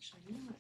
Actually, you know what?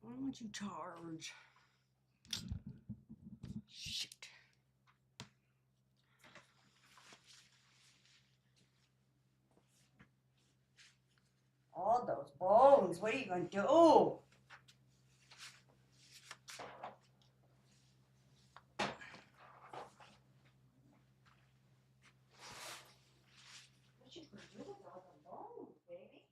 Why don't you charge? Shoot. All those bones. What are you going to do? What you going to do with all the bones, baby?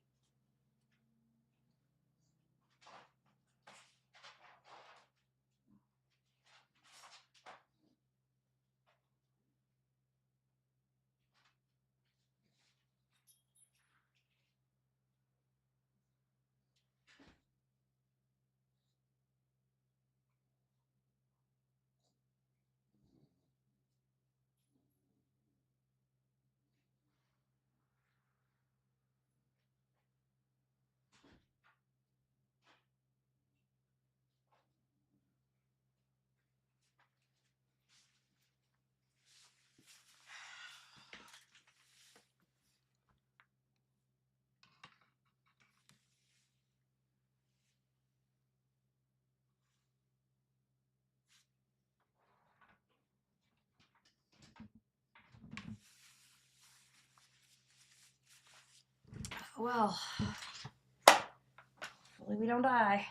Well, hopefully we don't die.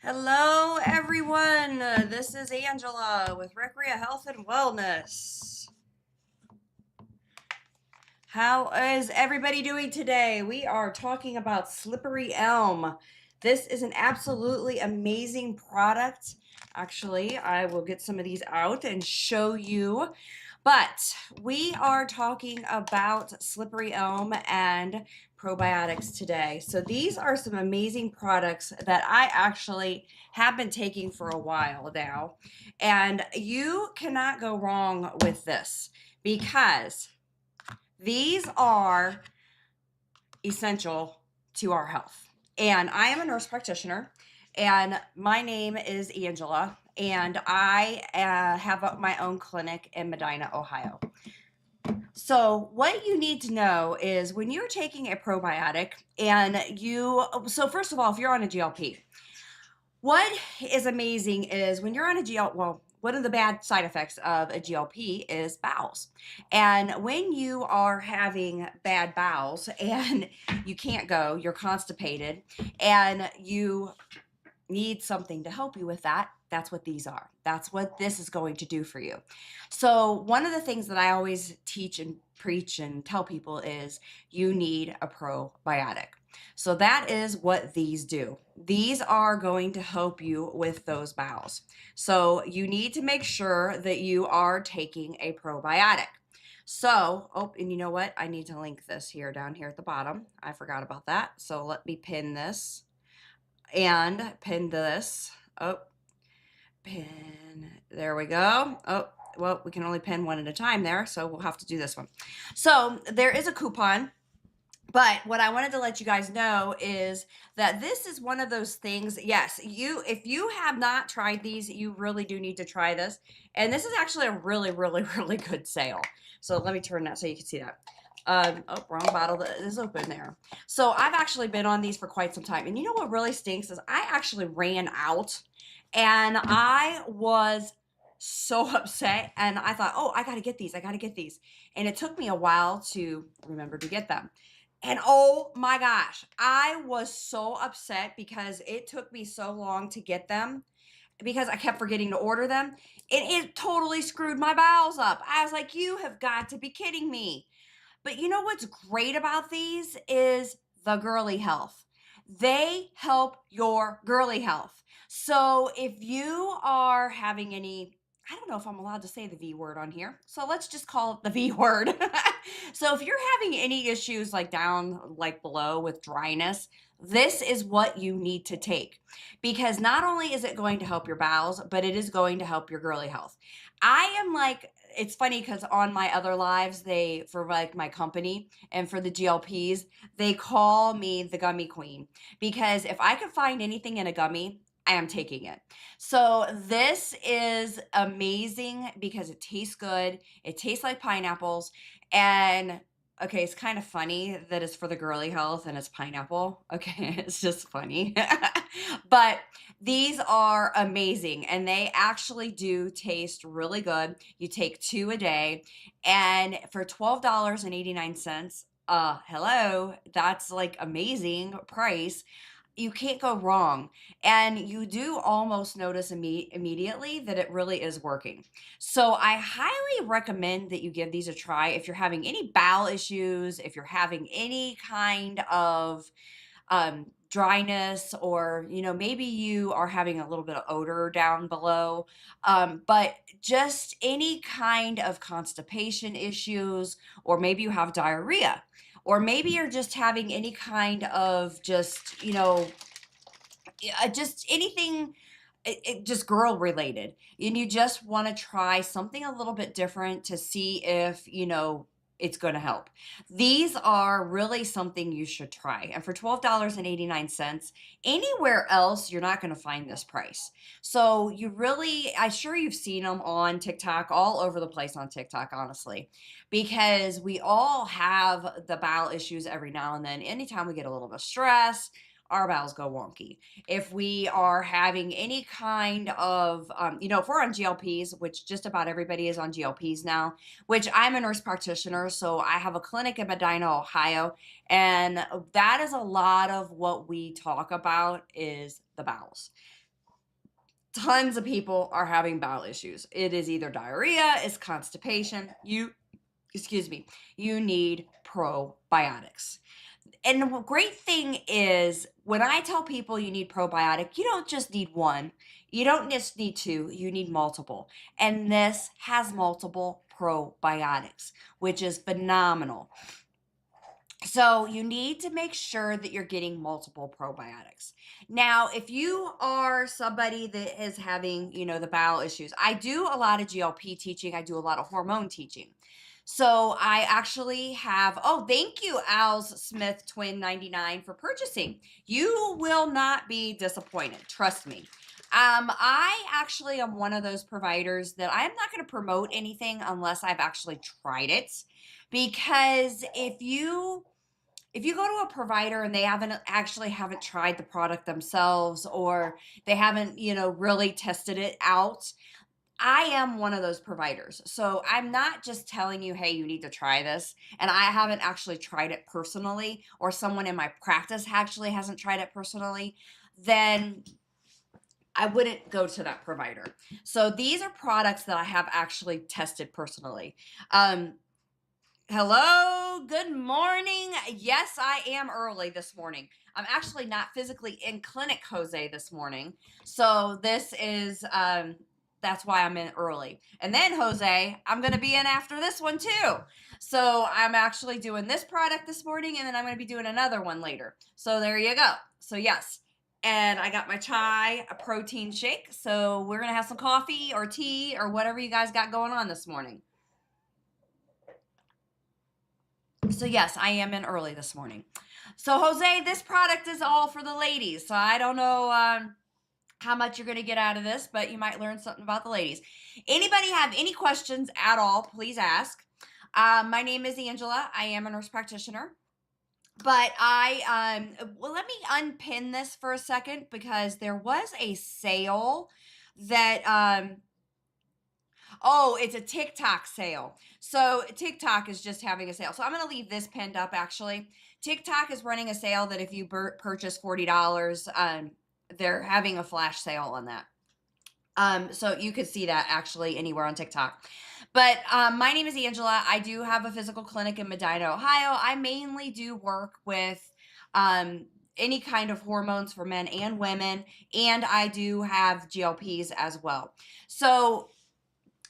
Hello, everyone. This is Angela with Recrea Health and Wellness. How is everybody doing today? We are talking about slippery elm. This is an absolutely amazing product. Actually, I will get some of these out and show you. But we are talking about slippery elm and probiotics today. So these are some amazing products that I actually have been taking for a while now. And you cannot go wrong with this because these are essential to our health. And I am a nurse practitioner, and my name is Angela, and I have my own clinic in Medina, Ohio. So what you need to know is when you're taking a probiotic so first of all, if you're on a GLP, what is amazing is when you're on a one of the bad side effects of a GLP is bowels. And when you are having bad bowels and you can't go, you're constipated, and you need something to help you with that, that's what these are. That's what this is going to do for you. So one of the things that I always teach and preach and tell people is you need a probiotic. So that is what these do. These are going to help you with those bowels. So you need to make sure that you are taking a probiotic. So, and you know what? I need to link this here down here at the bottom. I forgot about that. So let me pin this and pin this. Pin There we go. Oh, well, we can only pin one at a time there, so we'll have to do this one. So there is a coupon. But what I wanted to let you guys know is that this is one of those things. Yes, if you have not tried these, you really do need to try this. And this is actually a really, really, really good sale. So let me turn that so you can see that. Oh, wrong bottle that is open there. So I've actually been on these for quite some time. And you know what really stinks is I actually ran out and I was so upset and I thought, oh, I got to get these. I got to get these. And it took me a while to remember to get them. And oh my gosh, I was so upset because it took me so long to get them because I kept forgetting to order them. It totally screwed my bowels up. I was like, you have got to be kidding me. But you know what's great about these is the girly health. They help your girly health. So if you are having any, I don't know if I'm allowed to say the V word on here. So let's just call it the V word. So if you're having any issues like down, like below with dryness, this is what you need to take because not only is it going to help your bowels, but it is going to help your girly health. I am like, it's funny because on my other lives, for like my company and for the GLPs, they call me the gummy queen because if I can find anything in a gummy, I am taking it. So this is amazing because it tastes good. It tastes like pineapples. And okay, it's kind of funny that it's for the girly health and it's pineapple. Okay, it's just funny. But these are amazing and they actually do taste really good. You take 2 a day and for $12.89, hello, that's like amazing price. You can't go wrong. And you do almost notice immediately that it really is working. So I highly recommend that you give these a try if you're having any bowel issues, if you're having any kind of dryness, or maybe you are having a little bit of odor down below, but just any kind of constipation issues, or maybe you have diarrhea, or maybe you're just having any kind of just anything, just girl related, and you just want to try something a little bit different to see if it's going to help. These are really something you should try. And for $12.89, anywhere else, you're not going to find this price. So I'm sure you've seen them on TikTok, all over the place on TikTok, honestly, because we all have the bowel issues every now and then. Anytime we get a little bit of stress, our bowels go wonky. If we are having any kind of, if we're on GLPs, which just about everybody is on GLPs now, which I'm a nurse practitioner, so I have a clinic in Medina, Ohio, and that is a lot of what we talk about is the bowels. Tons of people are having bowel issues. It is either diarrhea, it's constipation. You need probiotics. And the great thing is when I tell people you need probiotic, you don't just need one. You don't just need two, you need multiple. And this has multiple probiotics, which is phenomenal. So you need to make sure that you're getting multiple probiotics. Now, if you are somebody that is having, the bowel issues, I do a lot of GLP teaching. I do a lot of hormone teaching. So I actually have, oh, thank you, Al's Smith Twin 99 for purchasing. You will not be disappointed. Trust me. I actually am one of those providers that I'm not going to promote anything unless I've actually tried it. Because if you go to a provider and they haven't tried the product themselves, or they haven't, really tested it out, I am one of those providers. So I'm not just telling you, hey, you need to try this, and I haven't actually tried it personally, or someone in my practice actually hasn't tried it personally, then I wouldn't go to that provider. So these are products that I have actually tested personally. Hello, good morning. Yes, I am early this morning. I'm actually not physically in clinic, Jose, this morning. So this is that's why I'm in early. And then Jose, I'm going to be in after this one too. So I'm actually doing this product this morning, and then I'm going to be doing another one later. So there you go. So yes, and I got my chai, a protein shake. So we're going to have some coffee or tea or whatever you guys got going on this morning. So yes, I am in early this morning. So Jose, this product is all for the ladies. So I don't know how much you're going to get out of this, but you might learn something about the ladies. Anybody have any questions at all, please ask. My name is Angela. I am a nurse practitioner. But well, let me unpin this for a second because there was a sale that, oh, it's a TikTok sale. So TikTok is just having a sale. So I'm going to leave this pinned up actually. TikTok is running a sale that if you purchase $40, they're having a flash sale on that. So you could see that actually anywhere on TikTok. But my name is Angela. I do have a physical clinic in Medina, Ohio. I mainly do work with any kind of hormones for men and women, and I do have GLPs as well. So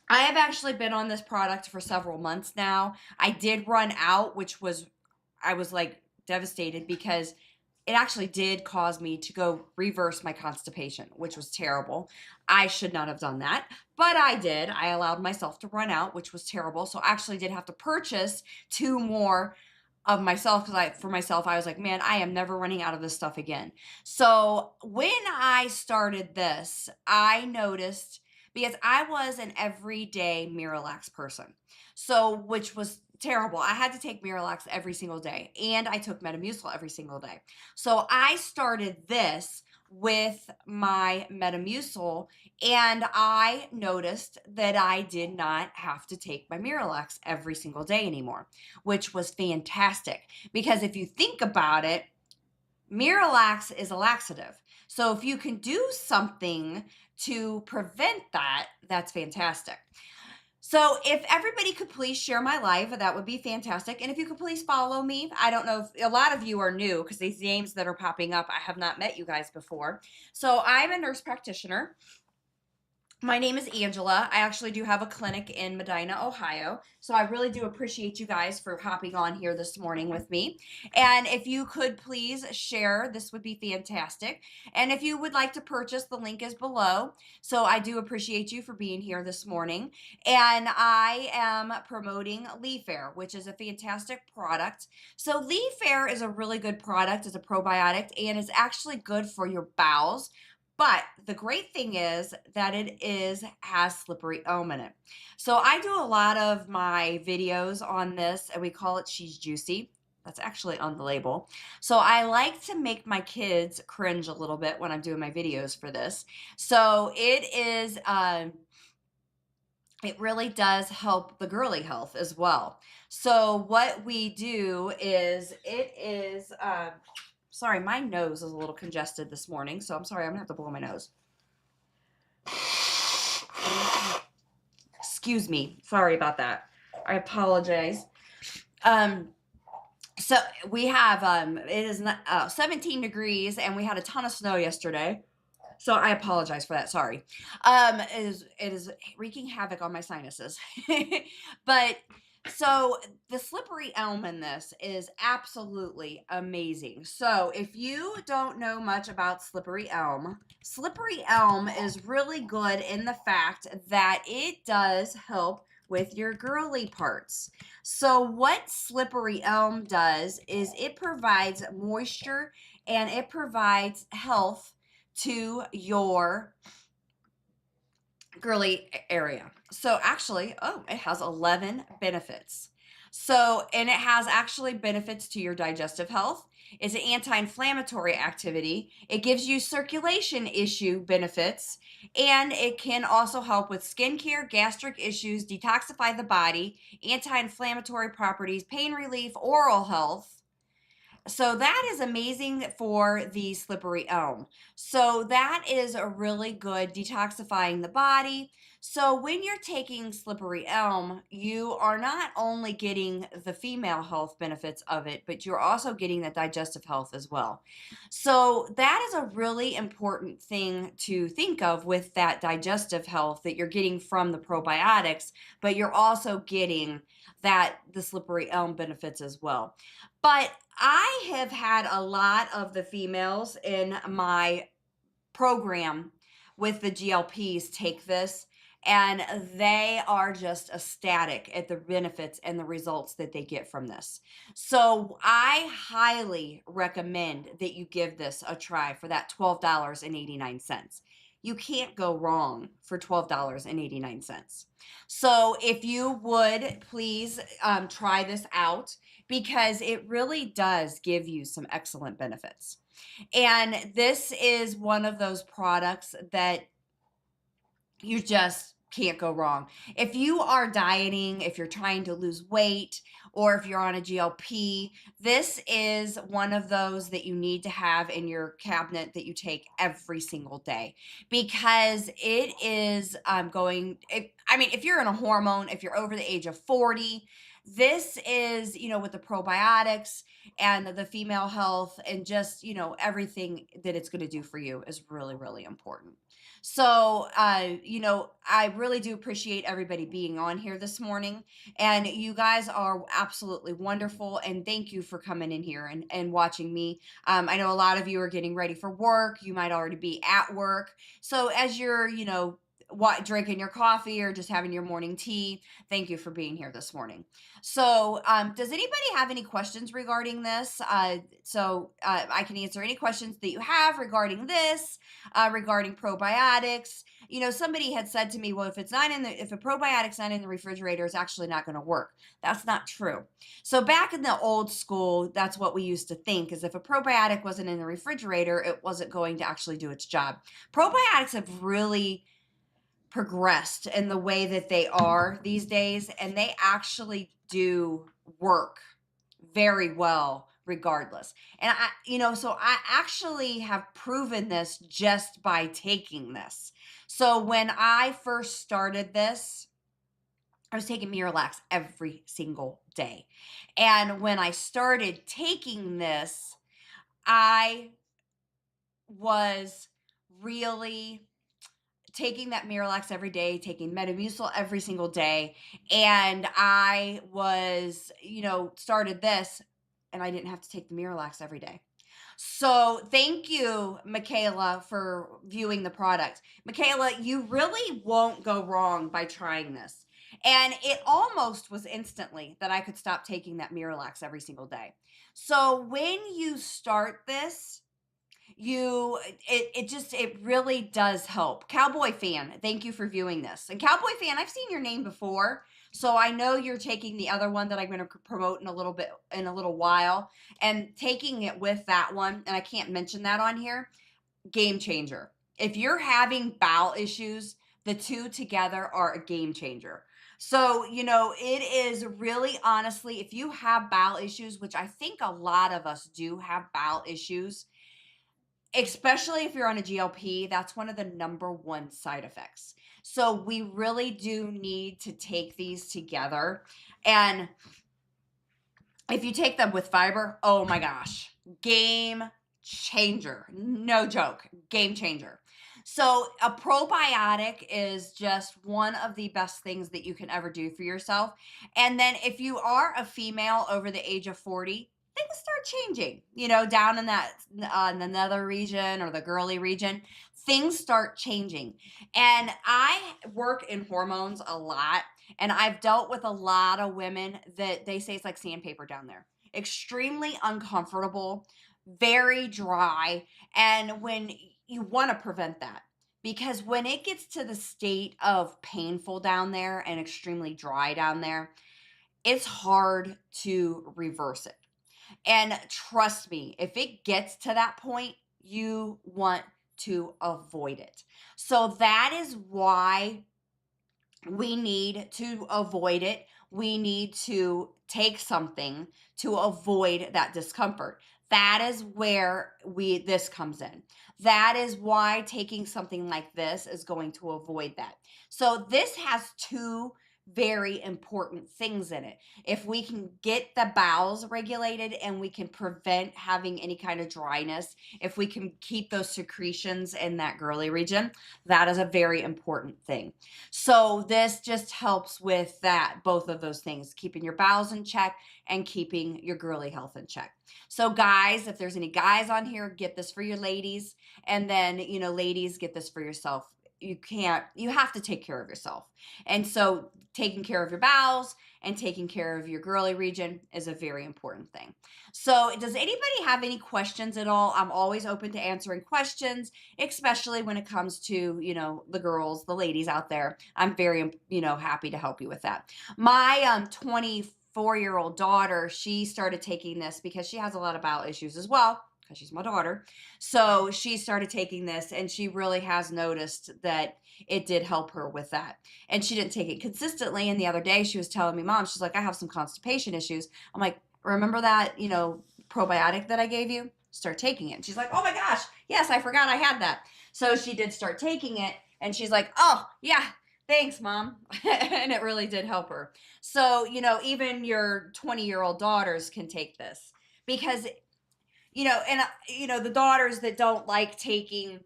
I have actually been on this product for several months now. I did run out, I was like devastated because it actually did cause me to go reverse my constipation, which was terrible. I should not have done that, but I did. I allowed myself to run out, which was terrible. So I actually did have to purchase 2 more of myself because for myself, I was like, man, I am never running out of this stuff again. So when I started this, I noticed because I was an everyday Miralax person. So, which was terrible. I had to take Miralax every single day and I took Metamucil every single day. So I started this with my Metamucil and I noticed that I did not have to take my Miralax every single day anymore, which was fantastic because if you think about it, Miralax is a laxative. So if you can do something to prevent that, that's fantastic. So if everybody could please share my live, that would be fantastic. And if you could please follow me. I don't know if a lot of you are new because these names that are popping up, I have not met you guys before. So I'm a nurse practitioner. My name is Angela. I actually do have a clinic in Medina, Ohio. So I really do appreciate you guys for hopping on here this morning with me. And if you could please share, this would be fantastic. And if you would like to purchase, the link is below. So I do appreciate you for being here this morning. And I am promoting Leafair, which is a fantastic product. So Leafair is a really good product. It's a probiotic and it's actually good for your bowels. But the great thing is that has slippery elm in it. So I do a lot of my videos on this and we call it She's Juicy. That's actually on the label. So I like to make my kids cringe a little bit when I'm doing my videos for this. So it really does help the girly health as well. So what we do is sorry, my nose is a little congested this morning, so I'm sorry, I'm gonna have to blow my nose. Excuse me, sorry about that. I apologize. So we have it is 17 degrees and we had a ton of snow yesterday. So I apologize for that. Sorry. It is wreaking havoc on my sinuses. But so the slippery elm in this is absolutely amazing. So if you don't know much about slippery elm is really good in the fact that it does help with your girly parts. So what slippery elm does is it provides moisture and it provides health to your girly area. So actually, it has 11 benefits. So, and it has actually benefits to your digestive health. It's an anti-inflammatory activity. It gives you circulation issue benefits, and it can also help with skincare, gastric issues, detoxify the body, anti-inflammatory properties, pain relief, oral health. So that is amazing for the slippery elm. So that is a really good detoxifying the body. So when you're taking slippery elm, you are not only getting the female health benefits of it, but you're also getting the digestive health as well. So that is a really important thing to think of with that digestive health that you're getting from the probiotics, but you're also getting the slippery elm benefits as well. But I have had a lot of the females in my program with the GLPs take this, and they are just ecstatic at the benefits and the results that they get from this. So I highly recommend that you give this a try for that $12.89. You can't go wrong for $12.89. So if you would please try this out, because it really does give you some excellent benefits. And this is one of those products that you just can't go wrong. If you are dieting, if you're trying to lose weight, or if you're on a GLP, this is one of those that you need to have in your cabinet that you take every single day, because it is if you're in a hormone, if you're over the age of 40, this is, with the probiotics and the female health and just, everything that it's going to do for you is really, really important. So, I really do appreciate everybody being on here this morning. And you guys are absolutely wonderful. And thank you for coming in here and watching me. I know a lot of you are getting ready for work. You might already be at work. So, as you're, drinking your coffee or just having your morning tea, thank you for being here this morning. So, does anybody have any questions regarding this? I can answer any questions that you have regarding this, regarding probiotics. Somebody had said to me, well, if a probiotic's not in the refrigerator, it's actually not going to work. That's not true. So back in the old school, that's what we used to think, is if a probiotic wasn't in the refrigerator, it wasn't going to actually do its job. Probiotics have really progressed in the way that they are these days, and they actually do work very well regardless. And I actually have proven this just by taking this. So when I first started this, I was taking Miralax every single day. And when I started taking this, I was really taking that Miralax every day, taking Metamucil every single day. And I was, started this, and I didn't have to take the Miralax every day. So thank you, Michaela, for viewing the product. Michaela, you really won't go wrong by trying this. And it almost was instantly that I could stop taking that Miralax every single day. So when you start this, it really does help. Cowboy Fan, thank you for viewing this. And Cowboy Fan, I've seen your name before, so I know you're taking the other one that I'm going to promote in a little while, and taking it with that one, and I can't mention that on here. Game changer. If you're having bowel issues, the two together are a game changer. So, it is really, honestly, if you have bowel issues, which I think a lot of us do have bowel issues, especially if you're on a GLP, that's one of the number one side effects. So we really do need to take these together. And if you take them with fiber, oh my gosh, game changer. No joke, game changer. So a probiotic is just one of the best things that you can ever do for yourself. And then if you are a female over the age of 40, things start changing, down in that the nether region or the girly region, things start changing. And I work in hormones a lot, and I've dealt with a lot of women that they say it's like sandpaper down there. Extremely uncomfortable, very dry. And when you want to prevent that, because when it gets to the state of painful down there and extremely dry down there, it's hard to reverse it. And trust me, if it gets to that point, you want to avoid it. So that is why we need to avoid it. We need to take something to avoid that discomfort. That is where this comes in. That is why taking something like this is going to avoid that. So this has two very important things in it. If we can get the bowels regulated and we can prevent having any kind of dryness, if we can keep those secretions in that girly region, that is a very important thing. So this just helps with that, both of those things, keeping your bowels in check and keeping your girly health in check. So guys, if there's any guys on here, get this for your ladies. And then, ladies, get this for yourself. You have to take care of yourself. And so taking care of your bowels and taking care of your girly region is a very important thing. So does anybody have any questions at all? I'm always open to answering questions, especially when it comes to, the girls, the ladies out there. I'm very, happy to help you with that. My 24-year-old daughter, she started taking this because she has a lot of bowel issues as well, because she's my daughter. So she started taking this and she really has noticed that it did help her with that. And she didn't take it consistently. And the other day she was telling me, Mom, she's like, I have some constipation issues. I'm like, remember that, probiotic that I gave you? Start taking it. And she's like, oh my gosh, yes, I forgot I had that. So she did start taking it and she's like, oh yeah, thanks, Mom. And it really did help her. So, even your 20-year-old daughters can take this because the daughters that don't like taking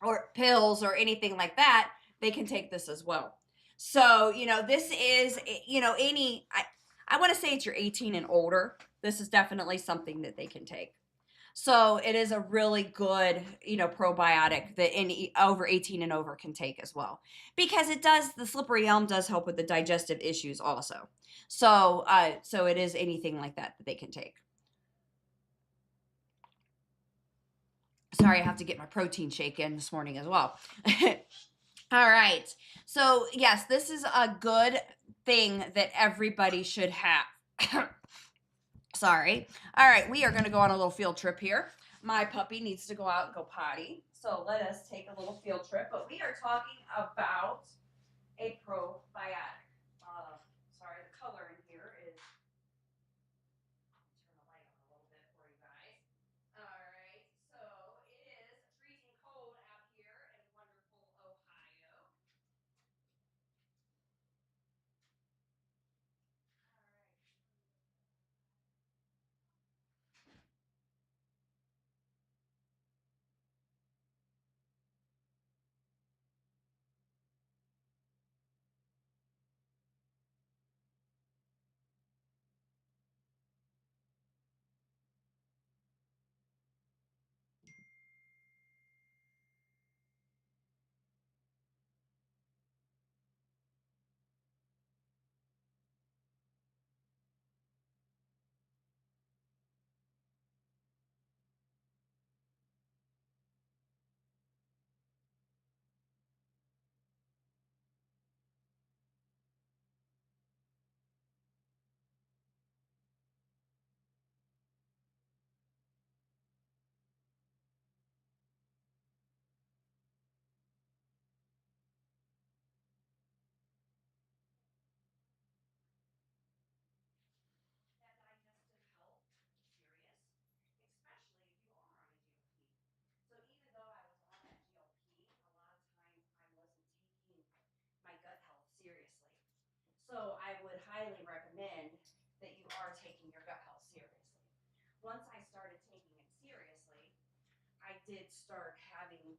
or pills or anything like that, they can take this as well. So, this is, I want to say it's your 18 and older. This is definitely something that they can take. So it is a really good, probiotic that any over 18 and over can take as well, because the slippery elm does help with the digestive issues also. So, so it is anything like that they can take. Sorry, I have to get my protein shake in this morning as well. All right. So, yes, this is a good thing that everybody should have. Sorry. All right, we are going to go on a little field trip here. My puppy needs to go out and go potty. So, let us take a little field trip. But we are talking about a probiotic. Sorry, the color in here is. Turn the light on a little bit for you guys. All right, so it is freezing cold out here in wonderful Ohio. All right. That digestive health is serious, especially if you are on a GLP. So even though I was on that GLP, a lot of times I wasn't taking my gut health seriously. So I would highly recommend that you are taking your gut health seriously. Once I started taking it seriously, I did start having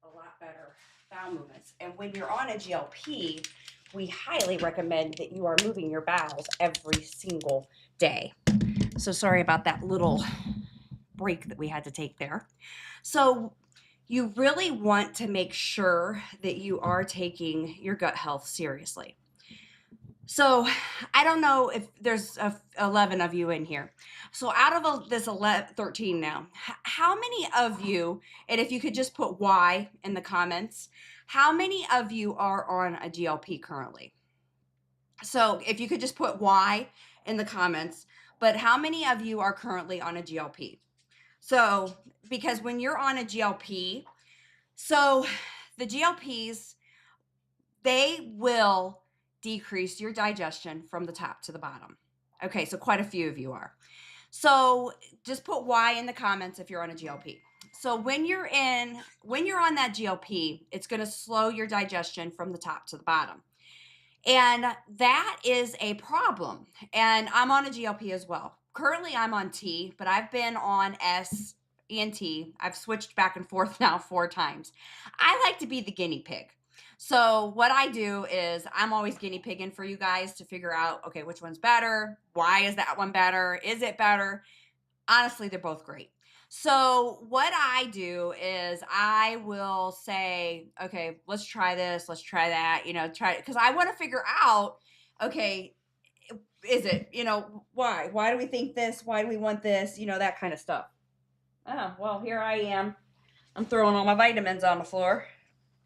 a lot better bowel movements. And when you're on a GLP, we highly recommend that you are moving your bowels every single day. So sorry about that little break that we had to take there. So you really want to make sure that you are taking your gut health seriously. So I don't know if there's 11 of you in here. So out of this 11, 13 now, how many of you, and if you could just put Y in the comments, how many of you are on a GLP currently? So if you could just put Y in the comments, but how many of you are currently on a GLP? So because when you're on a GLP, so the GLPs, they will decrease your digestion from the top to the bottom. Okay, so quite a few of you are. So just put Y in the comments if you're on a GLP. So when you're on that GLP, it's going to slow your digestion from the top to the bottom. And that is a problem. And I'm on a GLP as well. Currently, I'm on T, but I've been on S and T. I've switched back and forth now 4 times. I like to be the guinea pig. So, what I do is I'm always guinea pigging for you guys to figure out, okay, which one's better? Why is that one better? Is it better? Honestly, they're both great. So, what I do is I will say, okay, let's try this, let's try that, try it because I want to figure out, okay, is it, why? Why do we think this? Why do we want this? That kind of stuff. Oh, well, here I am. I'm throwing all my vitamins on the floor.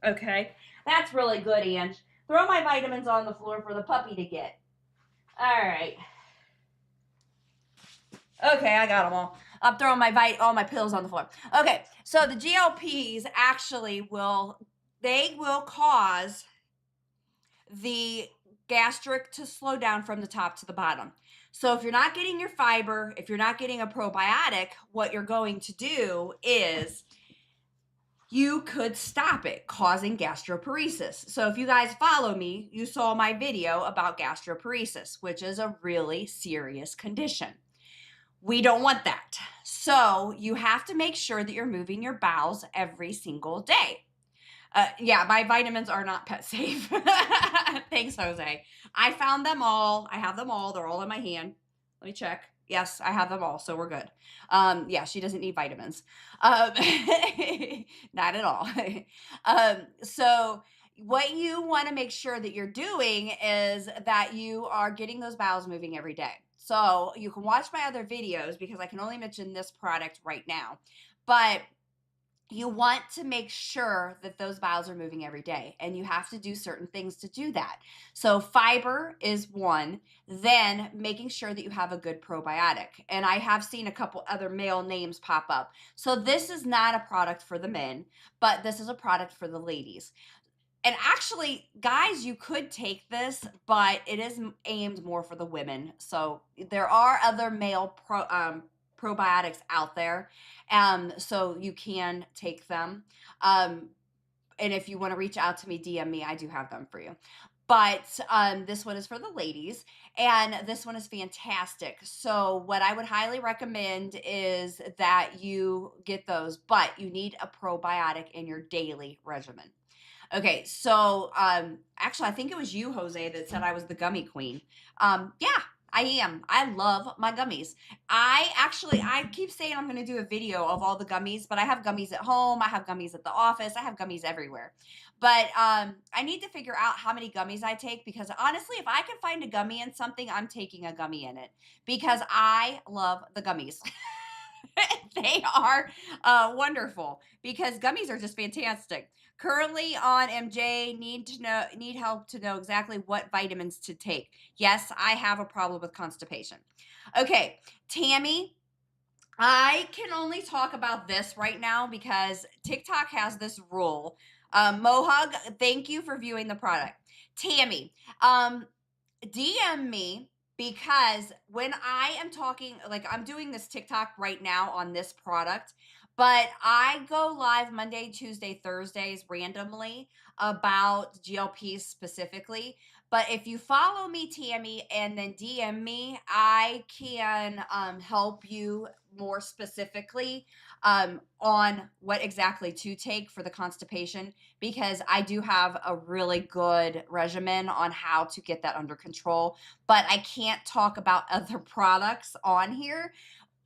Okay. That's really good, Ange. Throw my vitamins on the floor for the puppy to get. All right. Okay, I got them all. I'm throwing all my pills on the floor. Okay, so the GLPs actually will cause the gastric to slow down from the top to the bottom. So if you're not getting your fiber, if you're not getting a probiotic, what you're going to do is you could stop it causing gastroparesis. So if you guys follow me, you saw my video about gastroparesis, which is a really serious condition. We don't want that. So you have to make sure that you're moving your bowels every single day. Yeah, my vitamins are not pet safe. Thanks, Jose. I found them all. I have them all. They're all in my hand. Let me check. Yes, I have them all, so we're good. Yeah, she doesn't need vitamins. Um, not at all. So what you want to make sure that you're doing is that you are getting those bowels moving every day. So you can watch my other videos because I can only mention this product right now. But you want to make sure that those bowels are moving every day, and you have to do certain things to do that. So fiber is one, then making sure that you have a good probiotic. And I have seen a couple other male names pop up. So this is not a product for the men, but this is a product for the ladies. And actually, guys, you could take this, but it is aimed more for the women. So there are other male probiotics out there, so you can take them. And if you want to reach out to me, DM me. I do have them for you. But this one is for the ladies, and this one is fantastic. So what I would highly recommend is that you get those, but you need a probiotic in your daily regimen. Okay, so actually, I think it was you, Jose, that said I was the gummy queen. Yeah, I am. I love my gummies. I keep saying I'm going to do a video of all the gummies, but I have gummies at home. I have gummies at the office. I have gummies everywhere. But I need to figure out how many gummies I take because honestly, if I can find a gummy in something, I'm taking a gummy in it because I love the gummies. They are wonderful because gummies are just fantastic. Currently on MJ, need help to know exactly what vitamins to take. Yes, I have a problem with constipation. Okay, Tammy, I can only talk about this right now because TikTok has this rule. Mohug, thank you for viewing the product. Tammy, DM me because when I am talking, like I'm doing this TikTok right now on this product, but I go live Monday, Tuesday, Thursdays randomly about GLPs specifically. But if you follow me, Tammy, and then DM me, I can help you more specifically on what exactly to take for the constipation because I do have a really good regimen on how to get that under control. But I can't talk about other products on here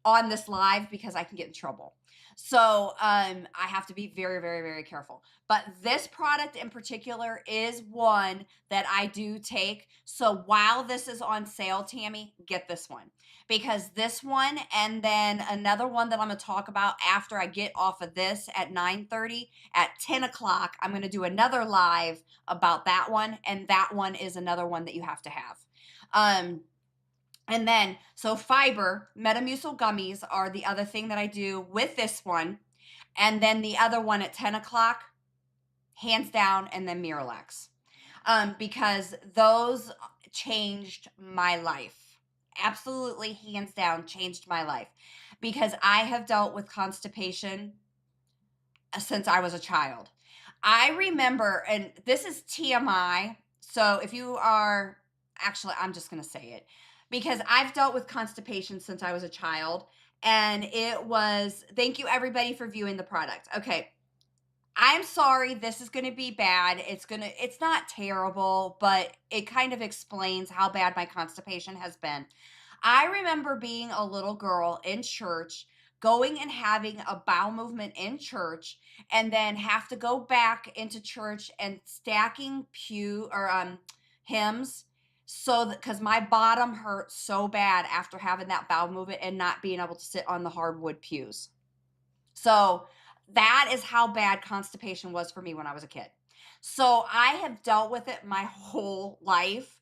on this live because I can get in trouble. So I have to be very, very, very careful. But this product in particular is one that I do take. So while this is on sale, Tammy, get this one because this one and then another one that I'm going to talk about after I get off of this at 9:30 at 10 o'clock. I'm going to do another live about that one. And that one is another one that you have to have. And then, so fiber, Metamucil gummies are the other thing that I do with this one. And then the other one at 10 o'clock, hands down, and then Miralax. Because those changed my life. Absolutely, hands down, changed my life. Because I have dealt with constipation since I was a child. I remember, and this is TMI, So if you are, actually, I'm just going to say it because I've dealt with constipation since I was a child. And it was, thank you everybody for viewing the product. Okay. I'm sorry, this is going to be bad. It's not terrible, but it kind of explains how bad my constipation has been. I remember being a little girl in church, going and having a bowel movement in church, and then have to go back into church and stacking pew or hymns so that because my bottom hurt so bad after having that bowel movement and not being able to sit on the hardwood pews. So that is how bad constipation was for me when I was a kid. So I have dealt with it my whole life.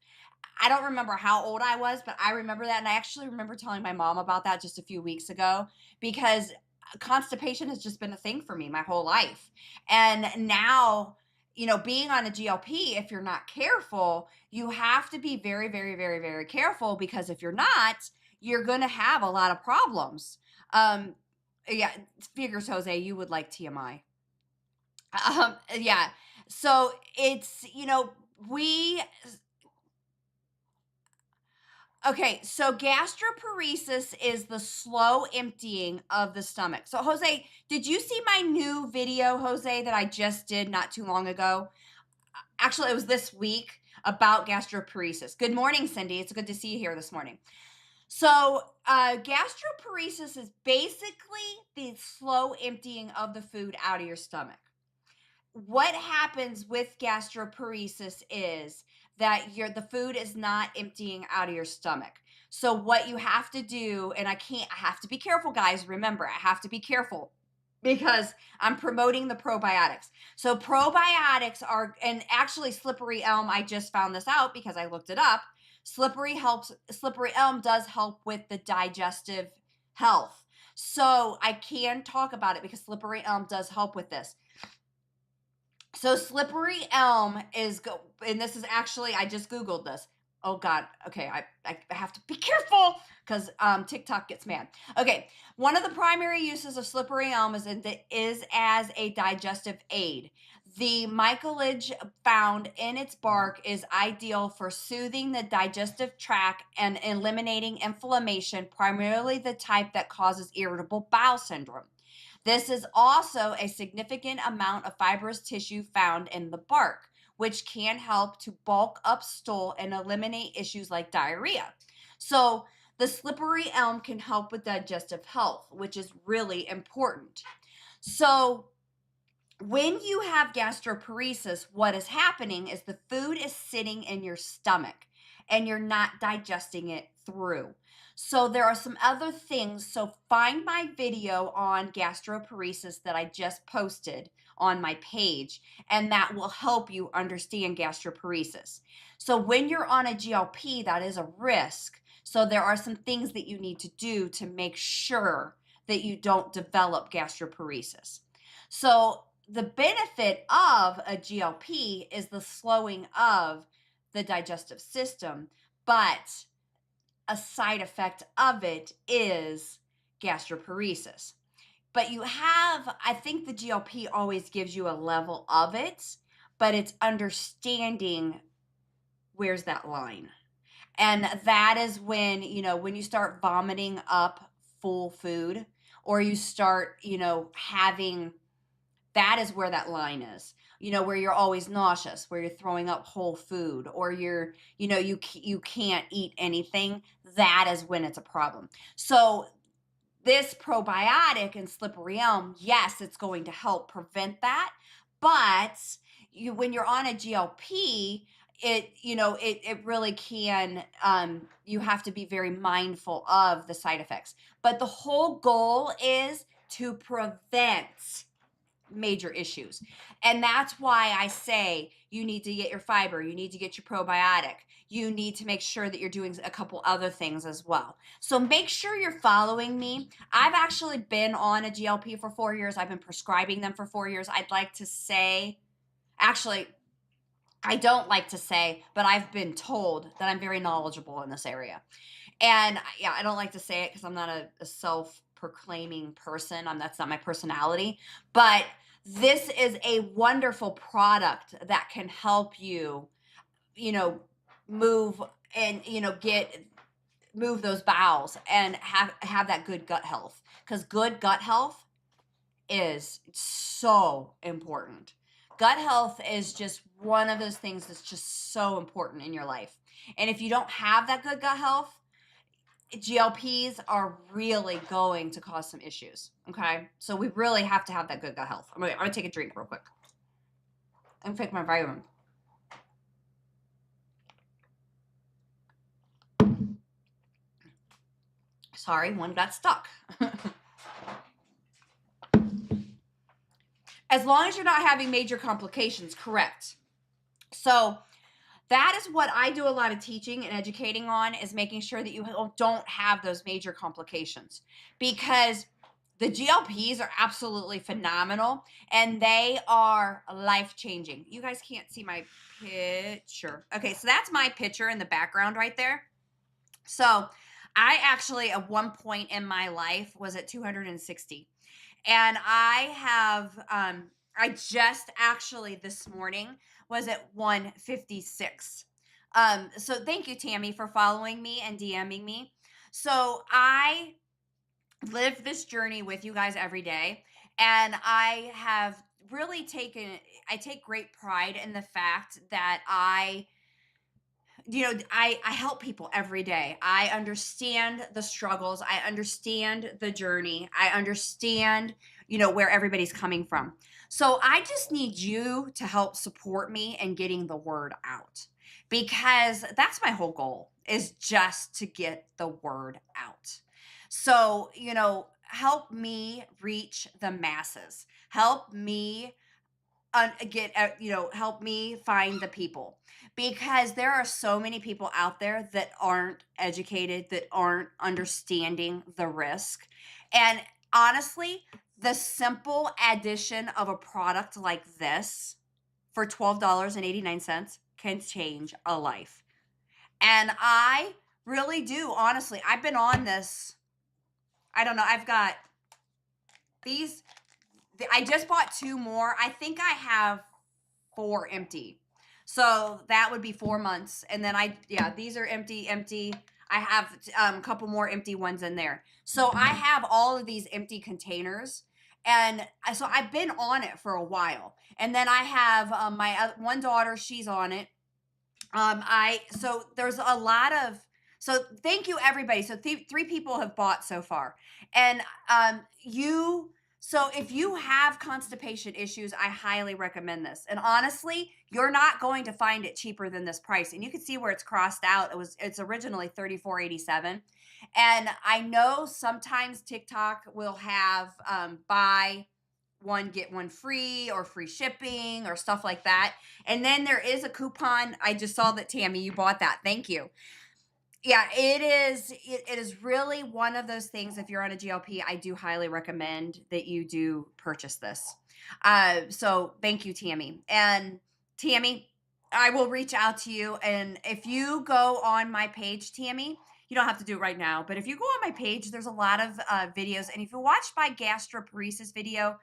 I don't remember how old I was, but I remember that. And I actually remember telling my mom about that just a few weeks ago because constipation has just been a thing for me my whole life. And now, being on a GLP, if you're not careful, you have to be very, very, very, very careful because if you're not, you're going to have a lot of problems. Um, yeah, figures, Jose, you would like TMI. Yeah. So it's, we okay, so gastroparesis is the slow emptying of the stomach. So, Jose, did you see my new video, Jose, that I just did not too long ago? Actually, it was this week about gastroparesis. Good morning, Cindy. It's good to see you here this morning. So, gastroparesis is basically the slow emptying of the food out of your stomach. What happens with gastroparesis is that the food is not emptying out of your stomach. So what you have to do, and I have to be careful, guys. Remember, I have to be careful because I'm promoting the probiotics. So probiotics are, and actually slippery elm, I just found this out because I looked it up. Slippery elm does help with the digestive health. So I can talk about it because slippery elm does help with this. So slippery elm and this is actually, I just Googled this. Oh God. Okay. I have to be careful because TikTok gets mad. Okay. One of the primary uses of slippery elm is as a digestive aid. The mycolage found in its bark is ideal for soothing the digestive tract and eliminating inflammation, primarily the type that causes irritable bowel syndrome. This is also a significant amount of fibrous tissue found in the bark, which can help to bulk up stool and eliminate issues like diarrhea. So, the slippery elm can help with digestive health, which is really important. So, when you have gastroparesis, what is happening is the food is sitting in your stomach and you're not digesting it through. So there are some other things. So find my video on gastroparesis that I just posted on my page, and that will help you understand gastroparesis. So when you're on a GLP, that is a risk. So there are some things that you need to do to make sure that you don't develop gastroparesis. So the benefit of a GLP is the slowing of the digestive system, but a side effect of it is gastroparesis. But I think the GLP always gives you a level of it, but it's understanding where's that line. And that is when you start vomiting up full food or you start, having, that is where that line is, where you're always nauseous, where you're throwing up whole food, or you can't eat anything. That is when it's a problem. So this probiotic and slippery elm, yes, it's going to help prevent that. But when you're on a GLP, it really can, you have to be very mindful of the side effects. But the whole goal is to prevent major issues. And that's why I say you need to get your fiber, you need to get your probiotic, you need to make sure that you're doing a couple other things as well. So make sure you're following me. I've actually been on a GLP for 4 years. I've been prescribing them for 4 years. I'd like to say, actually, I don't like to say, but I've been told that I'm very knowledgeable in this area. And yeah, I don't like to say it because I'm not a self-proclaiming person. That's not my personality. But this is a wonderful product that can help you, you know, move and, move those bowels and have that good gut health, because good gut health is so important. Gut health is just one of those things that's just so important in your life. And if you don't have that good gut health, GLPs are really going to cause some issues. Okay. So we really have to have that good gut health. I'm gonna take a drink real quick. I'm gonna take my vitamin. Sorry, one got stuck. As long as you're not having major complications, correct. So that is what I do a lot of teaching and educating on, is making sure that you don't have those major complications, because the GLPs are absolutely phenomenal and they are life changing. You guys can't see my picture. Okay, so that's my picture in the background right there. So I actually, at one point in my life, was at 260. And I just actually this morning was at 156. So thank you, Tammy, for following me and DMing me. So I live this journey with you guys every day. And I have really I take great pride in the fact that I help people every day. I understand the struggles. I understand the journey. I understand, where everybody's coming from. So I just need you to help support me in getting the word out, because that's my whole goal, is just to get the word out. So, help me reach the masses. Help me help me find the people, because there are so many people out there that aren't educated, that aren't understanding the risk. And honestly, the simple addition of a product like this for $12.89 can change a life. And I really do, honestly. I've been on this, I don't know, I've got these, I just bought 2 more. I think I have 4 empty. So that would be 4 months. And then these are empty. I have a couple more empty ones in there. So I have all of these empty containers. And so I've been on it for a while. And then I have my one daughter, she's on it. So there's a lot of, so thank you everybody. So 3 people have bought so far. And so if you have constipation issues, I highly recommend this. And honestly, you're not going to find it cheaper than this price. And you can see where it's crossed out. It's originally $34.87. And I know sometimes TikTok will have buy one get one free, or free shipping, or stuff like that. And then there is a coupon. I just saw that, Tammy, you bought that. Thank you. Yeah, it is really one of those things. If you're on a GLP, I do highly recommend that you do purchase this. So thank you, Tammy. And Tammy, I will reach out to you. And if you go on my page, Tammy, you don't have to do it right now, but if you go on my page, there's a lot of videos. And if you watch my gastroparesis video,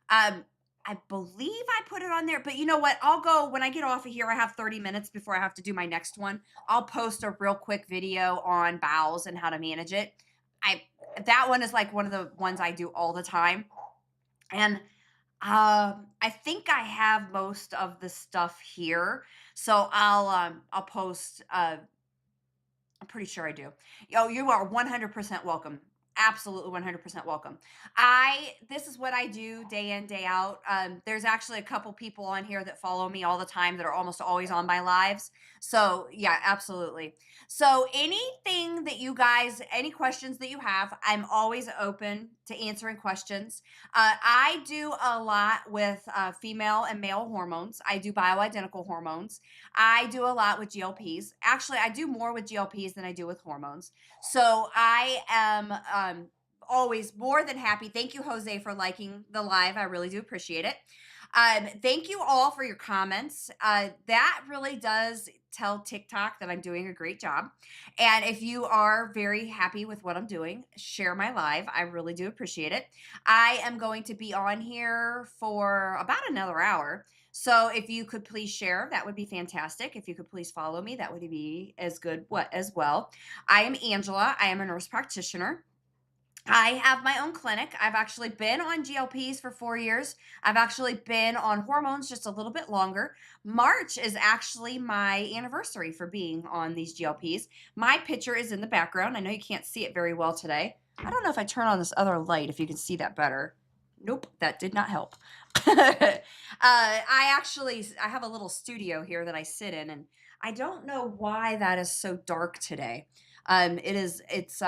I believe I put it on there, but you know what? I'll go when I get off of here. I have 30 minutes before I have to do my next one. I'll post a real quick video on bowels and how to manage it. That one is like one of the ones I do all the time. And I think I have most of the stuff here. So I'll post I'm pretty sure I do. You are 100% welcome. Absolutely 100% welcome. This is what I do day in, day out. There's actually a couple people on here that follow me all the time that are almost always on my lives. So yeah, absolutely. So anything that you guys, any questions that you have, I'm always open to answering questions. I do a lot with female and male hormones. I do bioidentical hormones. I do a lot with GLPs. Actually, I do more with GLPs than I do with hormones. So I am always more than happy. Thank you, Jose, for liking the live. I really do appreciate it. Thank you all for your comments. That really does tell TikTok that I'm doing a great job. And if you are very happy with what I'm doing, share my live. I really do appreciate it. I am going to be on here for about another hour. So if you could please share, that would be fantastic. If you could please follow me, that would be as good what as well. I am Angela. I am a nurse practitioner. I have my own clinic. I've actually been on GLPs for 4 years. I've actually been on hormones just a little bit longer. March is actually my anniversary for being on these GLPs. My picture is in the background. I know you can't see it very well today. I don't know if I turn on this other light, if you can see that better. Nope, that did not help. I have a little studio here that I sit in, and I don't know why that is so dark today. It's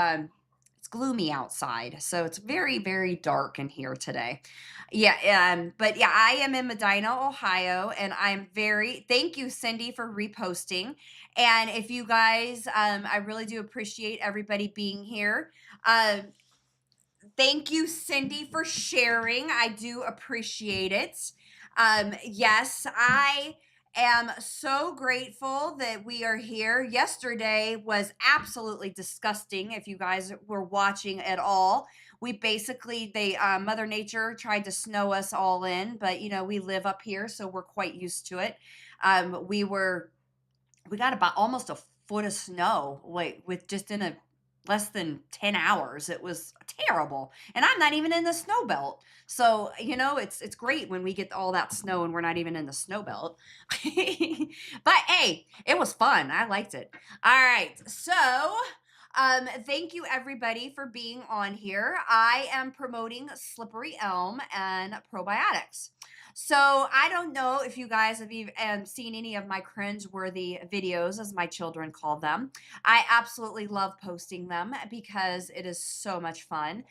gloomy outside, so it's very, very dark in here today. Yeah, but yeah, I am in Medina, Ohio, and thank you, Cindy, for reposting. And if you guys, I really do appreciate everybody being here. Um, Thank you, Cindy, for sharing. I do appreciate it. Yes, I am so grateful that we are here. Yesterday was absolutely disgusting. If you guys were watching at all, Mother Nature tried to snow us all in, but we live up here, so we're quite used to it. Um, we were we got about almost a foot of snow, like with just in a less than 10 hours. It was terrible. And I'm not even in the snow belt. So, it's great when we get all that snow and we're not even in the snow belt. But hey, it was fun. I liked it. All right. So, thank you everybody for being on here. I am promoting Slippery Elm and probiotics. So I don't know if you guys have even seen any of my cringe-worthy videos, as my children call them. I absolutely love posting them because it is so much fun.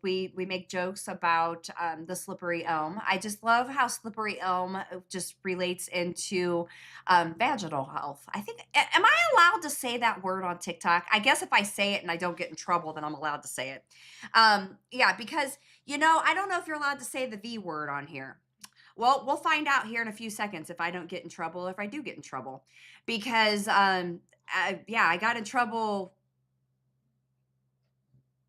We make jokes about the slippery elm. I just love how slippery elm just relates into vaginal health. Am I allowed to say that word on TikTok? I guess if I say it and I don't get in trouble, then I'm allowed to say it. Yeah, because I don't know if you're allowed to say the V word on here. Well, we'll find out here in a few seconds if I don't get in trouble, if I do get in trouble. Because, I got in trouble.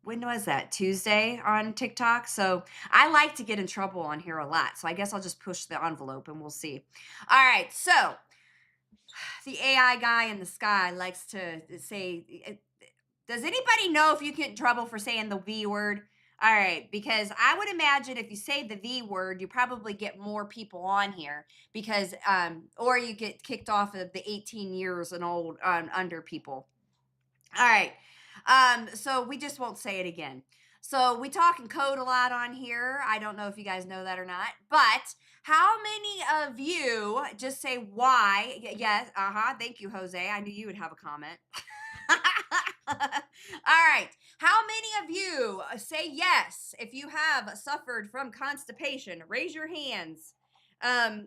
When was that? Tuesday on TikTok. So I like to get in trouble on here a lot. So I guess I'll just push the envelope and we'll see. All right. So the AI guy in the sky likes to say, does anybody know if you get in trouble for saying the V word? All right, because I would imagine if you say the V word, you probably get more people on here because, or you get kicked off of the 18 years and old under people. All right, so we just won't say it again. So we talk in code a lot on here. I don't know if you guys know that or not, but how many of you just say why? Yes, thank you, Jose. I knew you would have a comment. All right. How many of you say yes if you have suffered from constipation? Raise your hands. I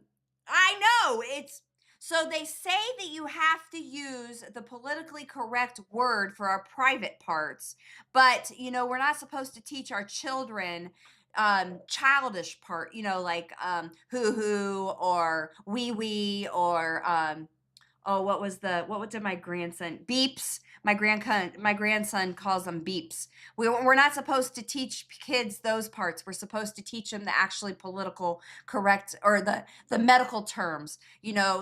know it's so they say that you have to use the politically correct word for our private parts, but we're not supposed to teach our children childish part, like hoo hoo or wee wee or oh, what did my grandson beeps? My grandson calls them beeps. We're not supposed to teach kids those parts. We're supposed to teach them the actually political correct or the medical terms.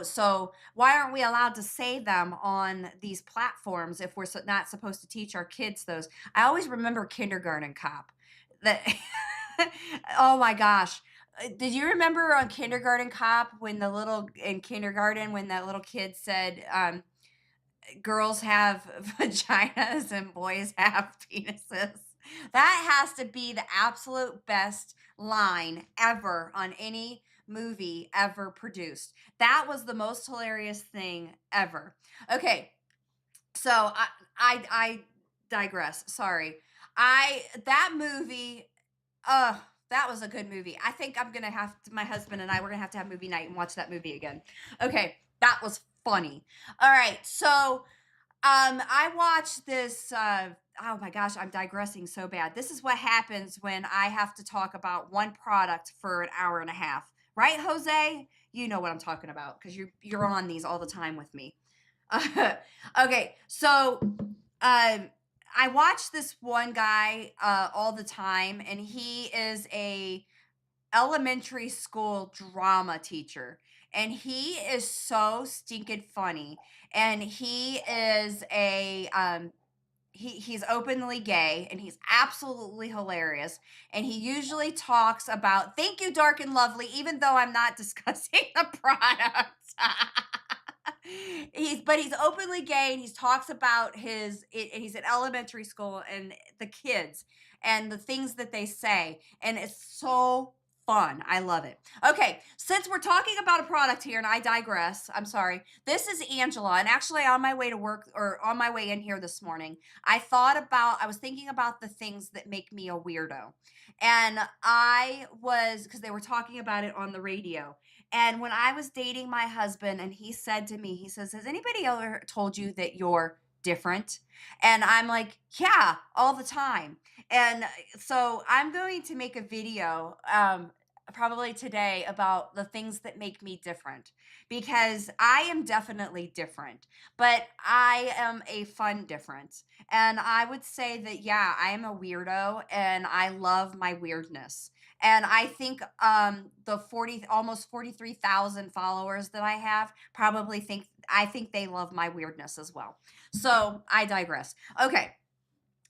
So why aren't we allowed to say them on these platforms if we're not supposed to teach our kids those? I always remember Kindergarten Cop. That oh my gosh. Did you remember on Kindergarten Cop when in kindergarten when that little kid said, girls have vaginas and boys have penises? That has to be the absolute best line ever on any movie ever produced. That was the most hilarious thing ever. Okay, so I digress. Sorry. That movie that was a good movie. I think I'm gonna my husband and we're gonna have to have movie night and watch that movie again. Okay, that was funny. All right, so I watched this. Oh my gosh, I'm digressing so bad. This is what happens when I have to talk about one product for an hour and a half, right, Jose? You know what I'm talking about because you're on these all the time with me. Okay, so I watch this one guy all the time, and he is elementary school drama teacher, and he is so stinking funny. And he is a he's openly gay, and he's absolutely hilarious. And he usually talks about, thank you, Dark and Lovely, even though I'm not discussing the product. He's openly gay, and he talks about and he's at elementary school and the kids and the things that they say, and it's so fun. I love it. Okay, since we're talking about a product here, and I digress, I'm sorry. This is Angela, and actually on my way to work, or on my way in here this morning, I was thinking about the things that make me a weirdo. And because they were talking about it on the radio. And when I was dating my husband, and he said to me, he says, has anybody ever told you that you're different? And I'm like, yeah, all the time. And so I'm going to make a video, probably today, about the things that make me different, because I am definitely different, but I am a fun difference. And I would say that, yeah, I am a weirdo, and I love my weirdness. And I think the almost 43,000 followers that I have probably think they love my weirdness as well. So I digress. Okay.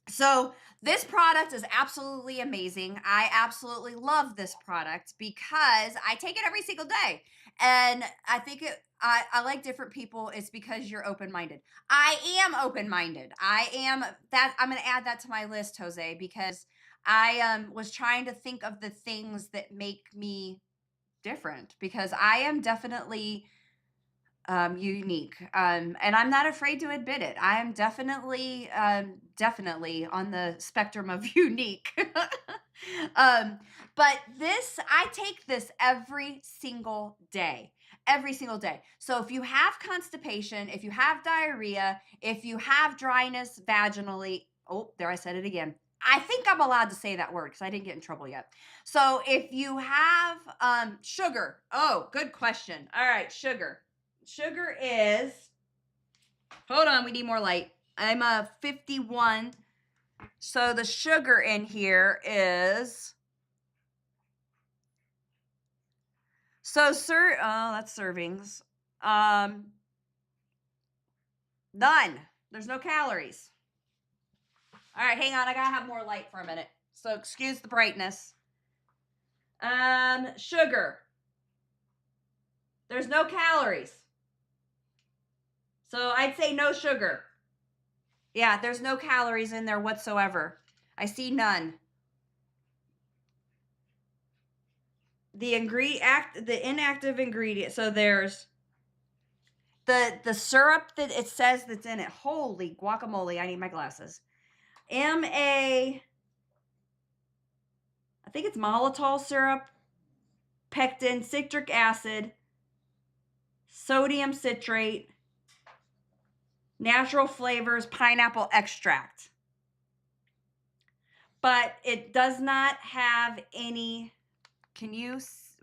So this product is absolutely amazing. I absolutely love this product because I take it every single day. And I think I like different people. It's because you're open-minded. I am open-minded. I'm going to add that to my list, Jose, because I was trying to think of the things that make me different, because I am definitely unique. And I'm not afraid to admit it. I am definitely on the spectrum of unique. But I take this every single day. Every single day. So if you have constipation, if you have diarrhea, if you have dryness vaginally, oh, there, I said it again. I think I'm allowed to say that word because I didn't get in trouble yet. So if you have sugar, oh, good question. All right, sugar. Sugar is, hold on, we need more light. I'm a 51. So the sugar in here is, that's servings. None. There's no calories. All right, hang on. I gotta have more light for a minute. So excuse the brightness. Sugar. There's no calories. So I'd say no sugar. Yeah, there's no calories in there whatsoever. I see none. The inactive ingredient. So there's the syrup that it says that's in it. Holy guacamole, I need my glasses. I think it's maltitol syrup, pectin, citric acid, sodium citrate, natural flavors, pineapple extract. But it does not have any, well,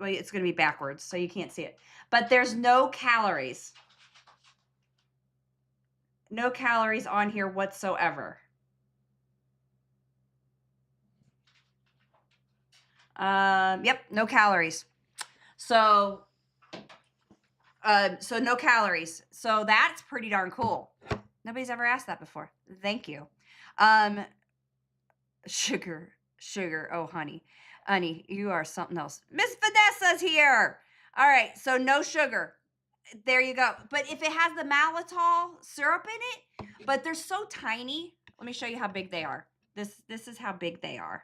it's going to be backwards, so you can't see it. But there's no calories. No calories on here whatsoever. Yep, no calories. So no calories. So that's pretty darn cool. Nobody's ever asked that before. Thank you. Sugar. Oh, honey, you are something else. Miss Vanessa's here. All right. So no sugar. There you go. But if it has the maltitol syrup in it, but they're so tiny. Let me show you how big they are. This is how big they are.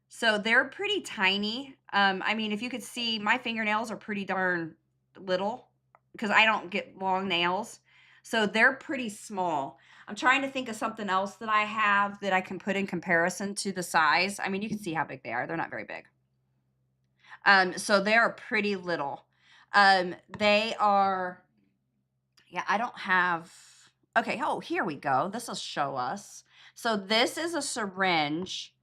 So they're pretty tiny. I mean, if you could see, my fingernails are pretty darn little because I don't get long nails. So they're pretty small. I'm trying to think of something else that I have that I can put in comparison to the size. I mean, you can see how big they are. They're not very big. So they're pretty little. They are, yeah, I don't have, okay, oh, here we go. This will show us. So this is a syringe,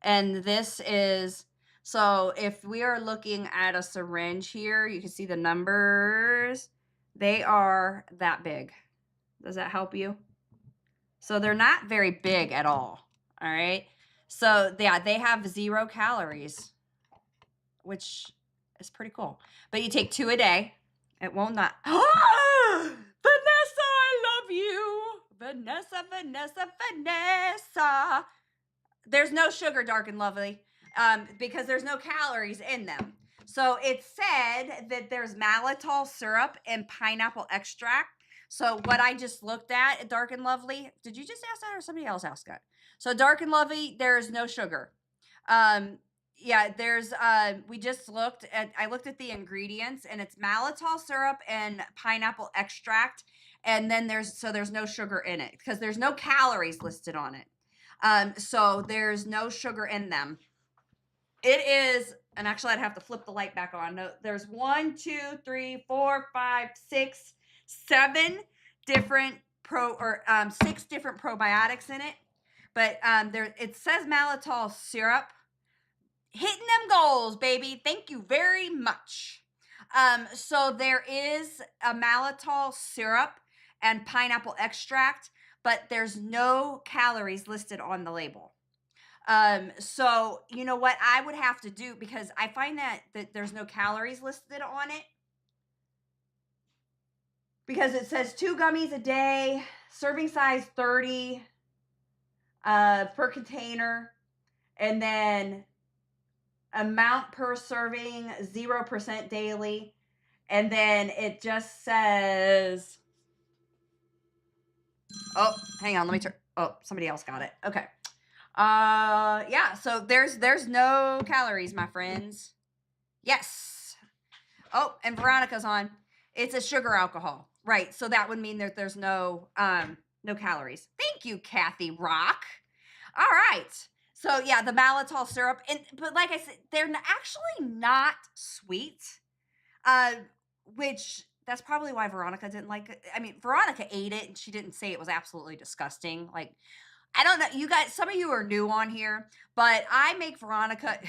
and this is, so if we are looking at a syringe here, you can see the numbers. They are that big. Does that help you? So they're not very big at all. All right. So yeah, they have 0 calories. which is pretty cool. But you take 2 a day. It won't not. Vanessa, I love you. Vanessa, Vanessa, Vanessa. There's no sugar, Dark and Lovely, because there's no calories in them. So it said that there's maltitol syrup and pineapple extract. So what I just looked at, Dark and Lovely, did you just ask that or somebody else asked that? So Dark and Lovely, there is no sugar. Yeah, there's we just looked at I looked at the ingredients and it's maltitol syrup and pineapple extract, and then there's no sugar in it because there's no calories listed on it. So there's no sugar in them. It is, and actually I'd have to flip the light back on. No, there's 1, 2, 3, 4, 5, 6, 7 different 6 different probiotics in it. But there it says maltitol syrup. Hitting them goals, baby. Thank you very much. So there is a maltitol syrup and pineapple extract, but there's no calories listed on the label. So you know what I would have to do, because I find that there's no calories listed on it, because it says 2 gummies a day, serving size 30 per container, and then amount per serving 0% daily, and then it just says, oh, hang on, let me turn. Oh, somebody else got it. Okay. Yeah, so there's no calories, my friends. Yes. Oh, and Veronica's on. It's a sugar alcohol. Right. So that would mean that there's no calories. Thank you, Kathy Rock. All right. So yeah, the maltitol syrup, but like I said, they're actually not sweet. Which that's probably why Veronica didn't like it. I mean, Veronica ate it and she didn't say it was absolutely disgusting. Like, I don't know. You guys, some of you are new on here, but I make Veronica,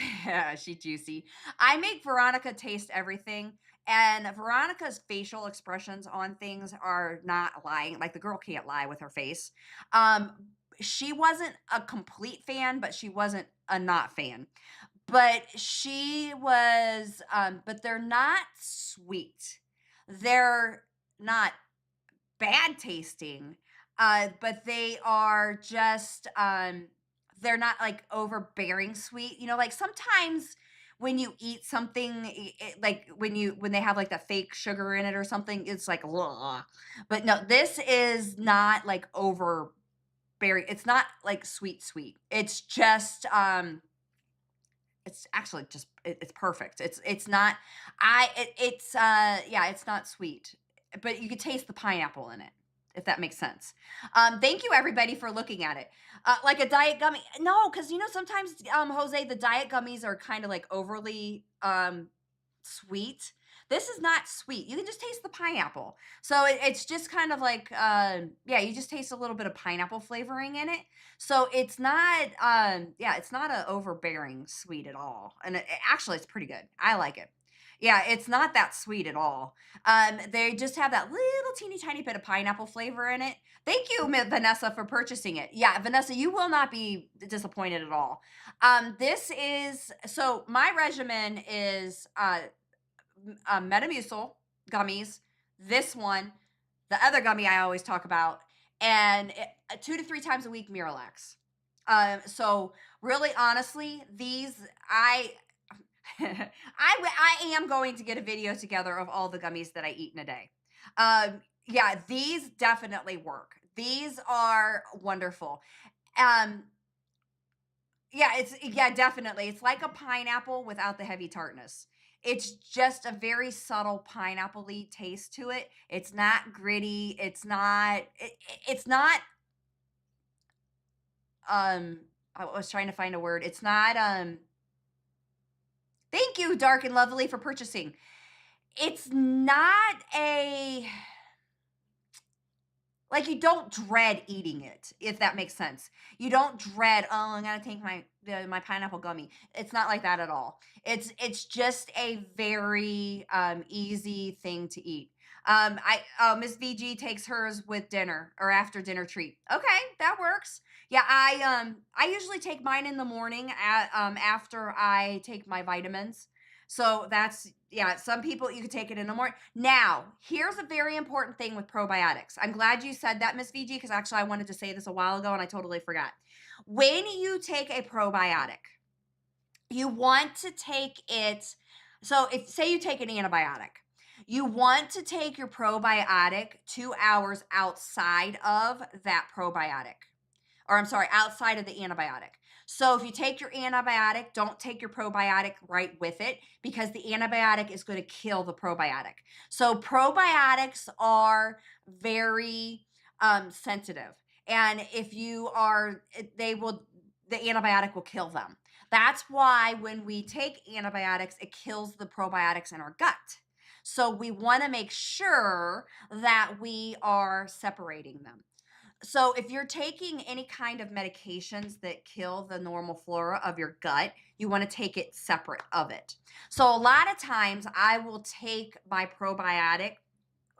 she's juicy. I make Veronica taste everything. And Veronica's facial expressions on things are not lying. Like, the girl can't lie with her face. She wasn't a complete fan, but she wasn't a not fan. But she was, but they're not sweet. They're not bad tasting, but they are just they're not like overbearing sweet. You know, like sometimes when you eat something, like when they have like the fake sugar in it or something, it's like, ugh. But no, this is not like overbearing. It's not like sweet. It's just it's actually just it's perfect. It's not it's yeah, it's not sweet, but you could taste the pineapple in it, if that makes sense. Thank you everybody for looking at it. Like a diet gummy. No, because you know sometimes Jose, the diet gummies are kind of like overly sweet. This is not sweet. You can just taste the pineapple. So it's just kind of like yeah, you just taste a little bit of pineapple flavoring in it. So it's not yeah, it's not an overbearing sweet at all. And actually it's pretty good. I like it. Yeah, it's not that sweet at all. They just have that little teeny tiny bit of pineapple flavor in it. Thank you, Vanessa, for purchasing it. Yeah, Vanessa, you will not be disappointed at all. This is, so my regimen is Metamucil gummies, this one, the other gummy I always talk about, and 2 to 3 times a week Miralax. So really, honestly, these I am going to get a video together of all the gummies that I eat in a day. Yeah, these definitely work. These are wonderful. Um, yeah, definitely. It's like a pineapple without the heavy tartness. It's just a very subtle pineapple-y taste to it. It's not gritty. It's not I was trying to find a word. It's not thank you, Dark and Lovely, for purchasing. It's not a, like, you don't dread eating it, if that makes sense. You don't dread, oh, I'm gonna take my pineapple gummy. It's not like that at all. It's just a very easy thing to eat. Miss VG takes hers with dinner or after dinner treat. Okay, that works. Yeah, I usually take mine in the morning after I take my vitamins. So that's, yeah, some people you could take it in the morning. Now, here's a very important thing with probiotics. I'm glad you said that, Miss VG, because actually I wanted to say this a while ago and I totally forgot. When you take a probiotic, you want to take it. So if say you take an antibiotic, you want to take your probiotic 2 hours outside of that probiotic, or I'm sorry, outside of the antibiotic. So if you take your antibiotic, don't take your probiotic right with it, because the antibiotic is going to kill the probiotic. So probiotics are very sensitive. And if you are, they will, the antibiotic will kill them. That's why when we take antibiotics, it kills the probiotics in our gut. So we want to make sure that we are separating them. So if you're taking any kind of medications that kill the normal flora of your gut, you want to take it separate of it. So a lot of times I will take my probiotic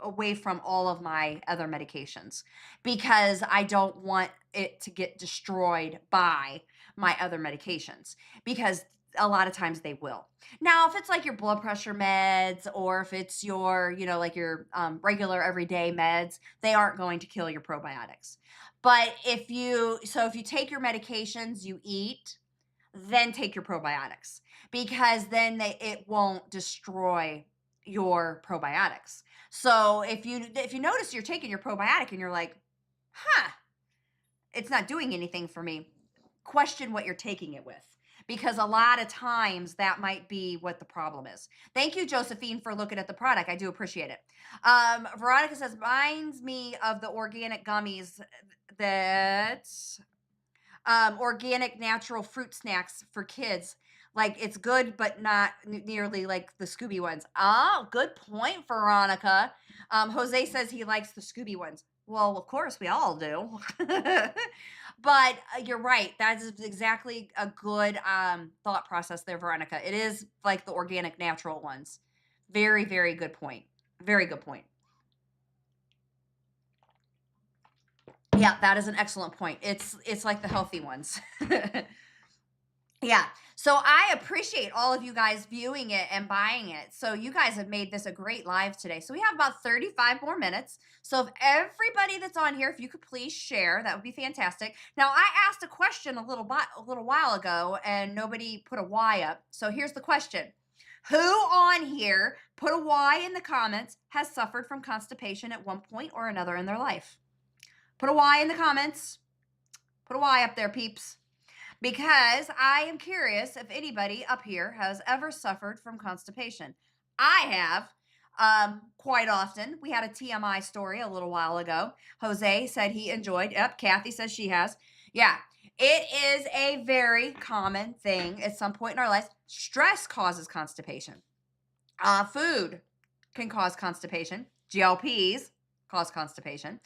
away from all of my other medications because I don't want it to get destroyed by my other medications, because a lot of times they will. Now, if it's like your blood pressure meds, or if it's your, like your regular everyday meds, they aren't going to kill your probiotics. But if you take your medications, you eat, then take your probiotics, because then it won't destroy your probiotics. So if you notice you're taking your probiotic and you're like, huh, it's not doing anything for me, question what you're taking it with, because a lot of times that might be what the problem is. Thank you, Josephine, for looking at the product. I do appreciate it. Veronica says, reminds me of the organic gummies that organic natural fruit snacks for kids. Like, it's good, but not nearly like the Scooby ones. Oh, good point, Veronica. Jose says he likes the Scooby ones. Well, of course, we all do. But you're right. That is exactly a good thought process there, Veronica. It is like the organic natural ones. Very, very good point. Very good point. Yeah, that is an excellent point. It's like the healthy ones. Yeah. So I appreciate all of you guys viewing it and buying it. So you guys have made this a great live today. So we have about 35 more minutes. So if everybody that's on here, if you could please share, that would be fantastic. Now, I asked a question a little while ago and nobody put a Y up. So here's the question. Who on here, put a Y in the comments, has suffered from constipation at one point or another in their life? Put a Y in the comments. Put a Y up there, peeps, because I am curious if anybody up here has ever suffered from constipation. I have, quite often. We had a TMI story a little while ago. Jose said he enjoyed. Yep, Kathy says she has. Yeah, it is a very common thing at some point in our lives. Stress causes constipation. Food can cause constipation. GLPs cause constipation.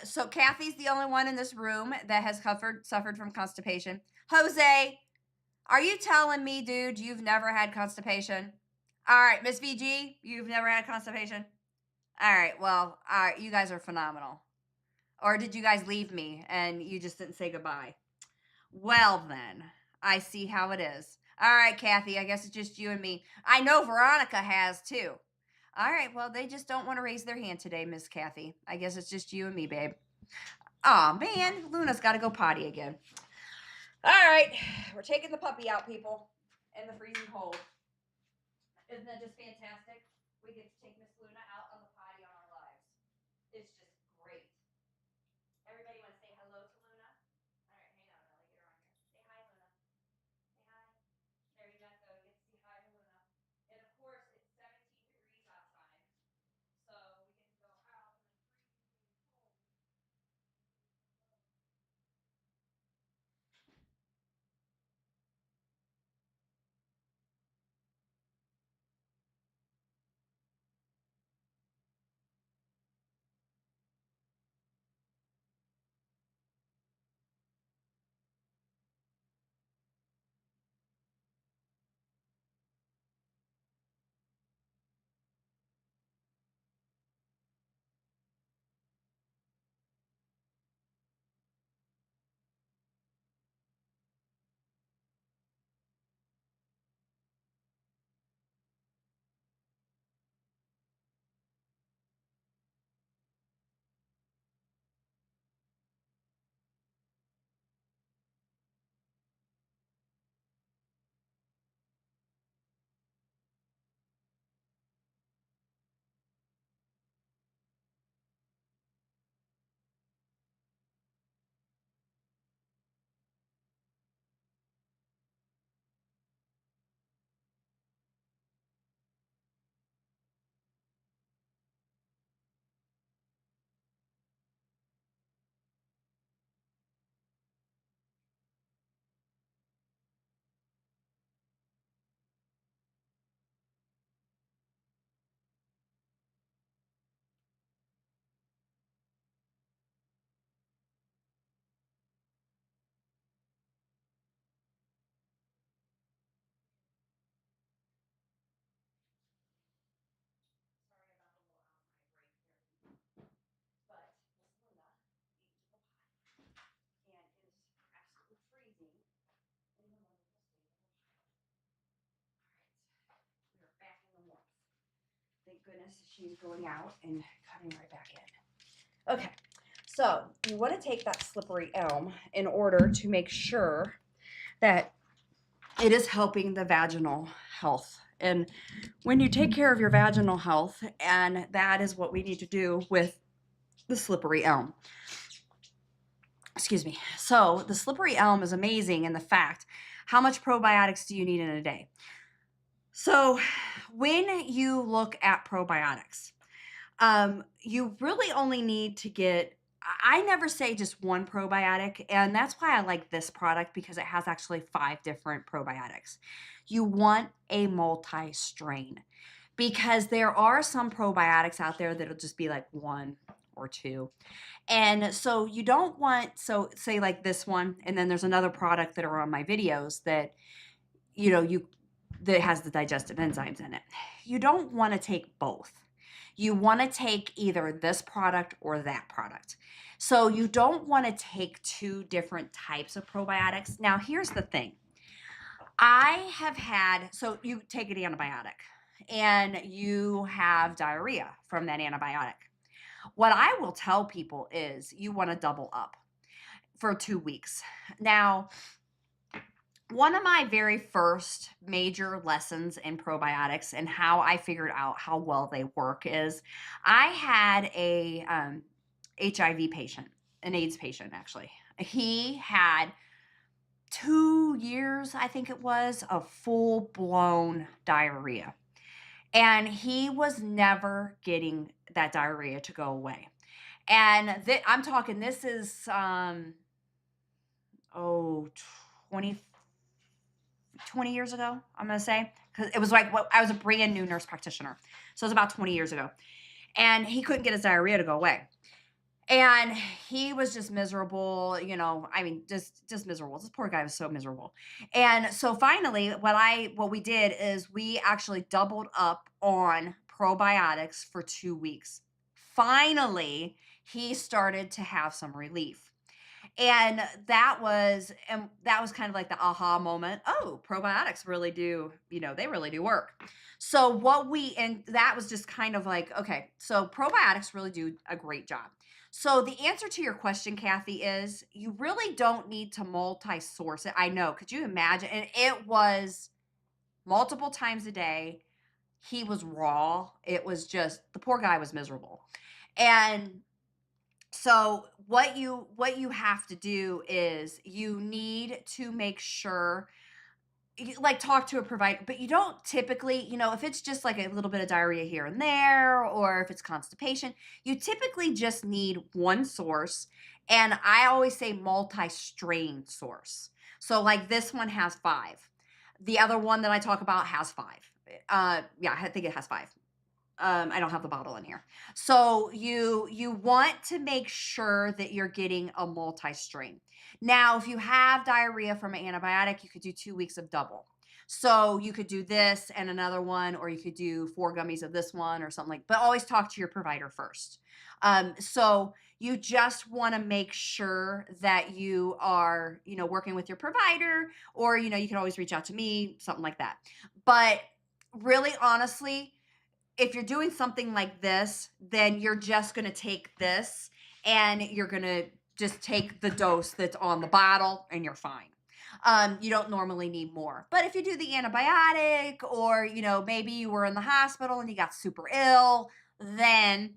So Kathy's the only one in this room that has suffered from constipation. Jose, are you telling me, dude, you've never had constipation? All right, Miss VG, you've never had constipation? All right, well, all right, you guys are phenomenal. Or did you guys leave me and you just didn't say goodbye? Well, then, I see how it is. All right, Kathy, I guess it's just you and me. I know Veronica has too. All right, well, they just don't want to raise their hand today, Miss Kathy. I guess it's just you and me, babe. Oh man, Luna's got to go potty again. All right, we're taking the puppy out, people, in the freezing cold. Isn't that just fantastic? We get to take Miss Luna out on the potty on our lives. It's just great. Everybody want to say hello to Luna? All right, hang on, Ellie, get her on here. Say hi, Luna. Say hi. There you go. You get to say hi to Luna. And of course, it's 17 degrees outside, so we get to go out in the freezing cold. goodness, she's going out and coming right back in. Okay, so you want to take that slippery elm in order to make sure that it is helping the vaginal health. And when you take care of your vaginal health, and that is what we need to do with the slippery elm. Excuse me. So the slippery elm is amazing in the fact, how much probiotics do you need in a day? So when you look at probiotics, you really only need to get, I never say just one probiotic, and that's why I like this product, because it has actually 5 different probiotics. You want a multi-strain, because there are some probiotics out there that'll just be like 1 or 2. And so you don't want, so say like this one, and then there's another product that are on my videos that, you that has the digestive enzymes in it. You don't want to take both. You want to take either this product or that product. So you don't want to take 2 different types of probiotics. Now, here's the thing. I have had, so you take an antibiotic and you have diarrhea from that antibiotic. What I will tell people is you want to double up for 2 weeks. Now, one of my very first major lessons in probiotics and how I figured out how well they work is I had a HIV patient, an AIDS patient actually. He had 2 years, I think it was, of full blown diarrhea. And he was never getting that diarrhea to go away. And I'm talking, this is, 20 years ago, I'm going to say, because it was like, I was a brand new nurse practitioner. So it was about 20 years ago. And he couldn't get his diarrhea to go away. And he was just miserable, I mean, just miserable. This poor guy was so miserable. And so finally, what we did is we actually doubled up on probiotics for 2 weeks. Finally, he started to have some relief. And that was kind of like the aha moment. Oh, probiotics really do, they really do work. So and that was just kind of like, okay, so probiotics really do a great job. So the answer to your question, Kathy, is you really don't need to multi-source it. I know. Could you imagine? And it was multiple times a day. He was raw. It was just, the poor guy was miserable. And so what you have to do is you need to make sure, like, talk to a provider, but you don't typically, if it's just like a little bit of diarrhea here and there, or if it's constipation, you typically just need one source. And I always say multi-strain source. So like this one has 5. The other one that I talk about has 5. Yeah, I think it has 5. I don't have the bottle in here. So you want to make sure that you're getting a multi-strain. Now, if you have diarrhea from an antibiotic, you could do 2 weeks of double. So you could do this and another one, or you could do 4 gummies of this one or something but always talk to your provider first. So you just want to make sure that you are, working with your provider, or, you can always reach out to me, something like that. But really, honestly, if you're doing something like this, then you're just going to take this and you're going to just take the dose that's on the bottle and you're fine. You don't normally need more. But if you do the antibiotic, or, maybe you were in the hospital and you got super ill, then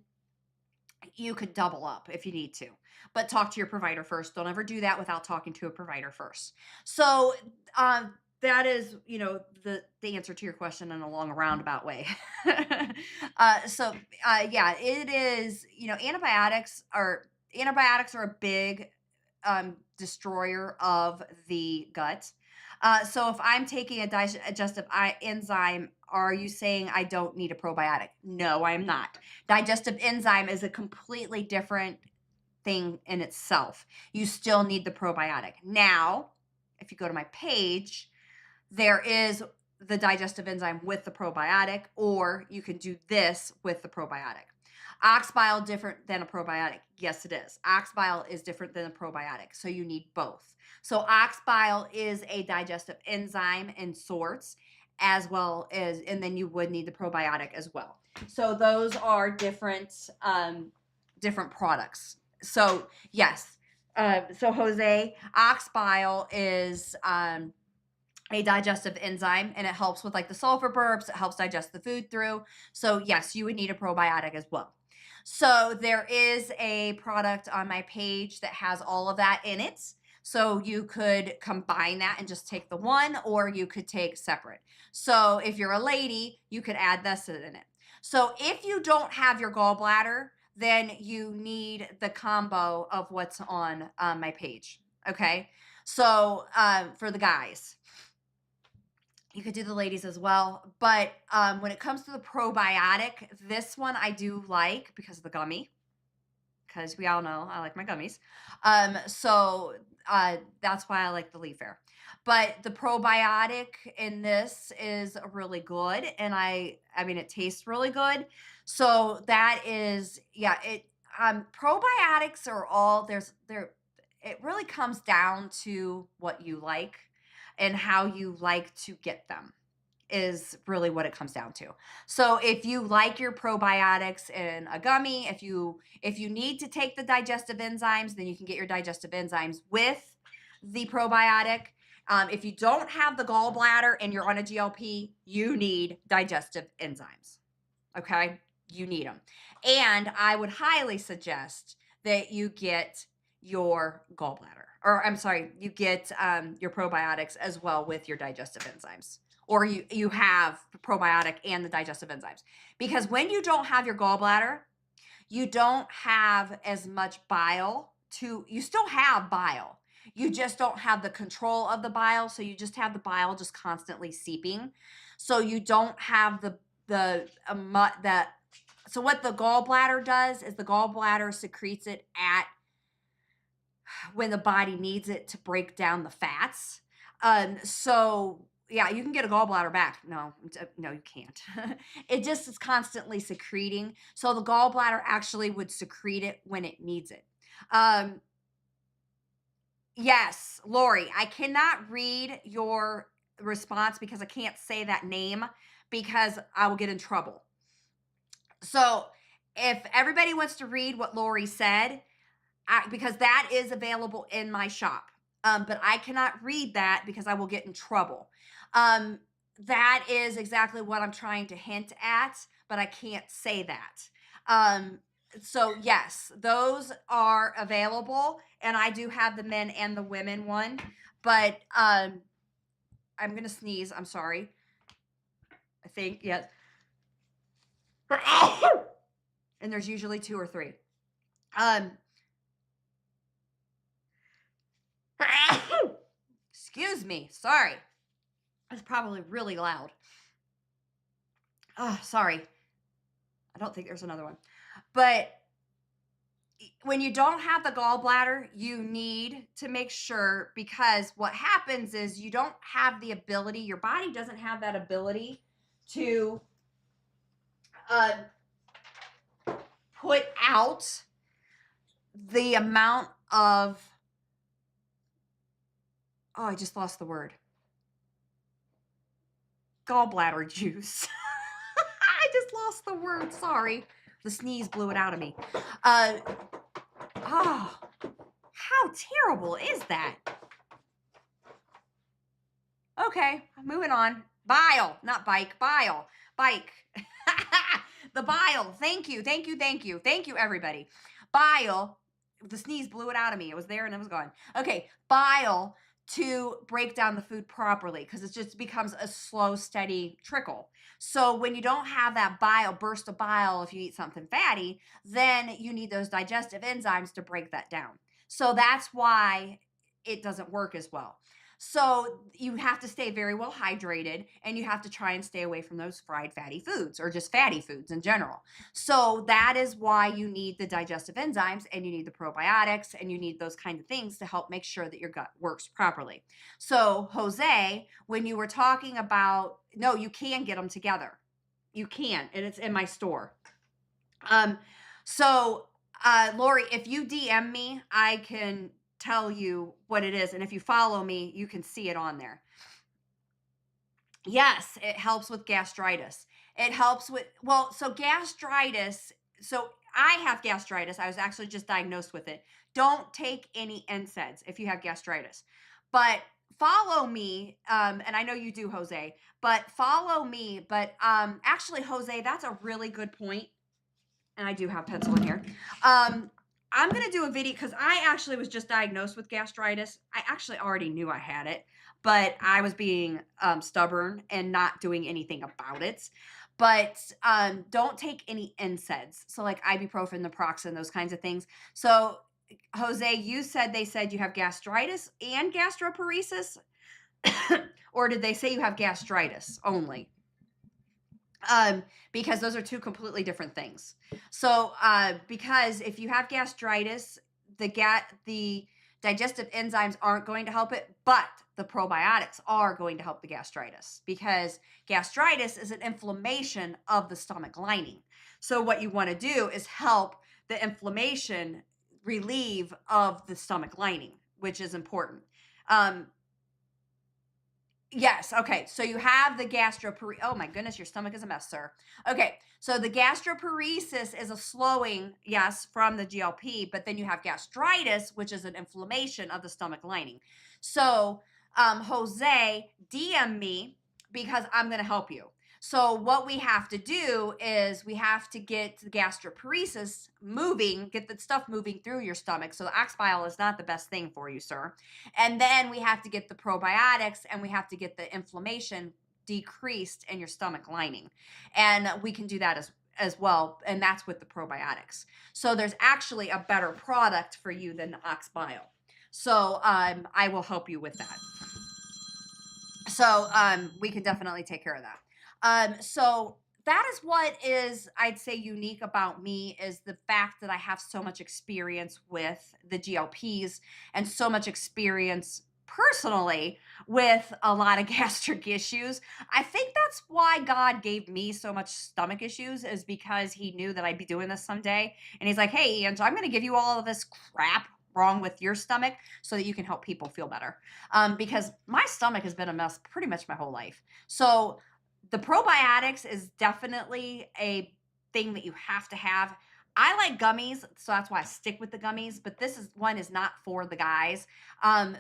you could double up if you need to. But talk to your provider first. Don't ever do that without talking to a provider first. So, that is, the answer to your question in a long roundabout way. Yeah, it is, antibiotics are a big destroyer of the gut. So if I'm taking a digestive enzyme, are you saying I don't need a probiotic? No, I'm not. Digestive enzyme is a completely different thing in itself. You still need the probiotic. Now, if you go to my page, there is the digestive enzyme with the probiotic, or you can do this with the probiotic. Ox bile different than a probiotic? Yes, it is. Ox bile is different than a probiotic, so you need both. So ox bile is a digestive enzyme in sorts, as well as, and then you would need the probiotic as well. So those are different products. So yes, so Jose, ox bile is a digestive enzyme, and it helps with like the sulfur burps. It helps digest the food through. So yes, you would need a probiotic as well. So there is a product on my page that has all of that in it. So you could combine that and just take the one, or you could take separate. So if you're a lady, you could add this in it. So if you don't have your gallbladder, then you need the combo of what's on my page. Okay. So for the guys, you could do the ladies as well. But when it comes to the probiotic, this one I do like because of the gummy, because we all know I like my gummies. So that's why I like the leaf air. But the probiotic in this is really good, and I mean it tastes really good. So that is, yeah, it probiotics are all there. It really comes down to what you like and how you like to get them is really what it comes down to. So if you like your probiotics in a gummy, if you need to take the digestive enzymes, then you can get your digestive enzymes with the probiotic. If you don't have the gallbladder and you're on a GLP, you need digestive enzymes. Okay, you need them, and I would highly suggest that you get your gallbladder, or I'm sorry, you get your probiotics as well with your digestive enzymes, or you have probiotic and the digestive enzymes, because when you don't have your gallbladder, you don't have as much bile to, you still have bile, you just don't have the control of the bile, so you just have the bile just constantly seeping, so you don't have that. So what the gallbladder does is the gallbladder secretes it at when the body needs it to break down the fats. So yeah, you can get a gallbladder back. No, no, you can't. It just is constantly secreting. So the gallbladder actually would secrete it when it needs it. Um, yes, Lori, I cannot read your response because I can't say that name because I will get in trouble. So if everybody wants to read what Lori said, because that is available in my shop. But I cannot read that because I will get in trouble. That is exactly what I'm trying to hint at, but I can't say that. So yes, those are available, and I do have the men and the women one. But I'm gonna sneeze. I'm sorry. I think yes. And there's usually 2 or 3. Um, excuse me. Sorry. It's probably really loud. Oh, sorry. I don't think there's another one. But when you don't have the gallbladder, you need to make sure, because what happens is you don't have the ability, your body doesn't have that ability to uh, put out the amount of, oh, I just lost the word. Gallbladder juice. I just lost the word. Sorry. The sneeze blew it out of me. Oh, how terrible is that? Okay, moving on. Bile, not bike, bile. Bike. The bile. Thank you, thank you, thank you. Thank you, everybody. Bile. The sneeze blew it out of me. It was there and it was gone. Okay, bile to break down the food properly, because it just becomes a slow, steady trickle. So when you don't have that bile, burst of bile, if you eat something fatty, then you need those digestive enzymes to break that down. So that's why it doesn't work as well. So you have to stay very well hydrated, and you have to try and stay away from those fried fatty foods, or just fatty foods in general. So that is why you need the digestive enzymes, and you need the probiotics, and you need those kind of things to help make sure that your gut works properly. So Jose, when you were talking about, no, you can get them together. You can, and it's in my store. So Lori, if you DM me, I can tell you what it is, and if you follow me, you can see it on there. Yes, it helps with gastritis. It helps with, well, so gastritis, so I have gastritis. I was actually just diagnosed with it. Don't take any NSAIDs if you have gastritis. But follow me, and I know you do, Jose, but follow me. But actually, Jose, that's a really good point, and I do have pencil in here. I'm going to do a video because I actually was just diagnosed with gastritis. I actually already knew I had it, but I was being stubborn and not doing anything about it. But don't take any NSAIDs. So, like ibuprofen, naproxen, those kinds of things. So, Jose, you said they said you have gastritis and gastroparesis, or did they say you have gastritis only? Because those are two completely different things. So, because if you have gastritis, the digestive enzymes aren't going to help it, but the probiotics are going to help the gastritis because gastritis is an inflammation of the stomach lining. So, what you want to do is help the inflammation relieve of the stomach lining, which is important. Um, Yes. Okay. So you have the gastroparesis. Oh my goodness, your stomach is a mess, sir. Okay. So the gastroparesis is a slowing, yes, from the GLP, but then you have gastritis, which is an inflammation of the stomach lining. So, Jose, DM me because I'm going to help you. So what we have to do is we have to get the gastroparesis moving, get the stuff moving through your stomach. So the ox bile is not the best thing for you, sir. And then we have to get the probiotics and we have to get the inflammation decreased in your stomach lining. And we can do that as well. And that's with the probiotics. So there's actually a better product for you than the ox bile. So I will help you with that. So we can definitely take care of that. So that is what is, I'd say, unique about me is the fact that I have so much experience with the GLPs and so much experience personally with a lot of gastric issues. I think that's why God gave me so much stomach issues, is because he knew that I'd be doing this someday. And he's like, hey, Ange, I'm going to give you all of this crap wrong with your stomach so that you can help people feel better. Because my stomach has been a mess pretty much my whole life. So the probiotics is definitely a thing that you have to have. I like gummies, so that's why I stick with the gummies. But this is one is not for the guys.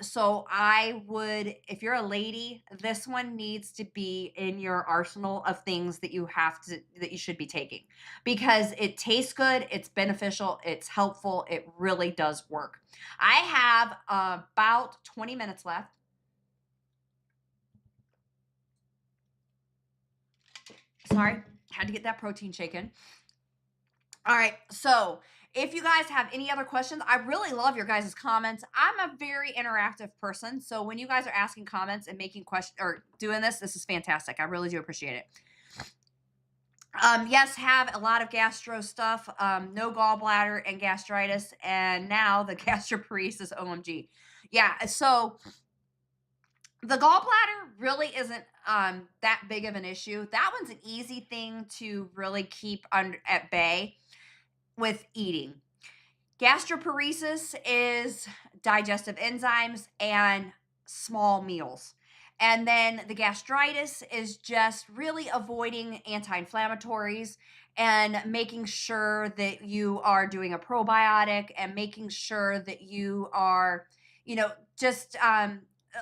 So I would, if you're a lady, this one needs to be in your arsenal of things that you have to that you should be taking because it tastes good, it's beneficial, it's helpful, it really does work. I have about 20 minutes left. Sorry, had to get that protein shaken. All right, so if you guys have any other questions, I really love your guys' comments. I'm a very interactive person, so when you guys are asking comments and making questions or doing this is fantastic. I really do appreciate it. Yes, have a lot of gastro stuff, no gallbladder and gastritis, and now the gastroparesis. OMG, yeah. So the gallbladder really isn't that big of an issue. That one's an easy thing to really keep under at bay with eating. Gastroparesis is digestive enzymes and small meals. And then the gastritis is just really avoiding anti inflammatories and making sure that you are doing a probiotic and making sure that you are, just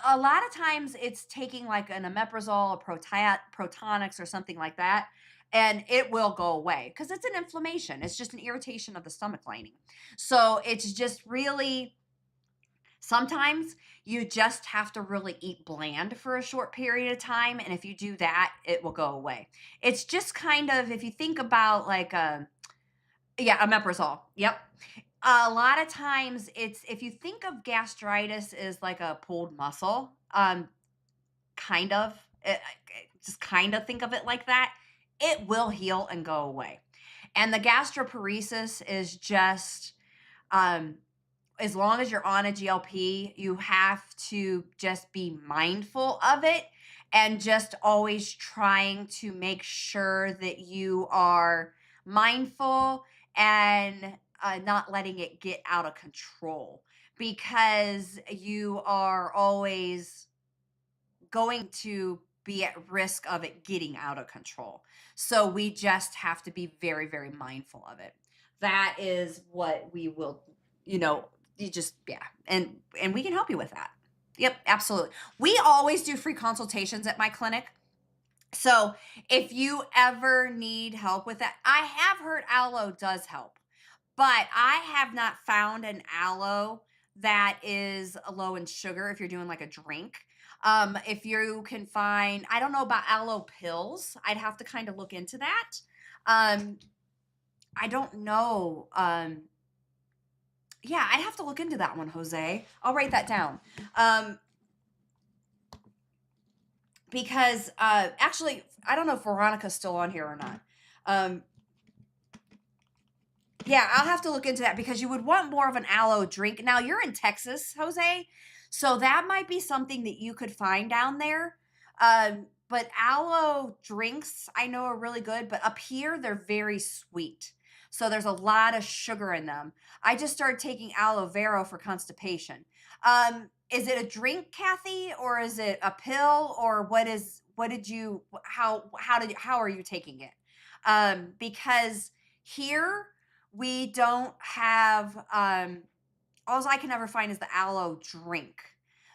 a lot of times it's taking like an omeprazole, a Protonix, or something like that, and it will go away because it's an inflammation. It's just an irritation of the stomach lining. So it's just really, sometimes you just have to really eat bland for a short period of time. And if you do that, it will go away. It's just kind of, if you think about like, yeah, omeprazole. Yep. A lot of times it's, if you think of gastritis as like a pulled muscle, kind of, just kind of think of it like that, it will heal and go away. And the gastroparesis is just, um, as long as you're on a GLP, you have to just be mindful of it and just always trying to make sure that you are mindful and not letting it get out of control because you are always going to be at risk of it getting out of control. So we just have to be very, very mindful of it. That is what we will, you know, you just, yeah. And we can help you with that. Yep, absolutely. We always do free consultations at my clinic. So if you ever need help with that, I have heard aloe does help, but I have not found an aloe that is low in sugar if you're doing like a drink. If you can find, I don't know about aloe pills. I'd have to kind of look into that. Um, I don't know. Yeah, I'd have to look into that one, Jose. I'll write that down. Because actually, I don't know if Veronica's still on here or not. Yeah, I'll have to look into that because you would want more of an aloe drink. Now, you're in Texas, Jose, so that might be something that you could find down there. But aloe drinks I know are really good, but up here they're very sweet. So there's a lot of sugar in them. I just started taking aloe vera for constipation. Is it a drink, Kathy, or is it a pill, or what did you how are you taking it? Because here we don't have all I can ever find is the aloe drink.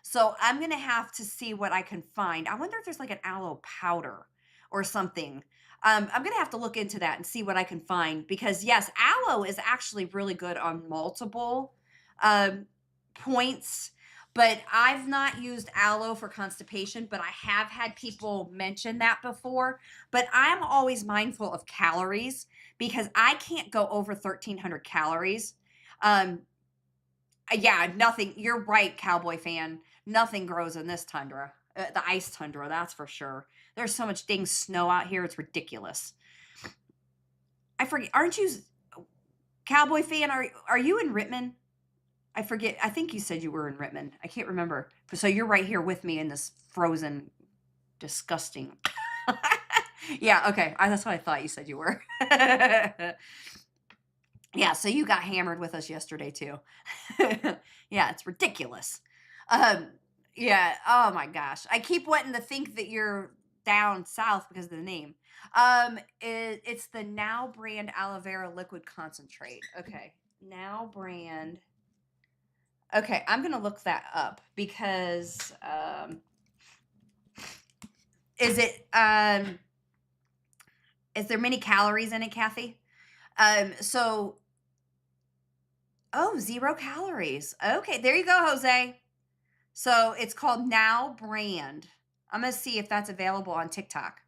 So I'm gonna have to see what I can find. I wonder if there's like an aloe powder or something. I'm gonna have to look into that and see what I can find because yes, aloe is actually really good on multiple um, points. But I've not used aloe for constipation, but I have had people mention that before. But I'm always mindful of calories because I can't go over 1,300 calories. Um, yeah, nothing. You're right, cowboy fan. Nothing grows in this tundra, the ice tundra, that's for sure. There's so much dang snow out here, it's ridiculous. I forget. Aren't you cowboy fan? Are you in Rittman? I forget. I think you said you were in Rittman. I can't remember. So you're right here with me in this frozen, disgusting. Yeah. Okay. That's what I thought you said you were. Yeah, so you got hammered with us yesterday too. Yeah, it's ridiculous. Um, yeah, oh my gosh. I keep wanting to think that you're down south because of the name. It's the Now brand aloe vera liquid concentrate. Okay, Now brand. Okay, I'm gonna look that up because is it is there many calories in it, Kathy? So oh, 0 calories. Okay, there you go, Jose. So it's called Now Brand. I'm going to see if that's available on TikTok.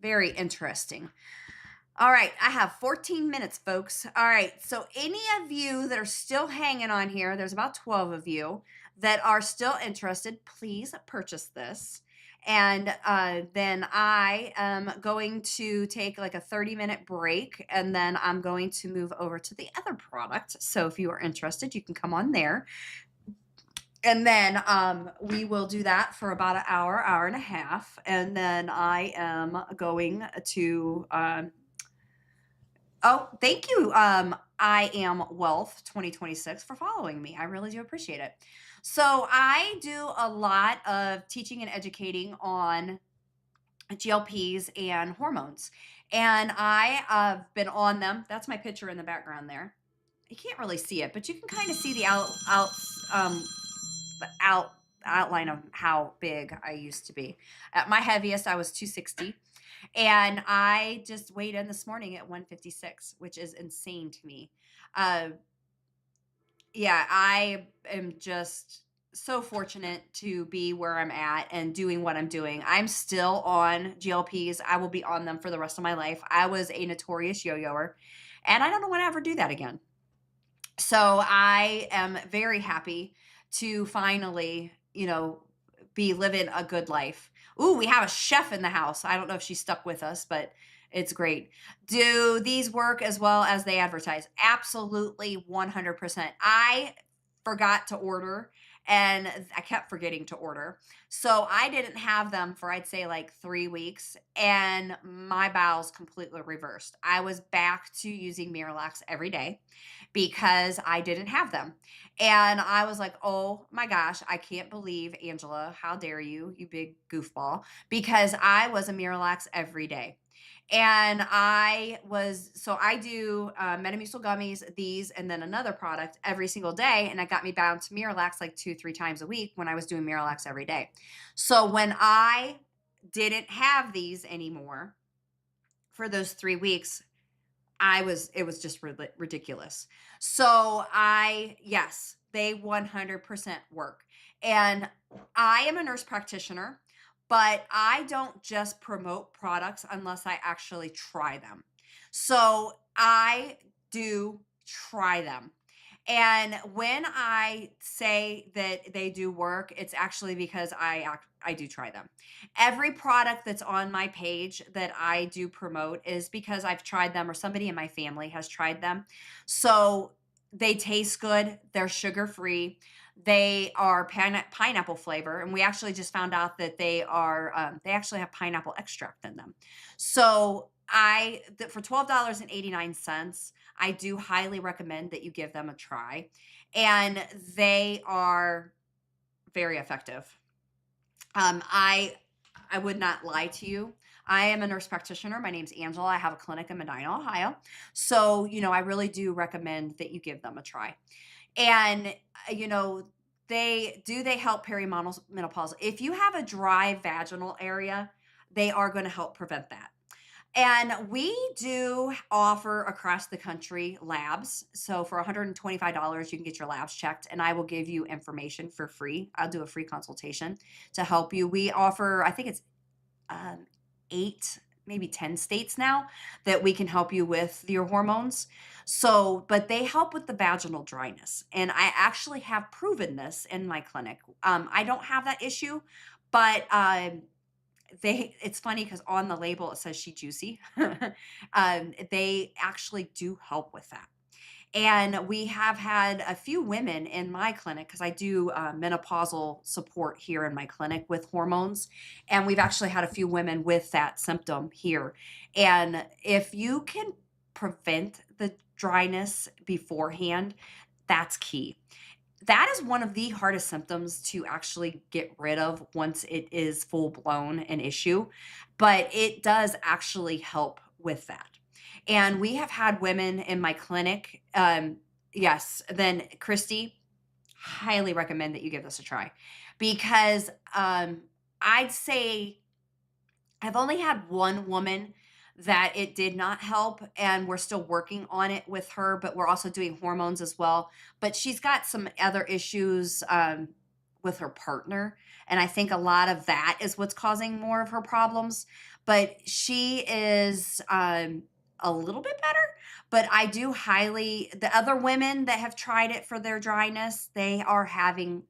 Very interesting. All right, I have 14 minutes, folks. All right, so any of you that are still hanging on here, there's about 12 of you that are still interested, please purchase this. And then I am going to take like a 30-minute break and then I'm going to move over to the other product. So if you are interested, you can come on there. And then we will do that for about an hour, hour and a half. And then I am going to, oh, thank you. I am Wealth 2026 for following me. I really do appreciate it. So I do a lot of teaching and educating on GLPs and hormones. And I have been on them. That's my picture in the background there. You can't really see it, but you can kind of see the outline of how big I used to be. At my heaviest, I was 260. And I just weighed in this morning at 156, which is insane to me. Uh, yeah, I am just so fortunate to be where I'm at and doing what I'm doing. I'm still on GLPs. I will be on them for the rest of my life. I was a notorious yo-yoer, and I don't want to ever do that again. So I am very happy to finally, be living a good life. Ooh, we have a chef in the house. I don't know if she's stuck with us, but it's great. Do these work as well as they advertise? Absolutely 100%. I forgot to order and I kept forgetting to order. So I didn't have them for, I'd say, like 3 weeks, and my bowels completely reversed. I was back to using Miralax every day because I didn't have them. And I was like, oh my gosh, I can't believe, Angela, how dare you, you big goofball, because I was a Miralax every day. And I do Metamucil gummies, these, and then another product every single day. And it got me bound to Miralax like 2, 3 times a week when I was doing Miralax every day. So when I didn't have these anymore for those 3 weeks, it was just ridiculous. So yes, they 100% work. And I am a nurse practitioner, but I don't just promote products unless I actually try them. So I do try them. And when I say that they do work, it's actually because I do try them. Every product that's on my page that I do promote is because I've tried them or somebody in my family has tried them. So they taste good, they're sugar-free, they are pineapple flavor, and we actually just found out that they actually have pineapple extract in them. So for $12.89, I do highly recommend that you give them a try, and they are very effective. I would not lie to you. I am a nurse practitioner. My name's Angela. I have a clinic in Medina, Ohio. So, I really do recommend that you give them a try. And, they help perimenopause. If you have a dry vaginal area, they are going to help prevent that. And we do offer across the country labs. So for $125, you can get your labs checked, and I will give you information for free. I'll do a free consultation to help you. We offer, I think it's 8, maybe 10 states now that we can help you with your hormones. So, but they help with the vaginal dryness. And I actually have proven this in my clinic. I don't have that issue, but it's funny because on the label it says she juicy. They actually do help with that. And we have had a few women in my clinic because I do menopausal support here in my clinic with hormones. And we've actually had a few women with that symptom here. And if you can prevent the dryness beforehand, that's key. That is one of the hardest symptoms to actually get rid of once it is full blown an issue, but it does actually help with that. And we have had women in my clinic. Yes, then Christy, highly recommend that you give this a try because I'd say I've only had one woman that it did not help, and we're still working on it with her, but we're also doing hormones as well. But she's got some other issues with her partner, and I think a lot of that is what's causing more of her problems. But she is a little bit better. But I do the other women that have tried it for their dryness, they are having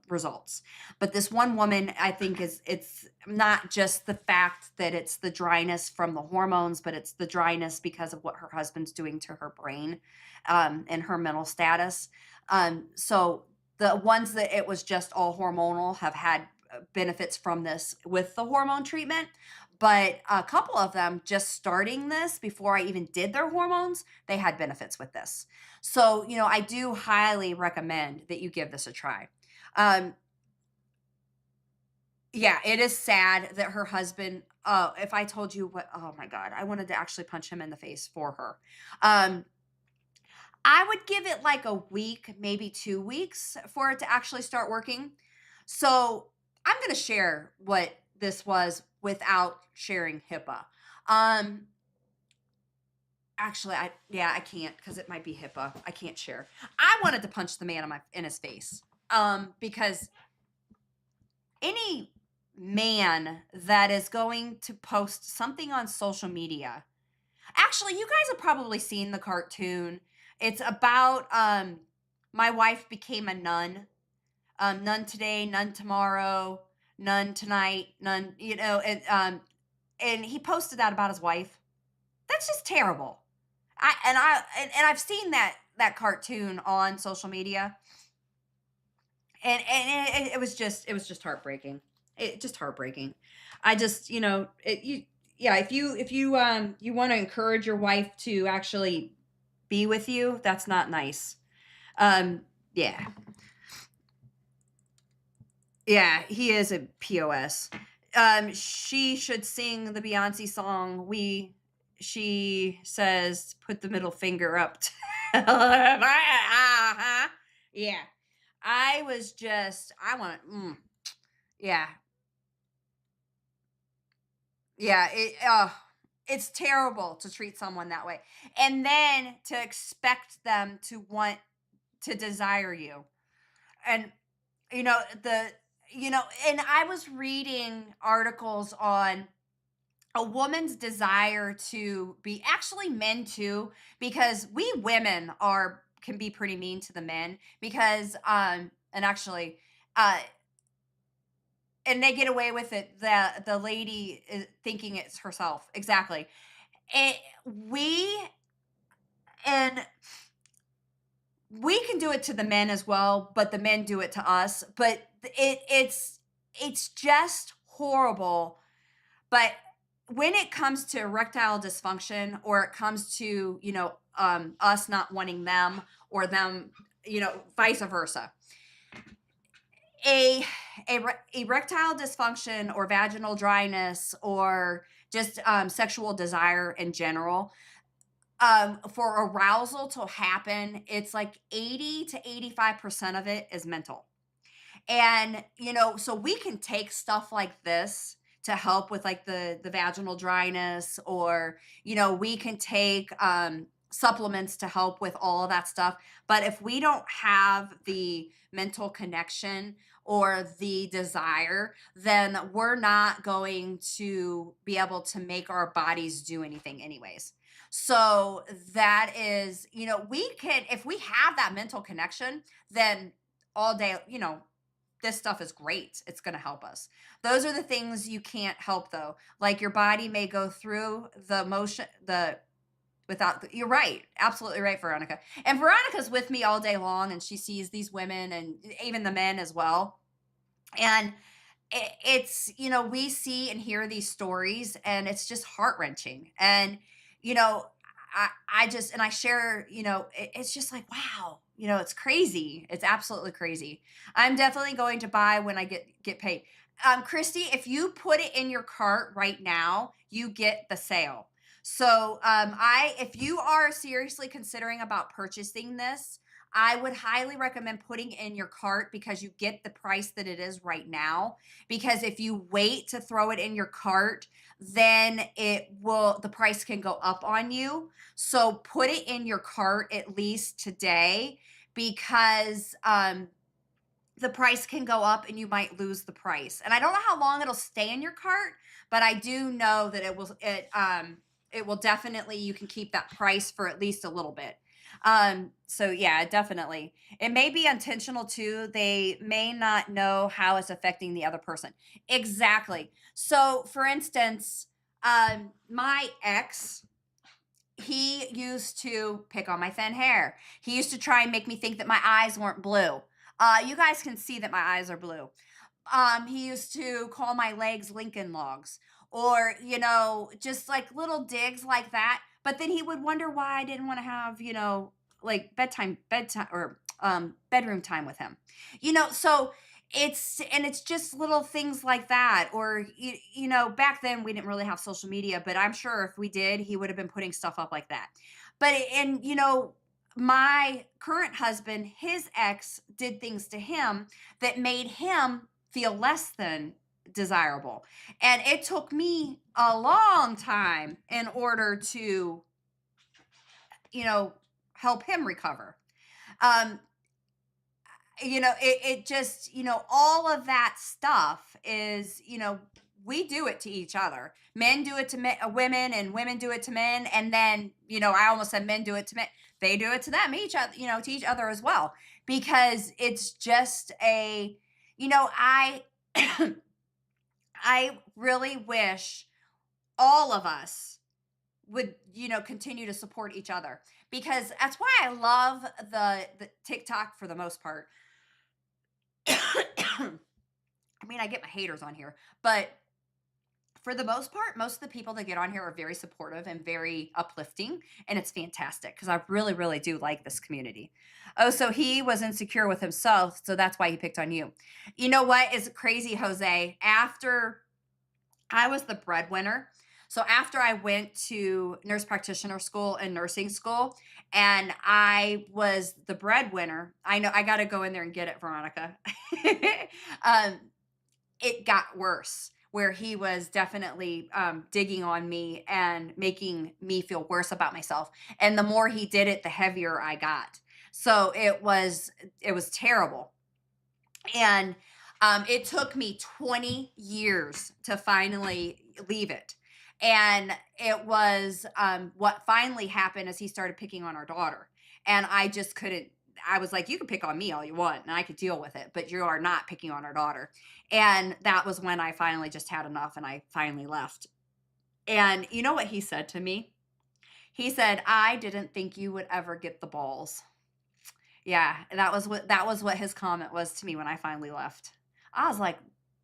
results. But this one woman, I think it's not just the fact that it's the dryness from the hormones, but it's the dryness because of what her husband's doing to her brain, and her mental status. So the ones that it was just all hormonal have had benefits from this with the hormone treatment. But a couple of them just starting this before I even did their hormones, they had benefits with this. So, I do highly recommend that you give this a try. Um, yeah, it is sad that her husband, if I told you what, oh my God, I wanted to actually punch him in the face for her. Um, I would give it like a week, maybe 2 weeks for it to actually start working. So I'm going to share what this was without sharing HIPAA. Um, Actually, I can't because it might be HIPAA. I can't share. I wanted to punch the man in his face. Because any man that is going to post something on social media, actually, you guys have probably seen the cartoon. It's about my wife became a nun. None today, none tomorrow, none tonight, none. And he posted that about his wife. That's just terrible. I've seen that cartoon on social media, And it was just heartbreaking. It just heartbreaking. I just, you know, yeah, if you you want to encourage your wife to actually be with you, that's not nice. Um, yeah. Yeah, he is a POS. She should sing the Beyonce song. She says, put the middle finger up. Uh-huh. Yeah. I was just, I want, yeah, yeah. It's terrible to treat someone that way. And then to expect them to want to desire you. And you know the you know and I was reading articles on a woman's desire to be, actually men too, because we women are can be pretty mean to the men, because and actually uh and they get away with it, the lady is thinking it's herself, exactly. it, we and we can do it to the men as well, but the men do it to us. But it's just horrible. But when it comes to erectile dysfunction, or it comes to, us not wanting them, or them, vice versa, a, erectile dysfunction or vaginal dryness, or just sexual desire in general, for arousal to happen, it's like 80 to 85% of it is mental. And so we can take stuff like this to help with, like, the vaginal dryness, or we can take supplements to help with all of that stuff. But if we don't have the mental connection or the desire, then we're not going to be able to make our bodies do anything anyways. So that is, we can, if we have that mental connection, then all day, this stuff is great. It's going to help us. Those are the things you can't help, though. Like, your body may go through the motion, you're right. Absolutely right, Veronica. And Veronica's with me all day long, and she sees these women and even the men as well. And it's, we see and hear these stories, and it's just heart-wrenching. And you know I just, and I share, it's just like, wow, it's crazy. It's absolutely crazy. I'm definitely going to buy when I get paid. Christy, if you put it in your cart right now, you get the sale. So if you are seriously considering about purchasing this, I would highly recommend putting in your cart, because you get the price that it is right now. Because if you wait to throw it in your cart, then the price can go up on you. So put it in your cart at least today, because the price can go up and you might lose the price. And I don't know how long it'll stay in your cart, but I do know that it will definitely, you can keep that price for at least a little bit. So yeah, definitely. It may be intentional too. They may not know how it's affecting the other person. Exactly. So for instance, my ex, he used to pick on my thin hair. He used to try and make me think that my eyes weren't blue. You guys can see that my eyes are blue. He used to call my legs Lincoln logs, or just like little digs like that. But then he would wonder why I didn't want to have, like bedtime, or bedroom time with him. So it's just little things like that. Or back then we didn't really have social media, but I'm sure if we did, he would have been putting stuff up like that. But and my current husband, his ex did things to him that made him feel less than desirable. And it took me a long time in order to, help him recover. Um, it just, all of that stuff is, we do it to each other. Men do it to women, and women do it to men. And then, I almost said men do it to men. They do it to them, each other, to each other as well. Because it's just I, I really wish all of us would, continue to support each other, because that's why I love the TikTok for the most part. I mean, I get my haters on here, but for the most part, most of the people that get on here are very supportive and very uplifting, and it's fantastic because I really, really do like this community. Oh, so he was insecure with himself, so that's why he picked on you. You know what is crazy, Jose? After I was the breadwinner, so after I went to nurse practitioner school and nursing school, and I was the breadwinner, I know I got to go in there and get it, Veronica. um, it got worse where he was definitely digging on me and making me feel worse about myself, and the more he did it, the heavier I got. So it was terrible. And it took me 20 years to finally leave it. And it was what finally happened is he started picking on our daughter, and I just couldn't. I was like, you can pick on me all you want and I could deal with it, but you are not picking on our daughter. And that was when I finally just had enough and I finally left. And you know what he said to me? He said, I didn't think you would ever get the balls. Yeah, that was what his comment was to me when I finally left. I was like,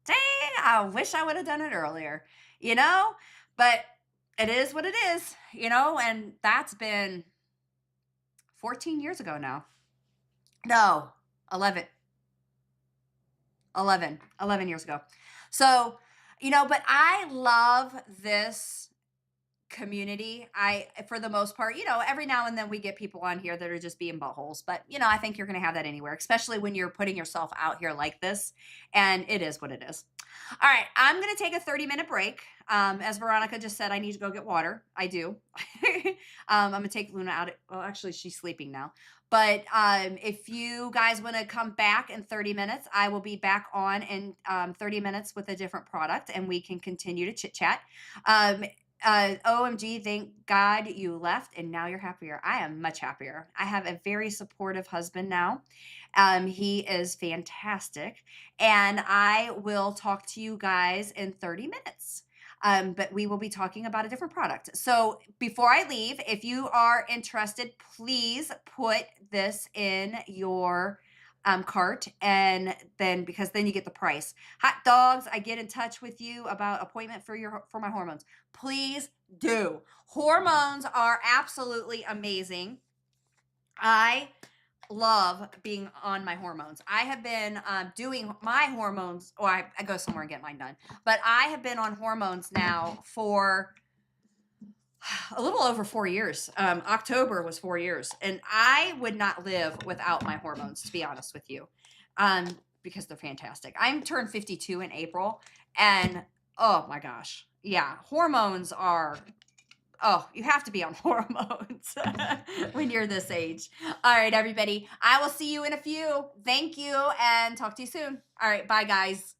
"Dang, I wish I would have done it earlier." You know? But it is what it is, and that's been 14 years ago now. No, 11. 11 years ago. So, but I love this community. I, for the most part, every now and then we get people on here that are just being buttholes, but I think you're going to have that anywhere, especially when you're putting yourself out here like this. And it is what it is. All right, I'm going to take a 30-minute break. As Veronica just said, I need to go get water. I do. I'm going to take Luna out. Well, actually, she's sleeping now. But if you guys want to come back in 30 minutes, I will be back on in 30 minutes with a different product, and we can continue to chit chat. Um, OMG, thank God you left and now you're happier. I am much happier. I have a very supportive husband now. He is fantastic. And I will talk to you guys in 30 minutes. But we will be talking about a different product. So before I leave, if you are interested, please put this in your cart, and then because then you get the price. Hot dogs, I get in touch with you about appointment for my hormones. Please do. Hormones are absolutely amazing. I love being on my hormones. I have been doing my hormones, or I go somewhere and get mine done, but I have been on hormones now for a little over 4 years. October was 4 years, and I would not live without my hormones, to be honest with you, because they're fantastic. I'm turned 52 in April, and oh my gosh, yeah, hormones are. Oh, you have to be on hormones when you're this age. All right, everybody. I will see you in a few. Thank you, and talk to you soon. All right, bye, guys.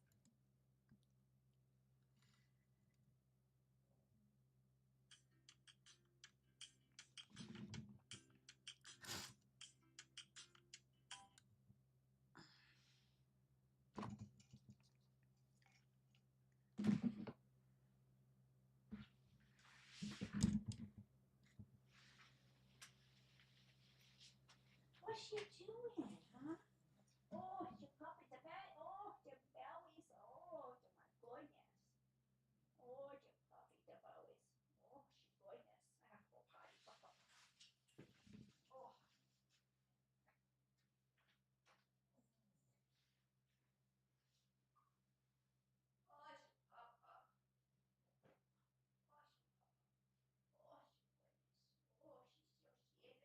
What's she doing, huh? Oh, your puppy, the bed. Oh, the bellies. Oh, my goodness. Oh, the puppy, the bellies. Oh, she goodness. I have to go potty. Oh, oh, she papa. Oh, she Oh, she goodness. Oh, she's so scared.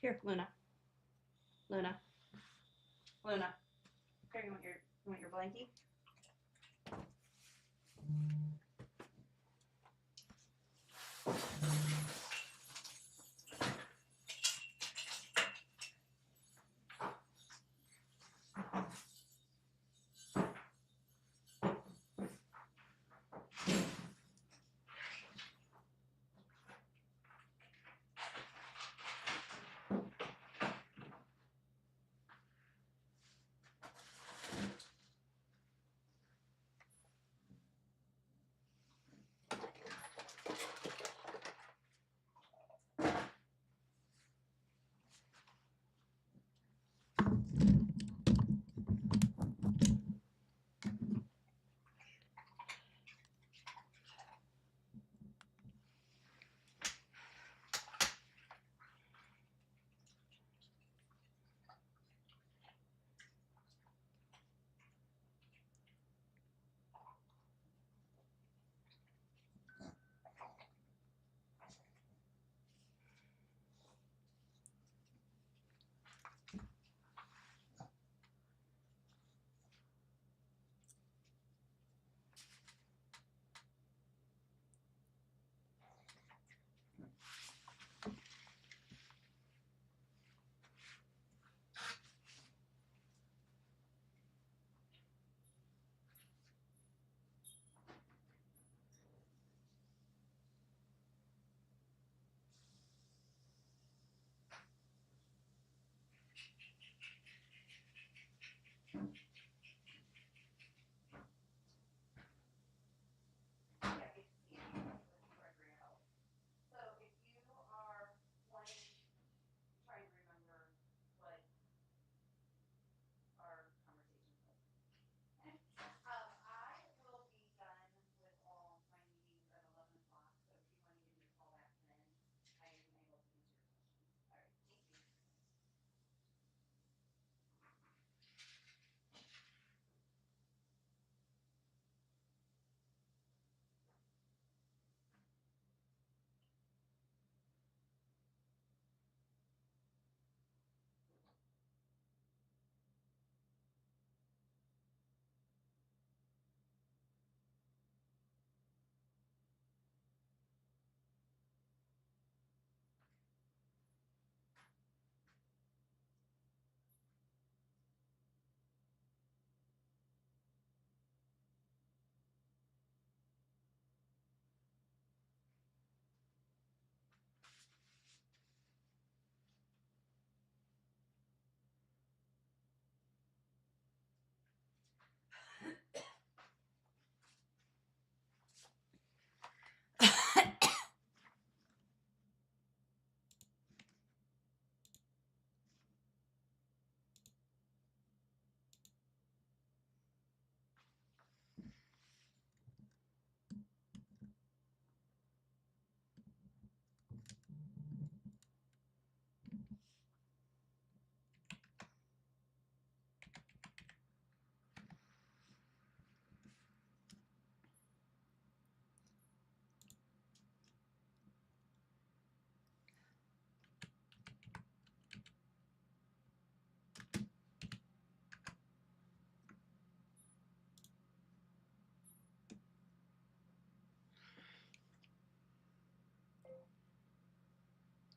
Here, Luna. Luna. Luna. Here, you want your blankie?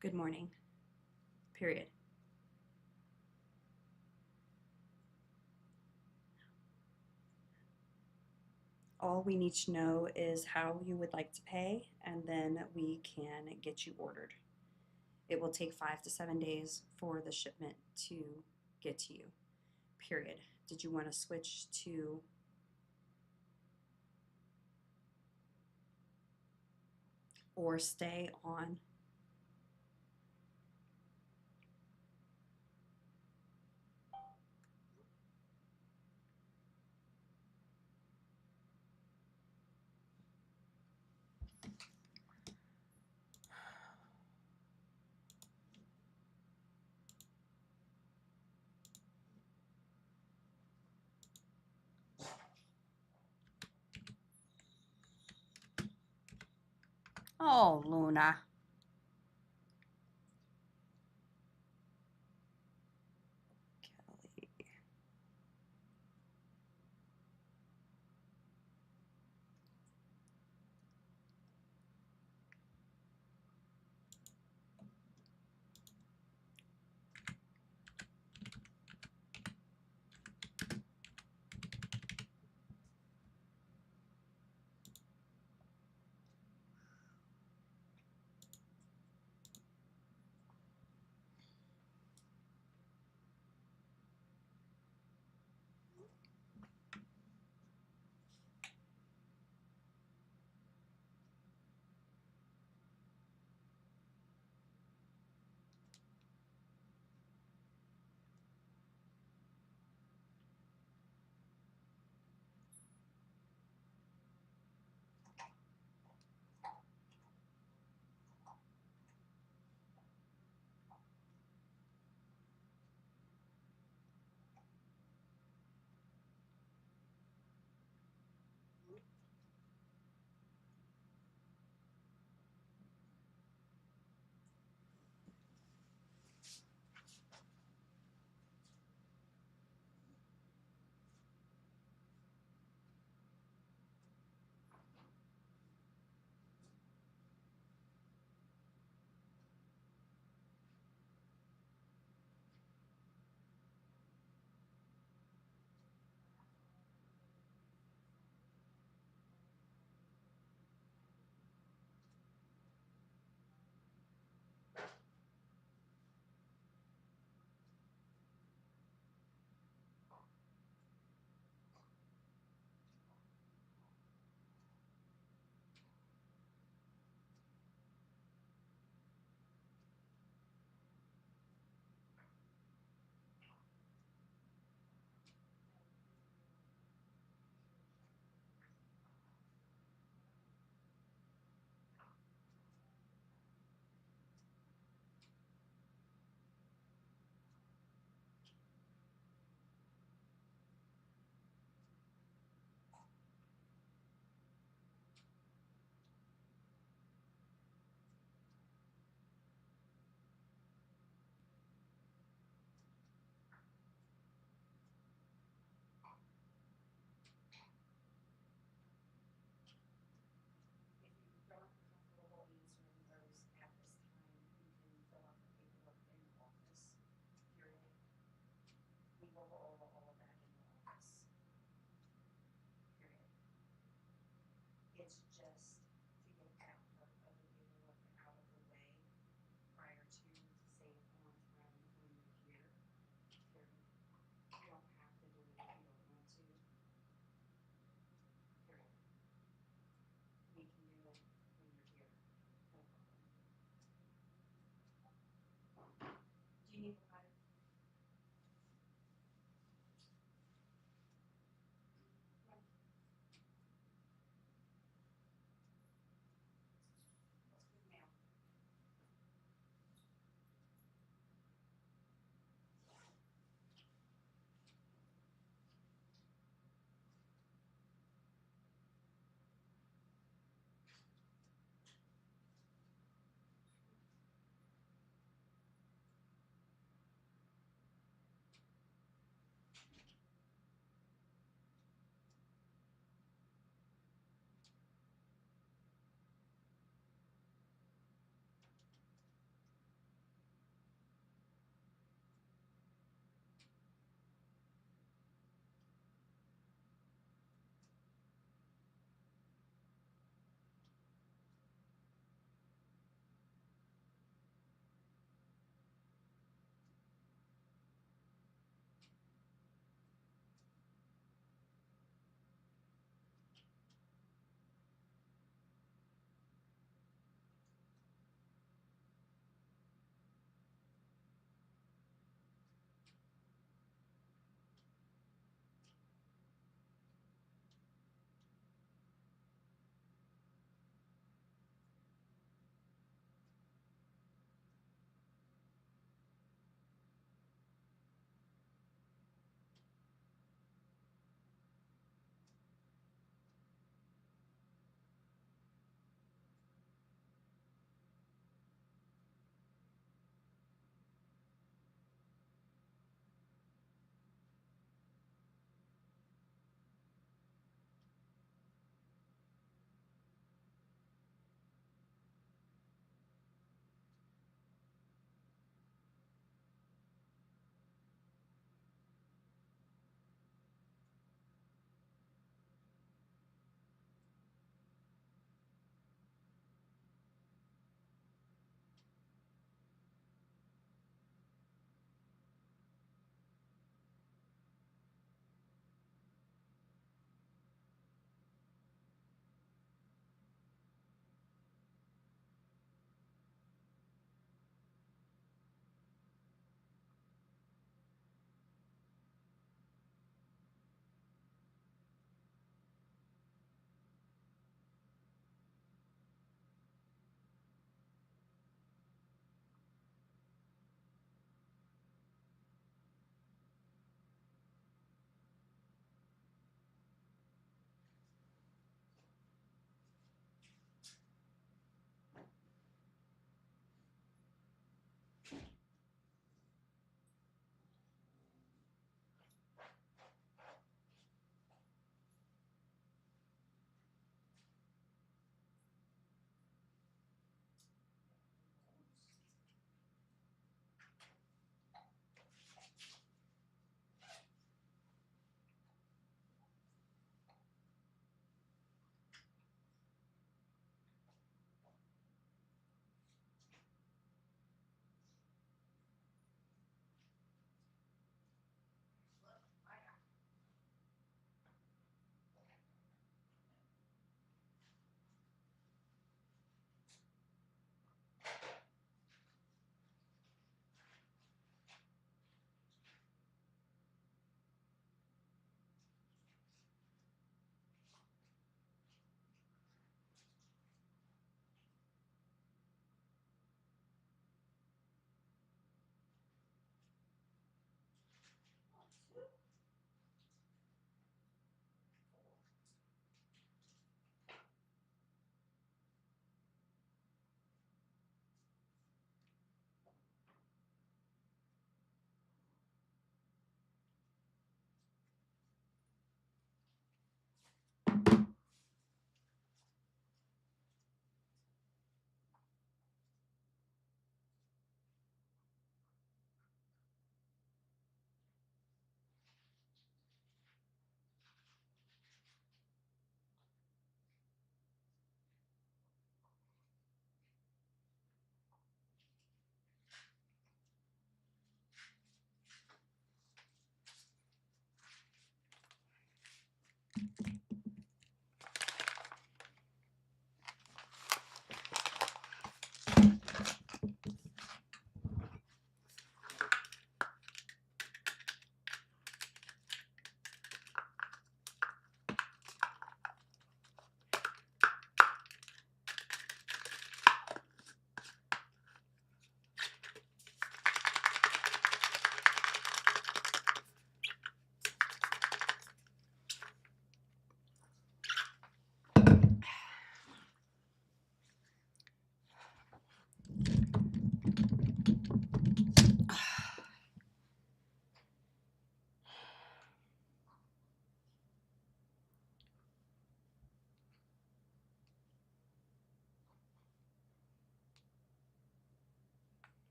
Good morning. Period. All we need to know is how you would like to pay, and then we can get you ordered. It will take 5 to 7 days for the shipment to get to you, period. Did you want to switch to or stay on? Oh, Luna. Kelly. If you don't feel comfortable answering those at this time, you can fill out the paperwork in the office, period. We will go over all of that in the office, period. It's just to get that part of the paperwork out of the way prior to save on time when you're here, period. You don't have to do it if you don't want to, period. We can do it when you're here, no problem. Do you need a letter?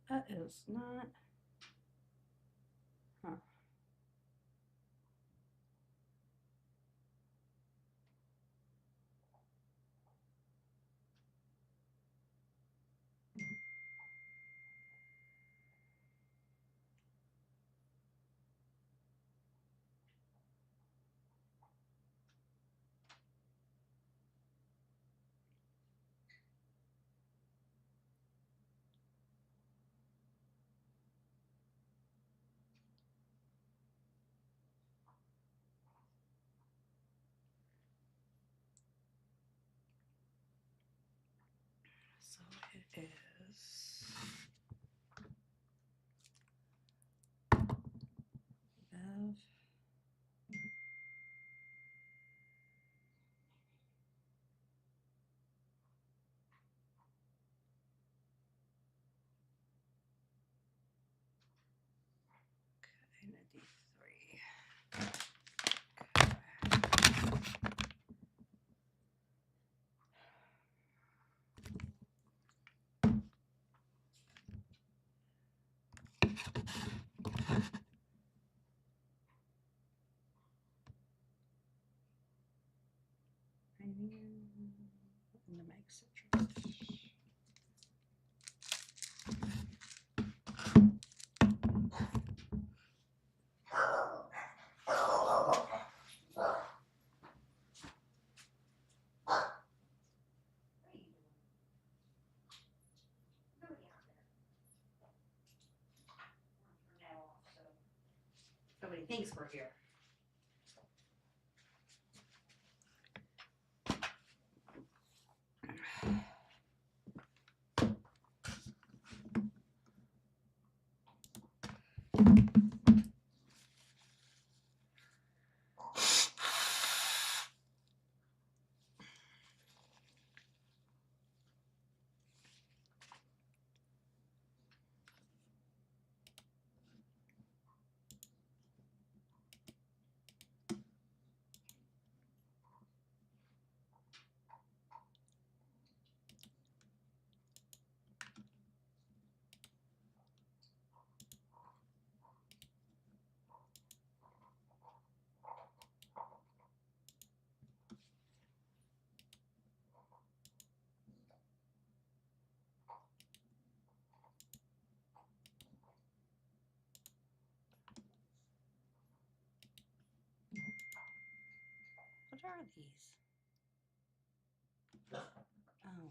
That is not. Huh. So it is. Bev. Okay, and a D3. And the mag citrus. Nobody thinks we're here. What are these? Oh.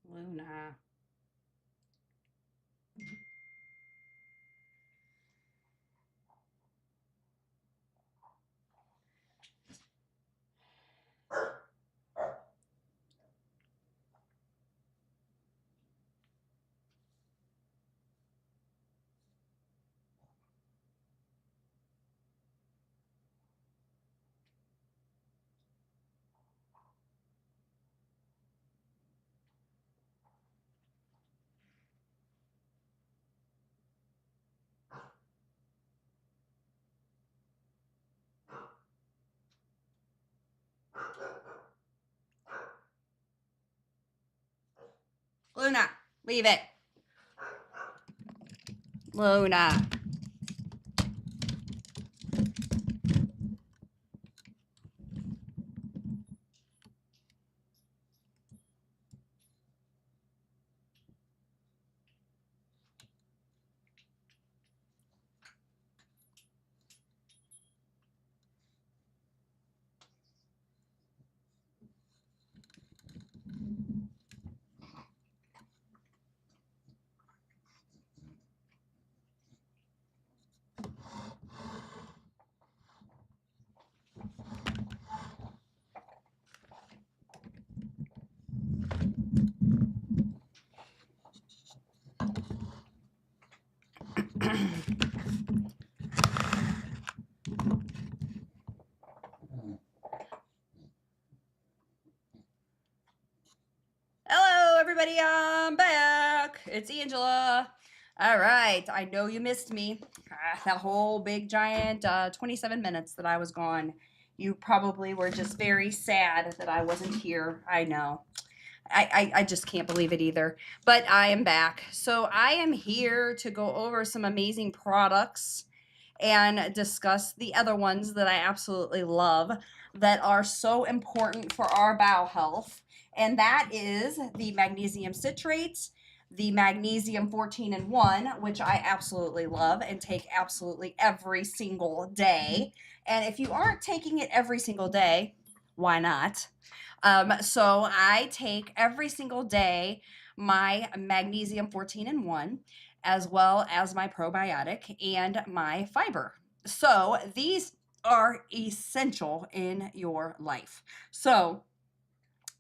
Luna. Luna, leave it. Luna. Hello, everybody. I'm back. It's Angela. All right. I know you missed me. That whole big giant 27 minutes that I was gone. You probably were just very sad that I wasn't here. I know. I just can't believe it either. But I am back. So I am here to go over some amazing products and discuss the other ones that I absolutely love that are so important for our bowel health. And that is the magnesium citrate, the magnesium 14 in 1, which I absolutely love and take absolutely every single day. And if you aren't taking it every single day, why not? So I take every single day my magnesium 14 in 1, as well as my probiotic and my fiber. So these are essential in your life. So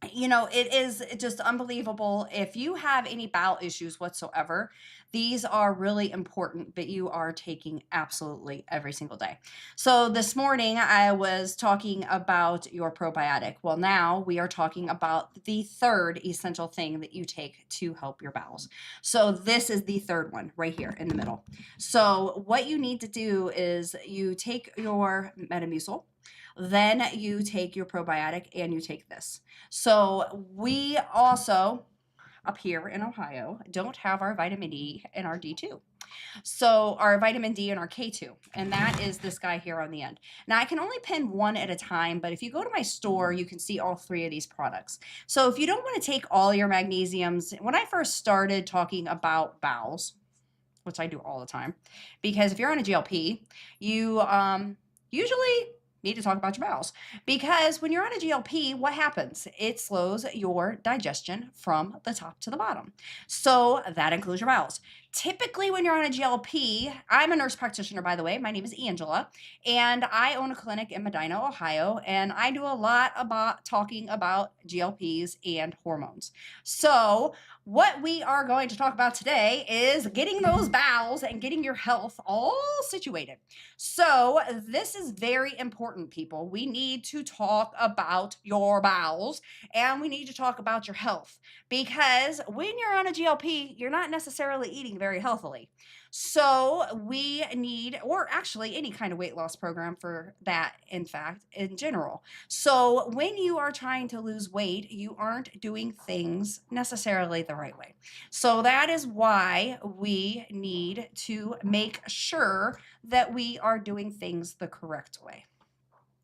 it is just unbelievable. If you have any bowel issues whatsoever, these are really important, but you are taking absolutely every single day. So this morning I was talking about your probiotic. Well, now we are talking about the third essential thing that you take to help your bowels. So this is the third one right here in the middle. So what you need to do is you take your Metamucil, then you take your probiotic and you take this. So we also up here in Ohio don't have our vitamin D and our D2. So our vitamin D and our K2, and that is this guy here on the end. Now I can only pin one at a time, but if you go to my store, you can see all three of these products. So if you don't want to take all your magnesiums, when I first started talking about bowels, which I do all the time, because if you're on a GLP, you usually need to talk about your bowels, because when you're on a GLP, what happens? It slows your digestion from the top to the bottom. So that includes your bowels. Typically, when you're on a GLP, I'm a nurse practitioner, by the way. My name is Angela, and I own a clinic in Medina, Ohio, and I do a lot about talking about GLPs and hormones. So what we are going to talk about today is getting those bowels and getting your health all situated. So this is very important, people. We need to talk about your bowels and we need to talk about your health, because when you're on a GLP, you're not necessarily eating very healthily. So we need, or actually any kind of weight loss program for that, in fact, in general. So when you are trying to lose weight, you aren't doing things necessarily the right way. So that is why we need to make sure that we are doing things the correct way.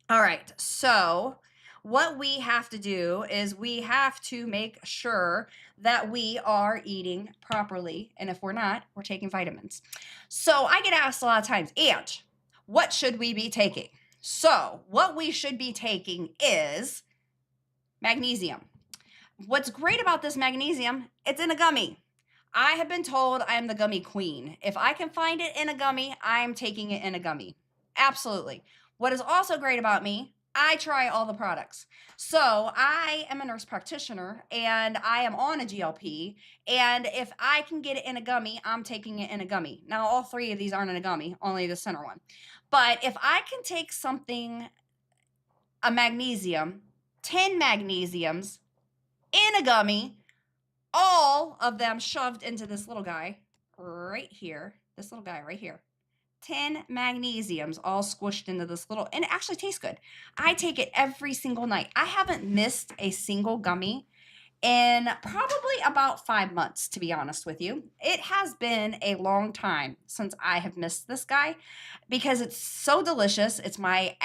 All right, so what we have to do is we have to make sure that we are eating properly. And if we're not, we're taking vitamins. So I get asked a lot of times, and what should we be taking? So what we should be taking is magnesium. What's great about this magnesium, it's in a gummy. I have been told I am the gummy queen. If I can find it in a gummy, I'm taking it in a gummy. Absolutely. What is also great about me, I try all the products. So I am a nurse practitioner and I am on a GLP. And if I can get it in a gummy, I'm taking it in a gummy. Now, all three of these aren't in a gummy, only the center one. But if I can take something, a magnesium, 10 magnesiums in a gummy, all of them shoved into this little guy right here. This little guy right here. 10 magnesiums all squished into this little, and it actually tastes good. I take it every single night. I haven't missed a single gummy in probably about 5 months, to be honest with you. It has been a long time since I have missed this guy because it's so delicious. It's my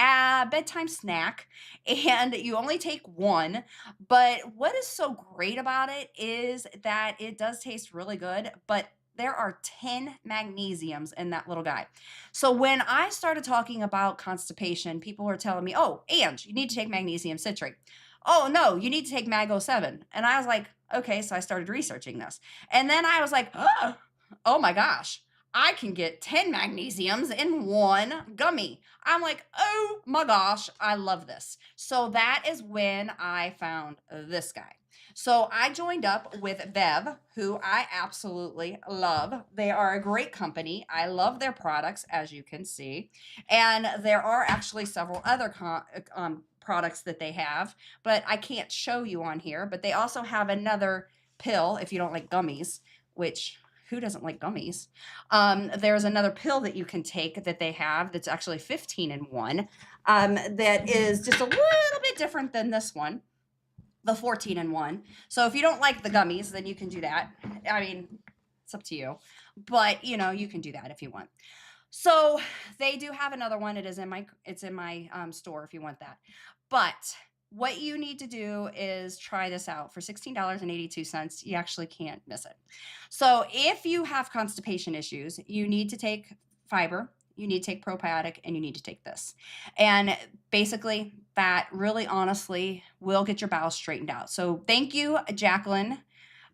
bedtime snack, and you only take one. But what is so great about it is that it does taste really good, but there are 10 magnesiums in that little guy. So when I started talking about constipation, people were telling me, oh, and you need to take magnesium citrate. Oh, no, you need to take Mag 07. And I was like, okay. So I started researching this. And then I was like, oh my gosh, I can get 10 magnesiums in one gummy. I'm like, oh my gosh, I love this. So that is when I found this guy. So I joined up with Bev, who I absolutely love. They are a great company. I love their products, as you can see. And there are actually several other products that they have, but I can't show you on here. But they also have another pill if you don't like gummies, which who doesn't like gummies? There's another pill that you can take that they have that's actually 15 in one, that is just a little bit different than this one, the 14 in one. So if you don't like the gummies, then you can do that. I mean, it's up to you, but you can do that if you want. So they do have another one. It's in my store if you want that. But what you need to do is try this out for $16.82. You actually can't miss it. So if you have constipation issues, you need to take fiber, you need to take probiotic, and you need to take this. And basically, that really honestly will get your bowels straightened out. So thank you, Jacqueline,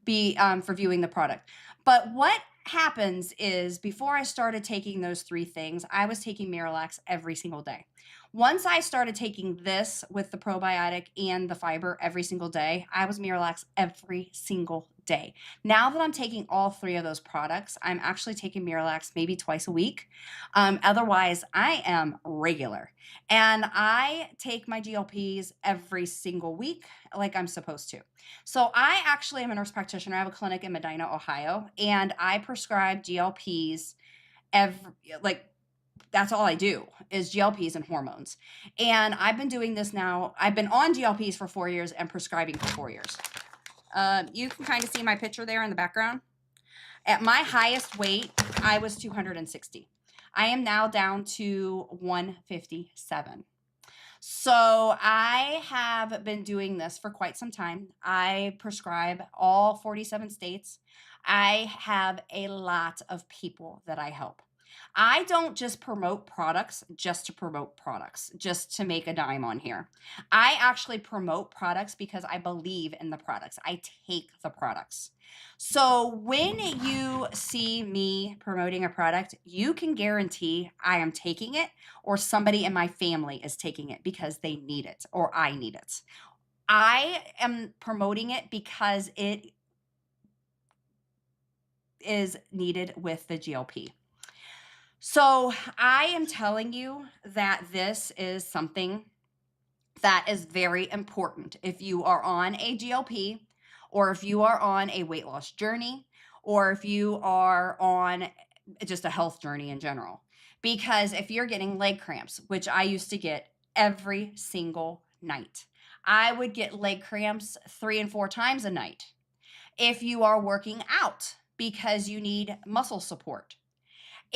for viewing the product. But what happens is before I started taking those three things, I was taking Miralax every single day. Once I started taking this with the probiotic and the fiber every single day, I was Miralax every single day. Now that I'm taking all three of those products, I'm actually taking Miralax maybe twice a week. Otherwise, I am regular. And I take my GLPs every single week like I'm supposed to. So I actually am a nurse practitioner. I have a clinic in Medina, Ohio, and I prescribe GLPs that's all I do is GLPs and hormones. And I've been doing this now. I've been on GLPs for 4 years and prescribing for 4 years. You can kind of see my picture there in the background. At my highest weight, I was 260. I am now down to 157. So I have been doing this for quite some time. I prescribe all 47 states. I have a lot of people that I help. I don't just promote products just to promote products, just to make a dime on here. I actually promote products because I believe in the products. I take the products. So when you see me promoting a product, you can guarantee I am taking it or somebody in my family is taking it because they need it or I need it. I am promoting it because it is needed with the GLP. So I am telling you that this is something that is very important if you are on a GLP or if you are on a weight loss journey or if you are on just a health journey in general. Because if you're getting leg cramps, which I used to get every single night, I would get leg cramps 3 and 4 times a night. If you are working out because you need muscle support,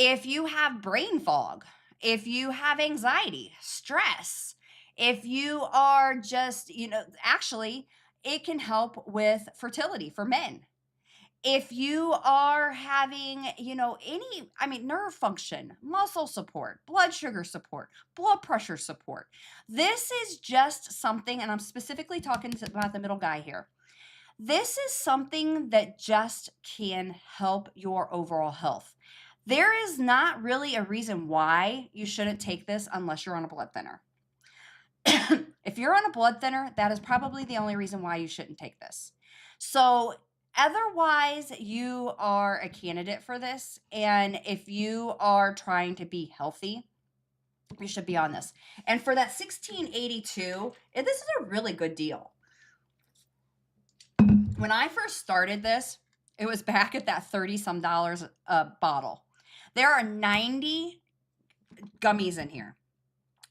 if you have brain fog, if you have anxiety, stress, if you are just, actually, it can help with fertility for men. If you are having, nerve function, muscle support, blood sugar support, blood pressure support, this is just something, and I'm specifically talking about the middle guy here. This is something that just can help your overall health. There is not really a reason why you shouldn't take this unless you're on a blood thinner. If you're on a blood thinner, that is probably the only reason why you shouldn't take this. So otherwise, you are a candidate for this. And if you are trying to be healthy, you should be on this. And for that $16.82, this is a really good deal. When I first started this, it was back at that $30-some a bottle. There are 90 gummies in here.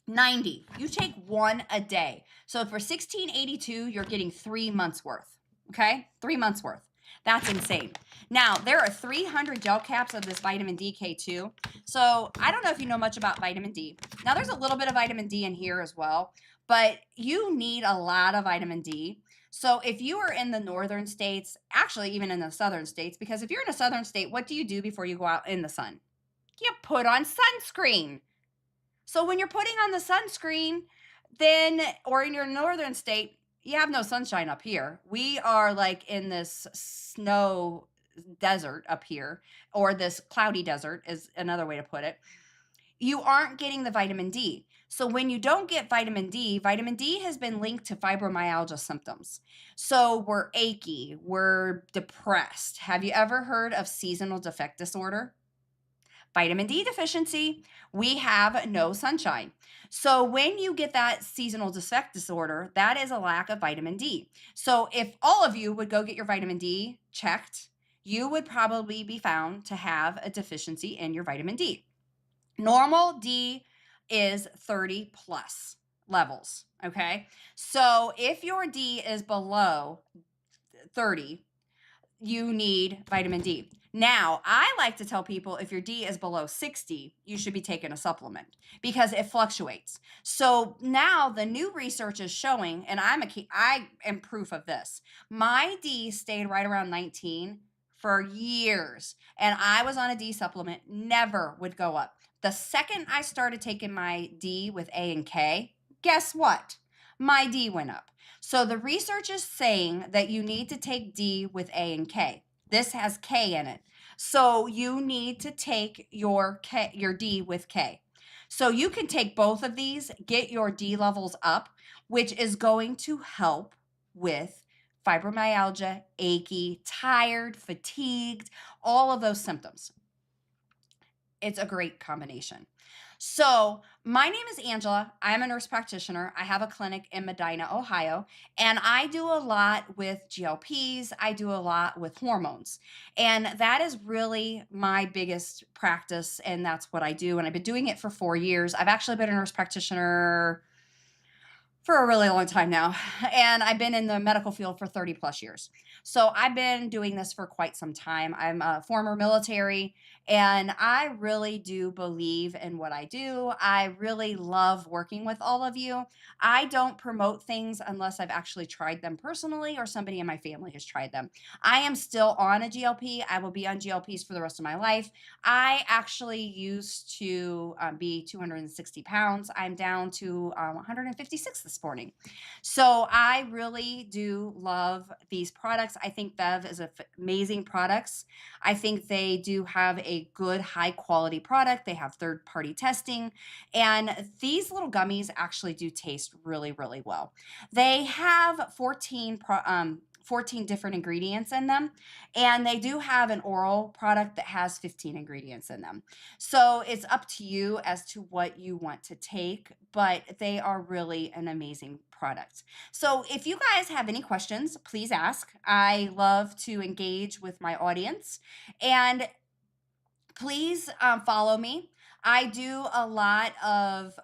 90. You take one a day. So for $16.82, you're getting 3 months worth. Okay, 3 months worth. That's insane. Now, there are 300 gel caps of this vitamin D K2. So, I don't know if you know much about vitamin D. Now, there's a little bit of vitamin D in here as well, but you need a lot of vitamin D. So, if you are in the northern states, actually, even in the southern states, because if you're in a southern state, what do you do before you go out in the sun? You put on sunscreen. So when you're putting on the sunscreen, then, or in your northern state, you have no sunshine up here. We are like in this snow desert up here, or this cloudy desert is another way to put it. You aren't getting the vitamin D. So when you don't get vitamin D has been linked to fibromyalgia symptoms. So we're achy, we're depressed. Have you ever heard of seasonal defect disorder? Vitamin D deficiency, we have no sunshine. So when you get that seasonal defect disorder, that is a lack of vitamin D. So if all of you would go get your vitamin D checked, you would probably be found to have a deficiency in your vitamin D. Normal D is 30 plus levels, okay? So if your D is below 30, you need vitamin D. Now, I like to tell people if your D is below 60, you should be taking a supplement because it fluctuates. So now the new research is showing, and I am proof of this. My D stayed right around 19 for years, and I was on a D supplement, never would go up. The second I started taking my D with A and K, guess what? My D went up. So the research is saying that you need to take D with A and K. This has K in it. So you need to take your D with K. So you can take both of these, get your D levels up, which is going to help with fibromyalgia, achy, tired, fatigued, all of those symptoms. It's a great combination. So, my name is Angela. I'm a nurse practitioner. I have a clinic in Medina, Ohio, and I do a lot with GLPs. I do a lot with hormones. And that is really my biggest practice, and that's what I do. And I've been doing it for 4 years. I've actually been a nurse practitioner for a really long time now. And I've been in the medical field for 30 plus years. So I've been doing this for quite some time. I'm a former military and I really do believe in what I do. I really love working with all of you. I don't promote things unless I've actually tried them personally or somebody in my family has tried them. I am still on a GLP. I will be on GLPs for the rest of my life. I actually used to be 260 pounds. I'm down to 156 this morning. So I really do love these products. I think Bev is amazing products. I think they do have a good high quality product. They have third party testing and these little gummies actually do taste really, really well. They have 14 different ingredients in them, and they do have an oral product that has 15 ingredients in them. So it's up to you as to what you want to take, but they are really an amazing product. So if you guys have any questions, please ask. I love to engage with my audience. And please follow me. I do a lot of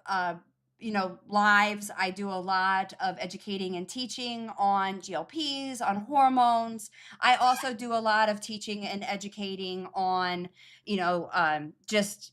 lives. I do a lot of educating and teaching on GLPs, on hormones. I also do a lot of teaching and educating on just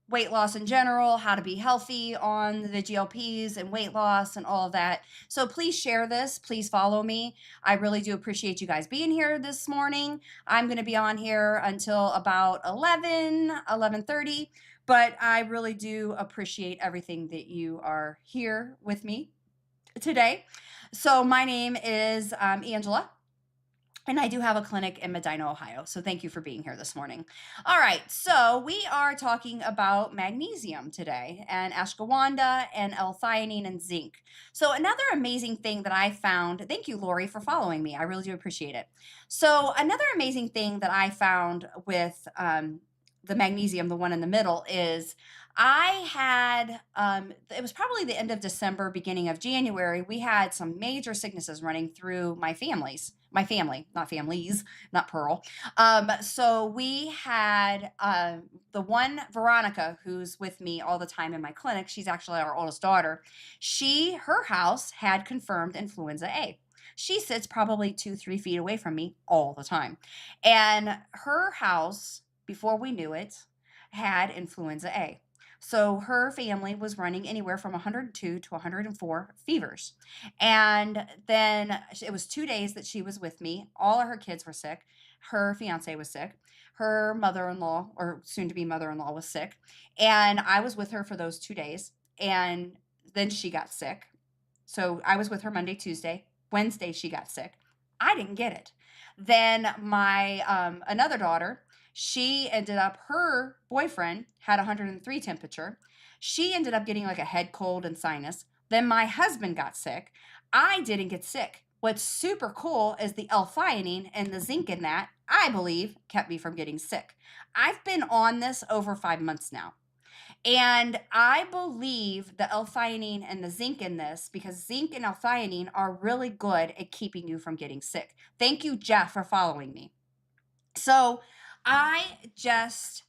weight loss in general, how to be healthy on the GLPs and weight loss and all of that. So please share this. Please follow me. I really do appreciate you guys being here this morning. I'm going to be on here until about 11:30, but I really do appreciate everything that you are here with me today. So my name is Angela. And I do have a clinic in Medina, Ohio. So thank you for being here this morning. All right. So we are talking about magnesium today and ashwagandha and L-theanine and zinc. So another amazing thing that I found, thank you, Lori, for following me. I really do appreciate it. So another amazing thing that I found with the magnesium, the one in the middle, is I had, it was probably the end of December, beginning of January. We had some major sicknesses running through my family, not families, not Pearl. So we had the one, Veronica, who's with me all the time in my clinic. She's actually our oldest daughter. Her house had confirmed influenza A. She sits probably 2, 3 feet away from me all the time. And her house, before we knew it, had influenza A. So her family was running anywhere from 102 to 104 fevers. And then it was 2 days that she was with me. All of her kids were sick. Her fiance was sick. Her mother in law, or soon to be mother in law, was sick. And I was with her for those 2 days. And then she got sick. So I was with her Monday, Tuesday. Wednesday, she got sick. I didn't get it. Then my another daughter, she ended up, her boyfriend had 103 temperature. She ended up getting like a head cold and sinus. Then my husband got sick. I didn't get sick. What's super cool is the L-theanine and the zinc in that, I believe, kept me from getting sick. I've been on this over 5 months now. And I believe the L-theanine and the zinc in this, because zinc and L-theanine are really good at keeping you from getting sick. Thank you, Jeff, for following me. So I just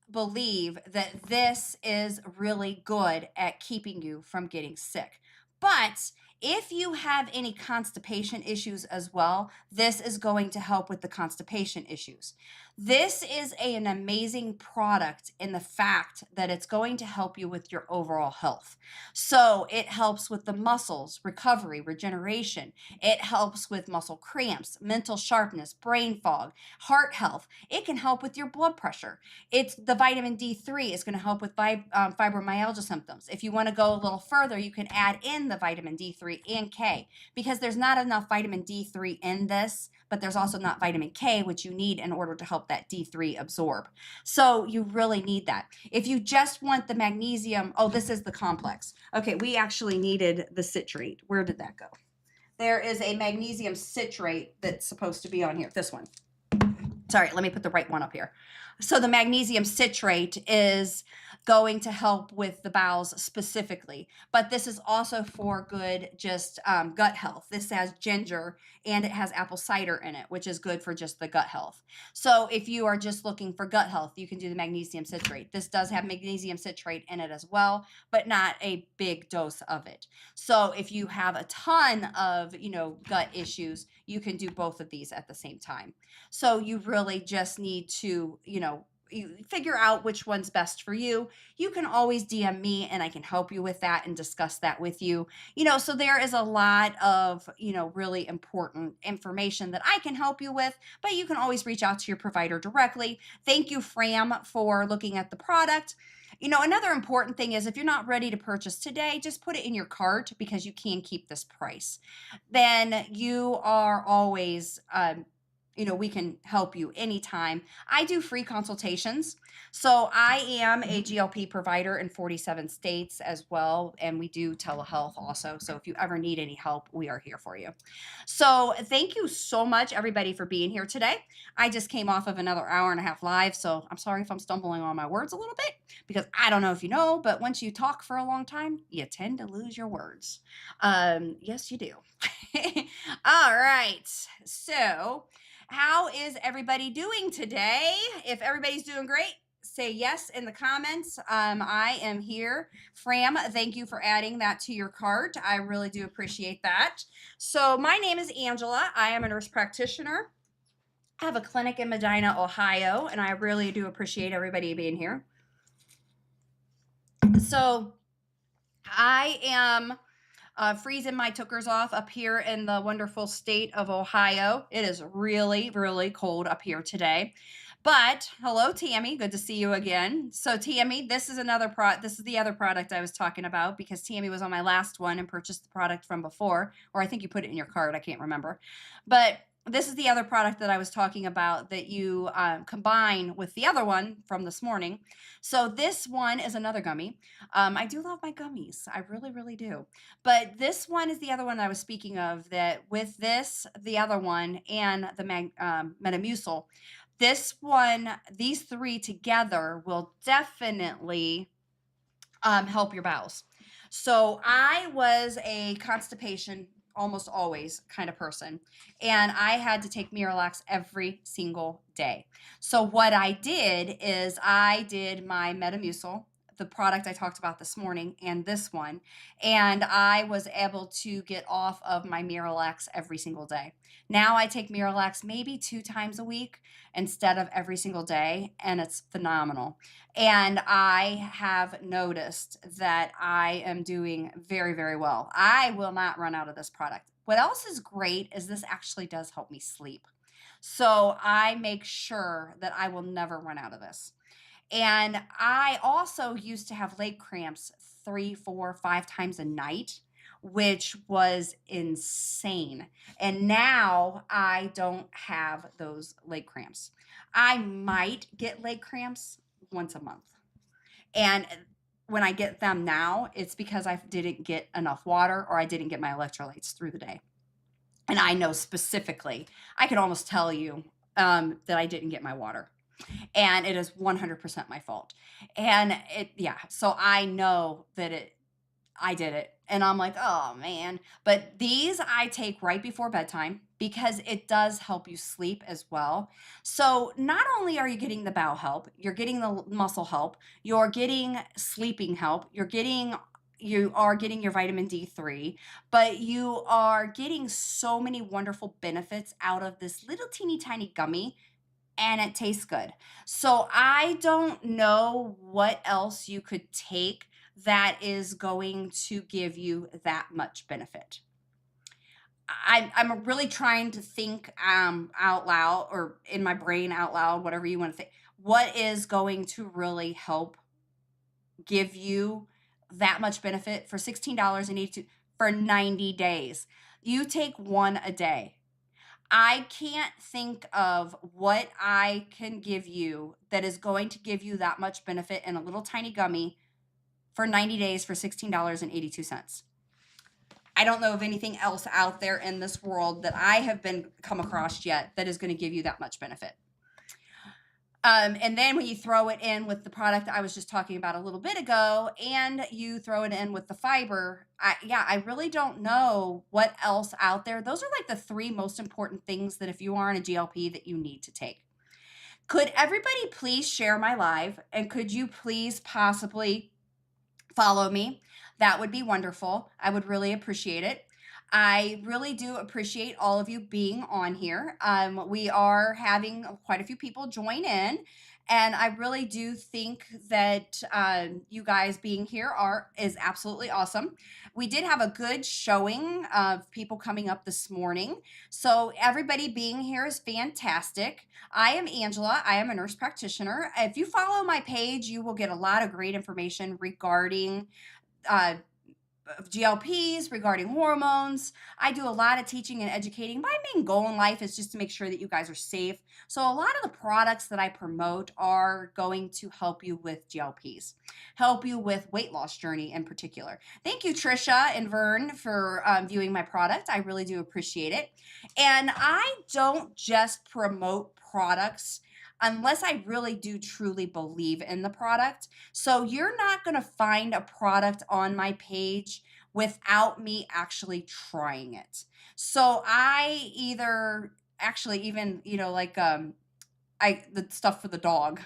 believe that this is really good at keeping you from getting sick. But if you have any constipation issues as well, this is going to help with the constipation issues. This is an amazing product in the fact that it's going to help you with your overall health. So it helps with the muscles, recovery, regeneration. It helps with muscle cramps, mental sharpness, brain fog, heart health. It can help with your blood pressure. It's the vitamin D3 is going to help with fibromyalgia symptoms. If you want to go a little further, you can add in the vitamin D3 and K, because there's not enough vitamin D3 in this, but there's also not vitamin K, which you need in order to help that D3 absorb. So you really need that. If you just want the magnesium, oh, this is the complex. Okay, we actually needed the citrate. Where did that go? There is a magnesium citrate that's supposed to be on here. This one. Sorry, let me put the right one up here. So the magnesium citrate is going to help with the bowels specifically, but this is also for good just gut health. This has ginger and it has apple cider in it, which is good for just the gut health. So if you are just looking for gut health, you can do the magnesium citrate. This does have magnesium citrate in it as well, but not a big dose of it. So if you have a ton of, gut issues, you can do both of these at the same time. So you really just need to, you figure out which one's best for you. You can always DM me and I can help you with that and discuss that with you. So there is a lot of, really important information that I can help you with, but you can always reach out to your provider directly. Thank you, Fram, for looking at the product. Another important thing is if you're not ready to purchase today, just put it in your cart because you can keep this price. Then you are always, we can help you anytime. I do free consultations. So I am a GLP provider in 47 states as well. And we do telehealth also. So if you ever need any help, we are here for you. So thank you so much, everybody, for being here today. I just came off of another hour and a half live. So I'm sorry if I'm stumbling on my words a little bit because I don't know if you know, but once you talk for a long time, you tend to lose your words. Yes, you do. All right. So, how is everybody doing today? If everybody's doing great, say yes in the comments. I am here. Fram, thank you for adding that to your cart. I really do appreciate that. So my name is Angela. I am a nurse practitioner. I have a clinic in Medina, Ohio, and I really do appreciate everybody being here. So I am freezing my tookers off up here in the wonderful state of Ohio. It is really, really cold up here today. But hello, Tammy. Good to see you again. So, Tammy, this is the other product I was talking about because Tammy was on my last one and purchased the product from before, or I think you put it in your cart. I can't remember. But this is the other product that I was talking about that you combine with the other one from this morning. So this one is another gummy. I do love my gummies. I really, really do. But this one is the other one I was speaking of that with this, the other one, and the Metamucil, these three together will definitely help your bowels. So I was a constipation almost always kind of person, and I had to take Miralax every single day. So what I did is I did my Metamucil, the product I talked about this morning and this one, and I was able to get off of my Miralax every single day. Now I take Miralax maybe 2 times a week instead of every single day, and it's phenomenal. And I have noticed that I am doing very, very well. I will not run out of this product. What else is great is this actually does help me sleep. So I make sure that I will never run out of this. And I also used to have leg cramps 3, 4, 5 times a night, which was insane. And now I don't have those leg cramps. I might get leg cramps once a month. And when I get them now, it's because I didn't get enough water or I didn't get my electrolytes through the day. And I know specifically, I can almost tell you that I didn't get my water, and it is 100% my fault. And yeah, so I know that I did it. And I'm like, oh man. But these I take right before bedtime because it does help you sleep as well. So not only are you getting the bowel help, you're getting the muscle help, you're getting sleeping help, you are getting your vitamin D3, but you are getting so many wonderful benefits out of this little teeny tiny gummy, and it tastes good. So I don't know what else you could take that is going to give you that much benefit. I'm really trying to think out loud, or in my brain out loud, whatever you want to think. What is going to really help give you that much benefit for $16.82 for 90 days? You take one a day. I can't think of what I can give you that is going to give you that much benefit in a little tiny gummy for 90 days for $16.82. I don't know of anything else out there in this world that I have been come across yet that is going to give you that much benefit. And then when you throw it in with the product I was just talking about a little bit ago, and you throw it in with the fiber, I really don't know what else out there. Those are like the 3 most important things that if you are on a GLP that you need to take. Could everybody please share my live? And could you please possibly follow me? That would be wonderful. I would really appreciate it. I really do appreciate all of you being on here. We are having quite a few people join in, and I really do think that you guys being here is absolutely awesome. We did have a good showing of people coming up this morning, so everybody being here is fantastic. I am Angela. I am a nurse practitioner. If you follow my page, you will get a lot of great information regarding uh, GLPs, regarding hormones. I do a lot of teaching and educating. My main goal in life is just to make sure that you guys are safe. So a lot of the products that I promote are going to help you with GLPs, help you with weight loss journey in particular. Thank you, Trisha and Vern, for viewing my product. I really do appreciate it. And I don't just promote products unless I really do truly believe in the product. So you're not going to find a product on my page without me actually trying it. So I either actually even, like the stuff for the dog.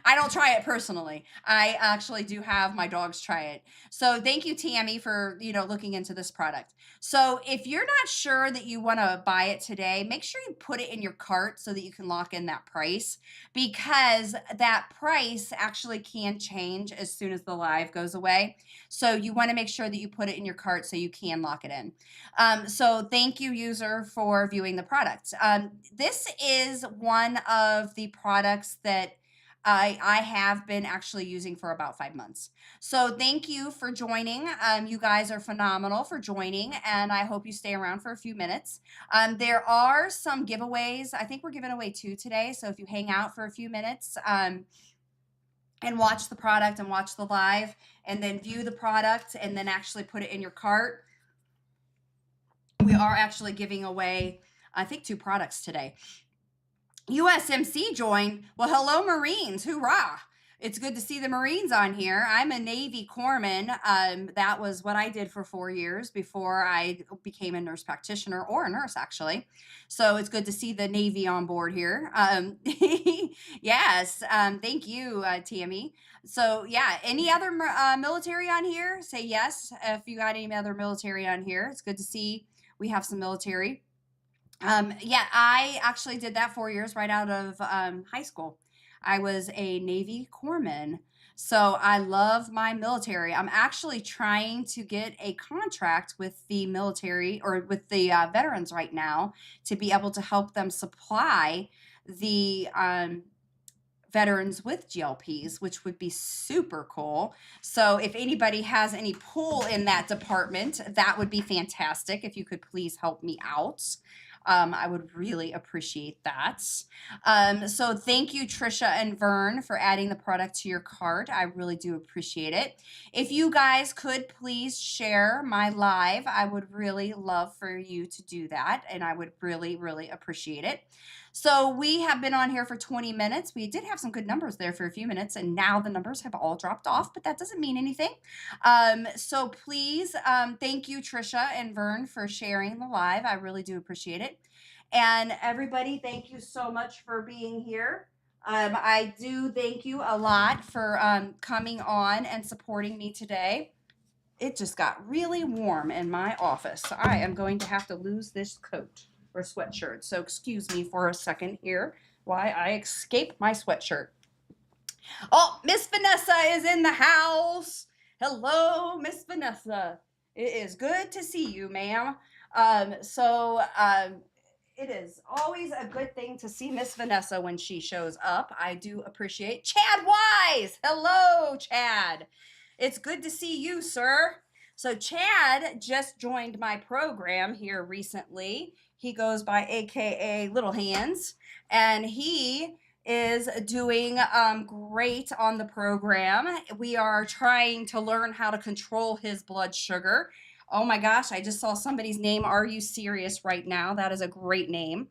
I don't try it personally. I actually do have my dogs try it. So thank you, Tammy, for looking into this product. So if you're not sure that you want to buy it today, make sure you put it in your cart so that you can lock in that price, because that price actually can change as soon as the live goes away. So you want to make sure that you put it in your cart so you can lock it in. So thank you, user, for viewing the product. This is one of the products that I have been actually using for about 5 months. So thank you for joining. You guys are phenomenal for joining, and I hope you stay around for a few minutes. There are some giveaways. I think we're giving away 2 today. So if you hang out for a few minutes and watch the product and watch the live and then view the product and then actually put it in your cart, we are actually giving away, I think, 2 products today. USMC joined. Well, hello, Marines. Hoorah. It's good to see the Marines on here. I'm a Navy corpsman. That was what I did for 4 years before I became a nurse practitioner or a nurse, actually. So it's good to see the Navy on board here. Yes. Thank you, Tammy. So, yeah, any other military on here? Say yes if you got any other military on here. It's good to see we have some military. Yeah, I actually did that 4 years right out of high school. I was a Navy corpsman. So I love my military. I'm actually trying to get a contract with the military or with the veterans right now to be able to help them supply the veterans with GLPs, which would be super cool. So if anybody has any pull in that department, that would be fantastic. If you could please help me out. I would really appreciate that. So thank you, Trisha and Vern, for adding the product to your cart. I really do appreciate it. If you guys could please share my live, I would really love for you to do that, and I would really, really appreciate it. So we have been on here for 20 minutes. We did have some good numbers there for a few minutes, and now the numbers have all dropped off, but that doesn't mean anything. So please, thank you, Trisha and Vern, for sharing the live. I really do appreciate it. And everybody, thank you so much for being here. I do thank you a lot for coming on and supporting me today. It just got really warm in my office. I am going to have to lose this coat or sweatshirt. So excuse me for a second here while I escape my sweatshirt. Oh, Miss Vanessa is in the house. Hello, Miss Vanessa. It is good to see you, ma'am. It is always a good thing to see Miss Vanessa when she shows up. I do appreciate Chad Wise. Hello, Chad. It's good to see you, sir. So Chad just joined my program here recently. He goes by AKA Little Hands, and he is doing great on the program. We are trying to learn how to control his blood sugar. Oh my gosh, I just saw somebody's name. Are you serious right now? That is a great name.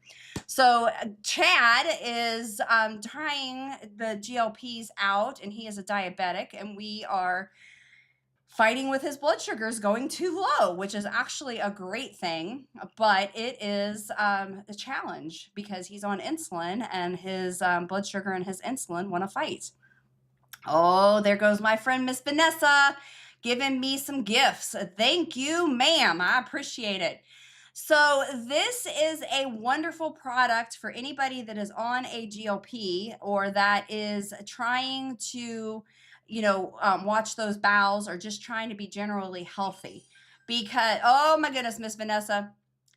So, Chad is trying the GLPs out, and he is a diabetic, and we are fighting with his blood sugars going too low, which is actually a great thing, but it is a challenge because he's on insulin and his blood sugar and his insulin want to fight. Oh, there goes my friend Miss Vanessa giving me some gifts. Thank you, ma'am. I appreciate it. So this is a wonderful product for anybody that is on a GLP or that is trying to, watch those bowels or just trying to be generally healthy. Because, oh my goodness, Miss Vanessa,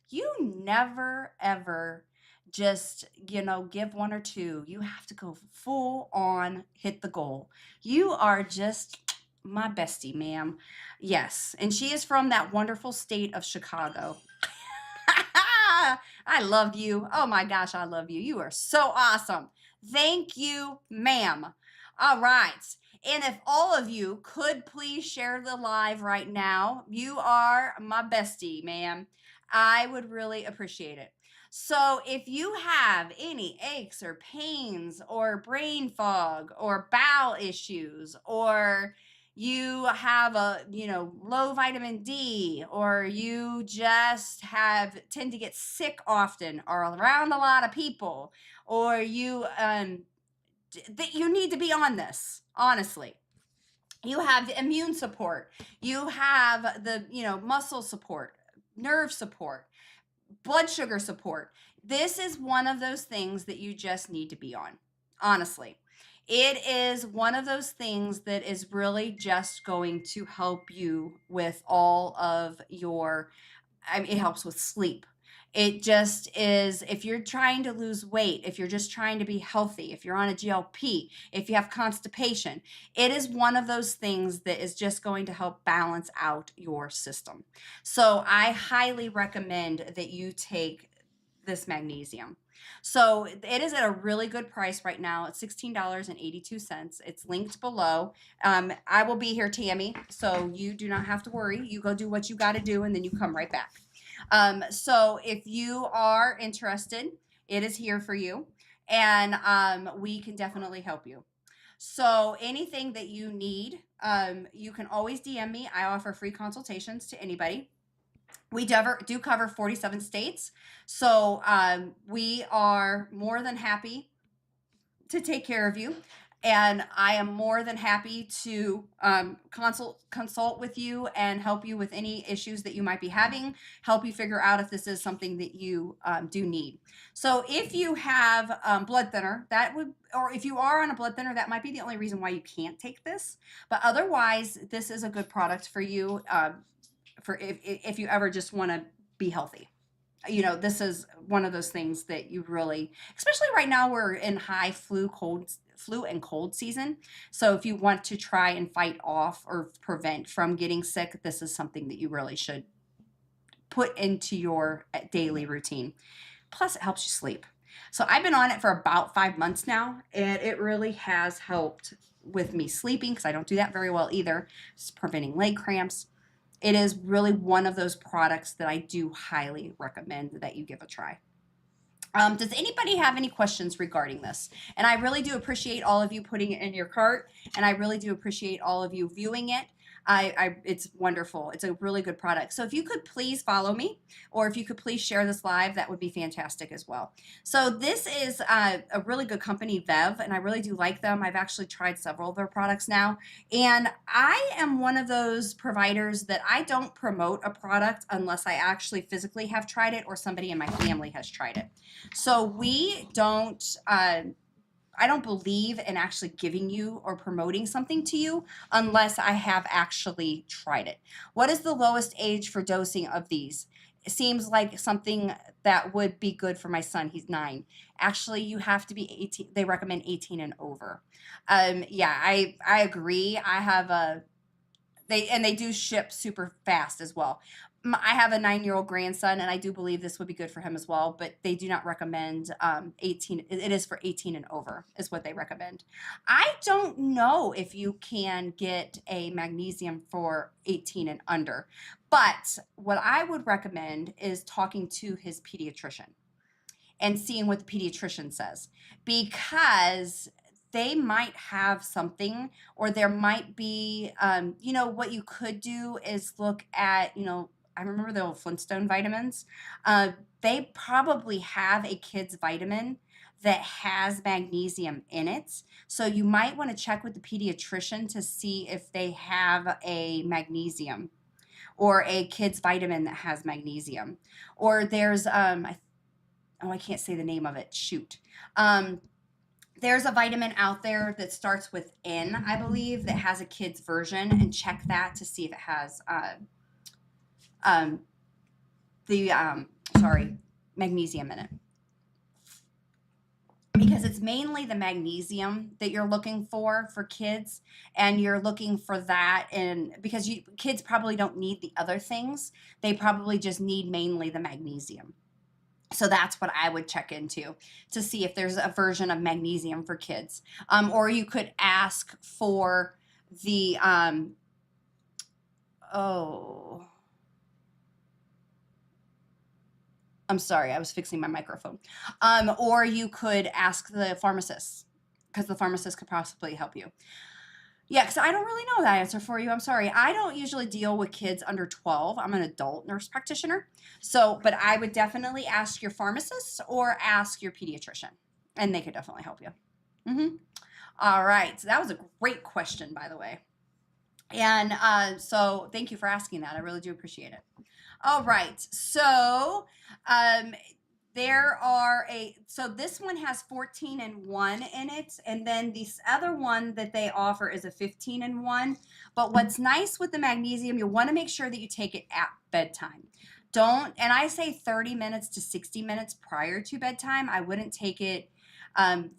you never ever just, give one or two. You have to go full on, hit the goal. You are just my bestie, ma'am. Yes. And she is from that wonderful state of Chicago. I love you. Oh my gosh, I love you. You are so awesome. Thank you, ma'am. All right. And if all of you could please share the live right now, you are my bestie, ma'am. I would really appreciate it. So if you have any aches or pains or brain fog or bowel issues or you have a low vitamin D or you just tend to get sick often or around a lot of people or you that you need to be on this, honestly. You have the immune support, you have the muscle support, nerve support, blood sugar support. This is one of those things that you just need to be on, honestly. It is one of those things that is really just going to help you with all of your, it helps with sleep. It just is, if you're trying to lose weight, if you're just trying to be healthy, if you're on a GLP, if you have constipation, it is one of those things that is just going to help balance out your system. So I highly recommend that you take this magnesium. So it is at a really good price right now. It's $16.82. It's linked below. I will be here, Tammy, so you do not have to worry. You go do what you got to do, and then you come right back. So if you are interested, it is here for you, and we can definitely help you. So anything that you need, you can always DM me. I offer free consultations to anybody. We do cover 47 states. So we are more than happy to take care of you. And I am more than happy to consult with you and help you with any issues that you might be having, help you figure out if this is something that you do need. So if you have blood thinner, that would, or if you are on a blood thinner, that might be the only reason why you can't take this. But otherwise, this is a good product for you for if you ever just want to be healthy. You know, this is one of those things that you really, especially right now, we're in high flu and cold season. So if you want to try and fight off or prevent from getting sick, this is something that you really should put into your daily routine. Plus, it helps you sleep. So I've been on it for about 5 months now, and it really has helped with me sleeping because I don't do that very well either. It's preventing leg cramps. It is really one of those products that I do highly recommend that you give a try. Does anybody have any questions regarding this? And I really do appreciate all of you putting it in your cart, and I really do appreciate all of you viewing it. It's wonderful. It's a really good product. So if you could please follow me, or if you could please share this live, that would be fantastic as well. So this is a really good company, Vev, and I really do like them. I've actually tried several of their products now, and I am one of those providers that I don't promote a product unless I actually physically have tried it or somebody in my family has tried it. So we don't. I don't believe in actually giving you or promoting something to you unless I have actually tried it. What is the lowest age for dosing of these? It seems like something that would be good for my son. He's 9. Actually, you have to be 18. They recommend 18 and over. Yeah, I agree. I have a they do ship super fast as well. I have a 9-year-old grandson, and I do believe this would be good for him as well. But they do not recommend 18. It is for 18 and over, is what they recommend. I don't know if you can get a magnesium for 18 and under, but what I would recommend is talking to his pediatrician and seeing what the pediatrician says, because they might have something, or there might be, what you could do is look at, I remember the old Flintstone vitamins. They probably have a kid's vitamin that has magnesium in it. So you might want to check with the pediatrician to see if they have a magnesium or a kid's vitamin that has magnesium. Or there's, I can't say the name of it. Shoot. There's a vitamin out there that starts with N, I believe, that has a kid's version, and check that to see if it has um, the magnesium in it, because it's mainly the magnesium that you're looking for kids, and you're looking for that, and because kids probably don't need the other things, they probably just need mainly the magnesium. So that's what I would check into to see if there's a version of magnesium for kids. Or you could ask for the, I'm sorry, I was fixing my microphone. Or you could ask the pharmacist, because the pharmacist could possibly help you. Yeah, because I don't really know that answer for you. I'm sorry. I don't usually deal with kids under 12. I'm an adult nurse practitioner. So, but I would definitely ask your pharmacist or ask your pediatrician, and they could definitely help you. All right. So that was a great question, by the way. And so thank you for asking that. I really do appreciate it. All right. So so this one has 14 and 1 in it, and then this other one that they offer is a 15 and 1. But what's nice with the magnesium, you want to make sure that you take it at bedtime. And I say 30 minutes to 60 minutes prior to bedtime. I wouldn't take it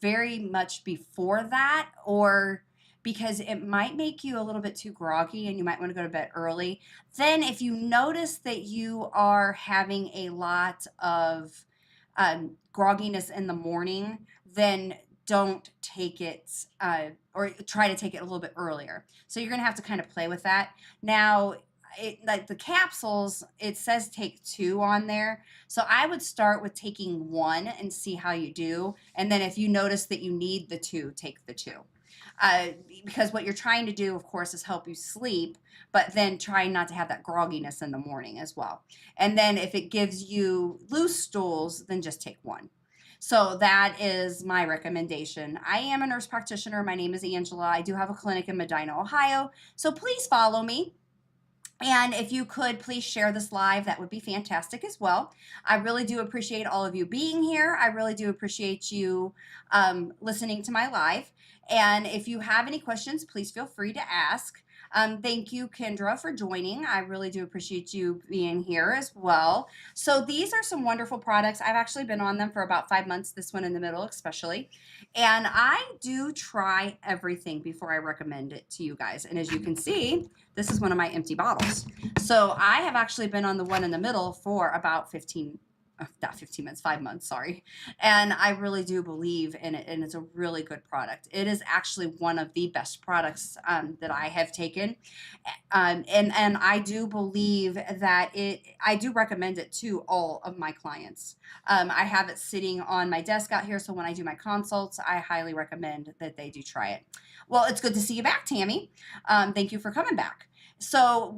very much before that, or because it might make you a little bit too groggy and you might want to go to bed early. Then if you notice that you are having a lot of grogginess in the morning, then don't take it or try to take it a little bit earlier. So you're going to have to kind of play with that. Now, like the capsules, it says take 2 on there. So I would start with taking 1 and see how you do. And then if you notice that you need the 2, take the 2. because what you're trying to do, of course, is help you sleep, but then trying not to have that grogginess in the morning as well. And then if it gives you loose stools, then just take one. So that is my recommendation. I am a nurse practitioner. My name is Angela. I do have a clinic in Medina, Ohio. So please follow me. And if you could please share this live, that would be fantastic as well. I really do appreciate all of you being here. I really do appreciate you listening to my live. And if you have any questions, please feel free to ask. Thank you, Kendra, for joining. I really do appreciate you being here as well. So these are some wonderful products. I've actually been on them for about 5 months, this one in the middle especially. And I do try everything before I recommend it to you guys. And as you can see, this is one of my empty bottles. So I have actually been on the one in the middle for about 5 months, sorry. And I really do believe in it, and it's a really good product. It is actually one of the best products that I have taken. And I do believe that I do recommend it to all of my clients. I have it sitting on my desk out here, so when I do my consults, I highly recommend that they do try it. Well, it's good to see you back, Tammy. Thank you for coming back. So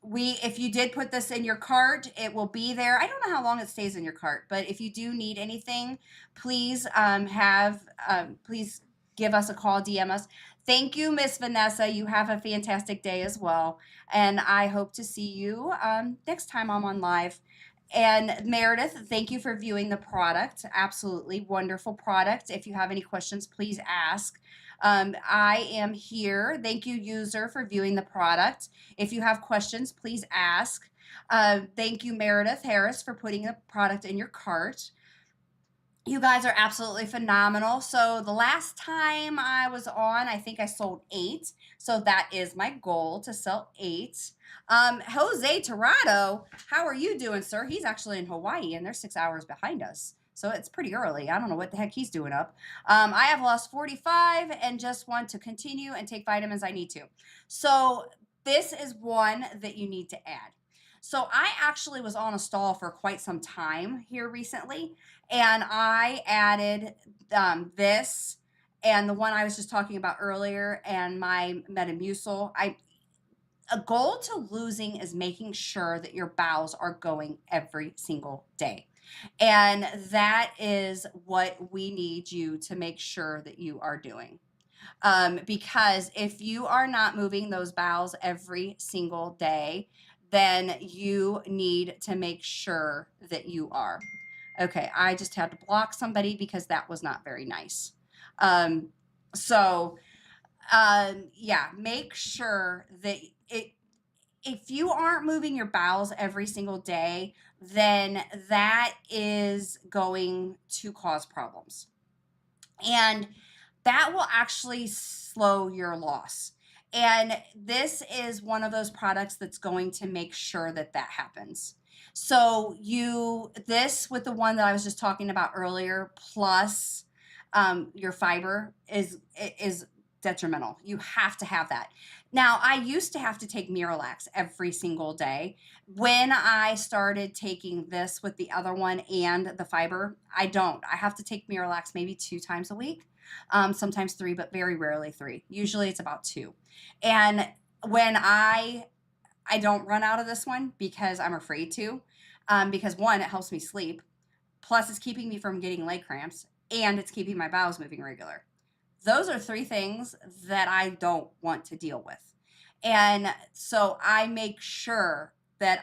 if you did put this in your cart, it will be there. I don't know how long it stays in your cart, but if you do need anything, please please give us a call, DM us. Thank you, Miss Vanessa. You have a fantastic day as well, and I hope to see you next time I'm on live. And Meredith, thank you for viewing the product. Absolutely wonderful product. If you have any questions, please ask. I am here. Thank you, user, for viewing the product. If you have questions, please ask. Thank you, Meredith Harris, for putting the product in your cart. You guys are absolutely phenomenal. So the last time I was on, I think I sold 8. So that is my goal, to sell 8. Jose Torado, how are you doing, sir? He's actually in Hawaii and they're 6 hours behind us. So it's pretty early. I don't know what the heck he's doing up. I have lost 45 and just want to continue and take vitamins I need to. So this is one that you need to add. So I actually was on a stall for quite some time here recently, and I added this and the one I was just talking about earlier, and my Metamucil. A goal to losing is making sure that your bowels are going every single day. And that is what we need you to make sure that you are doing. Because if you are not moving those bowels every single day, then you need to make sure that you are. Okay, I just had to block somebody because that was not very nice. Um, so, yeah, make sure that if you aren't moving your bowels every single day, then that is going to cause problems. And that will actually slow your loss. And this is one of those products that's going to make sure that that happens. So this with the one that I was just talking about earlier, plus your fiber is detrimental. You have to have that. Now, I used to have to take Miralax every single day. When I started taking this with the other one and the fiber, I don't. I have to take Miralax maybe 2 times a week, sometimes 3, but very rarely 3. Usually it's about 2. And when I don't run out of this one because I'm afraid to, because one, it helps me sleep, plus it's keeping me from getting leg cramps, and it's keeping my bowels moving regular. Those are 3 things that I don't want to deal with. And so I make sure that